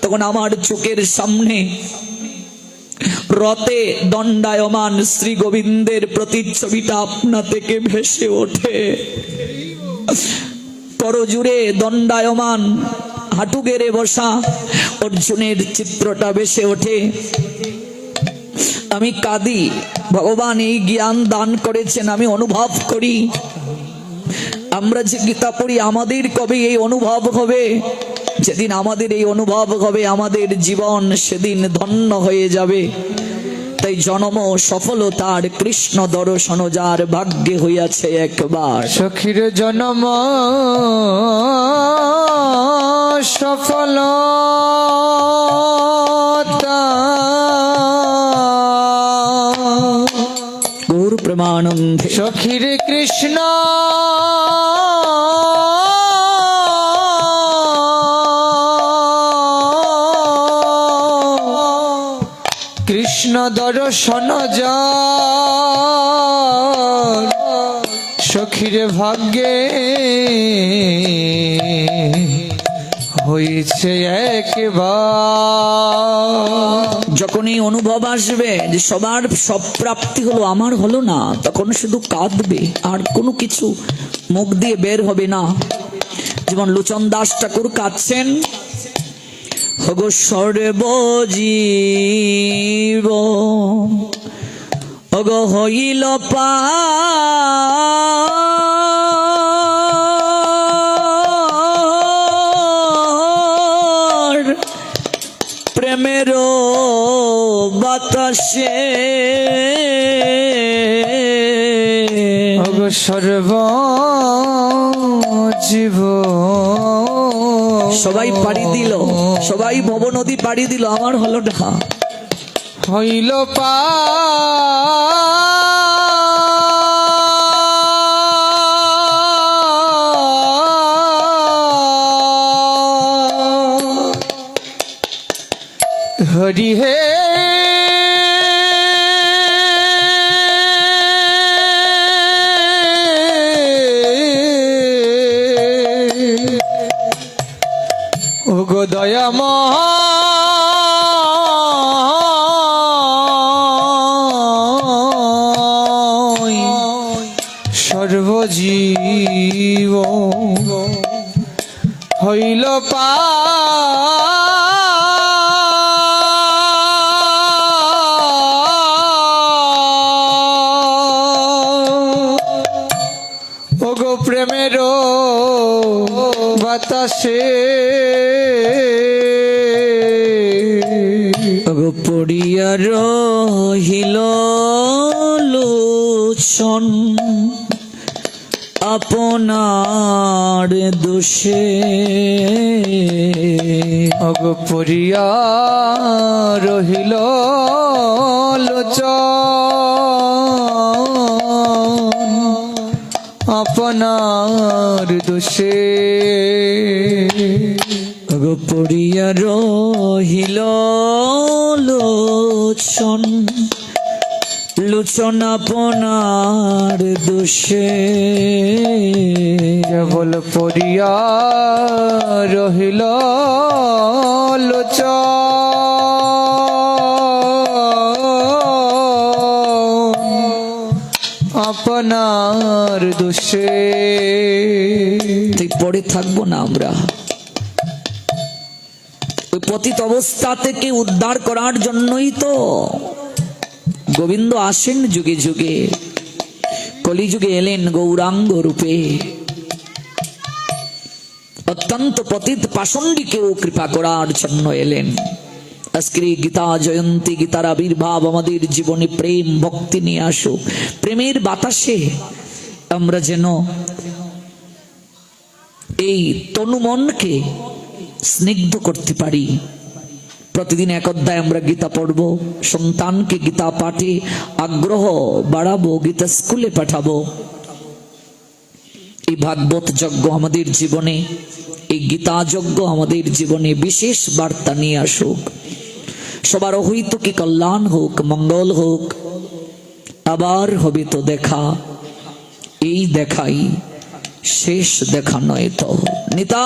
তখন আমার চোখের সামনে রথে দণ্ডায়মান শ্রী গোবিন্দের প্রতিচ্ছবিটা আপনা থেকে ভেসে ওঠে। করজুড়ে দণ্ডায়মান হাঁটু গেড়ে বসা অর্জুনের চিত্রটা ভেসে ওঠে। আমি কাঁদি, ভগবান এই জ্ঞান দান করেছেন, আমি অনুভব করি। আমরা যে গীতা পড়ি আমাদের কবে এই অনুভব হবে? যেদিন আমাদের এই অনুভব হবে আমাদের জীবন সেদিন ধন্য হয়ে যাবে। তাই জন্ম সফলতার কৃষ্ণ দর্শন যার ভাগ্যে হইয়াছে একবার। সখীর জন্ম সফলতা গৌর প্রেমানন্দে সখীর কৃষ্ণ কৃষ্ণ দর্শন যার, সখীর ভাগ্যে হয়েছে একবার। যখন এই অনুভব আসবে যে সবার সব প্রাপ্তি হলো, আমার হলো না, তখন শুধু কাঁদবে, আর কোনো কিছু মুখ দিয়ে বের হবে না। যেমন লোচন দাস ঠাকুর কাঁদছেন, হগো সর্বজীব অগো হইল পার প্রেমের বাতাসে অগো সর্বজীব। সবাই পাড়ি দিল, সবাই ভবনদী পাড়ি দিল, আমার হলো না। হইল হরি হে ও গো দয়াময় সর্বজীব হইল ও গো প্রেমের বাতাসে ওগো পড়িয়া রহিল লোচন আপনার দোষে। অগ পরিয়া রহিল লোচন আপনার দোষে। ওগো পড়িয়া রহিল লোচন লোচন আপনার দোষে। কেবল পরিয়া রহিল লোচন আপনার দোষে। তুই পড়ে থাকবো না আমরা, ওই পতিত অবস্থা থেকে উদ্ধার করার জন্যই তো গোবিন্দ আসেন যুগে যুগে, কলিযুগে এলেন গৌরাঙ্গ রূপে। অত্যন্ত পতিত পাষণ্ডীকেও কৃপা করার জন্য এলেন। আজকের এই গীতা জয়ন্তী, গীতার আবির্ভাব আমাদের জীবনে প্রেম ভক্তি নিয়ে আসুক। প্রেমের বাতাসে আমরা যেন এই তনু মনকে স্নিগ্ধ করতে পারি। প্রতিদিন এক অধ্যায় আমরা গীতা পড়ব, সন্তানকে গীতা পাঠে আগ্রহ বাড়াবো, গীতা স্কুলে পাঠাবো। এই ভাগবত যজ্ঞ আমাদের জীবনে, এই গীতা যজ্ঞ আমাদের জীবনে বিশেষ বার্তা নিয়ে আসুক। সবার অহৈতুকী কল্যাণ হোক, মঙ্গল হোক। আবার হবে তো দেখা, এই দেখাই শেষ দেখা নয় তো। নিতা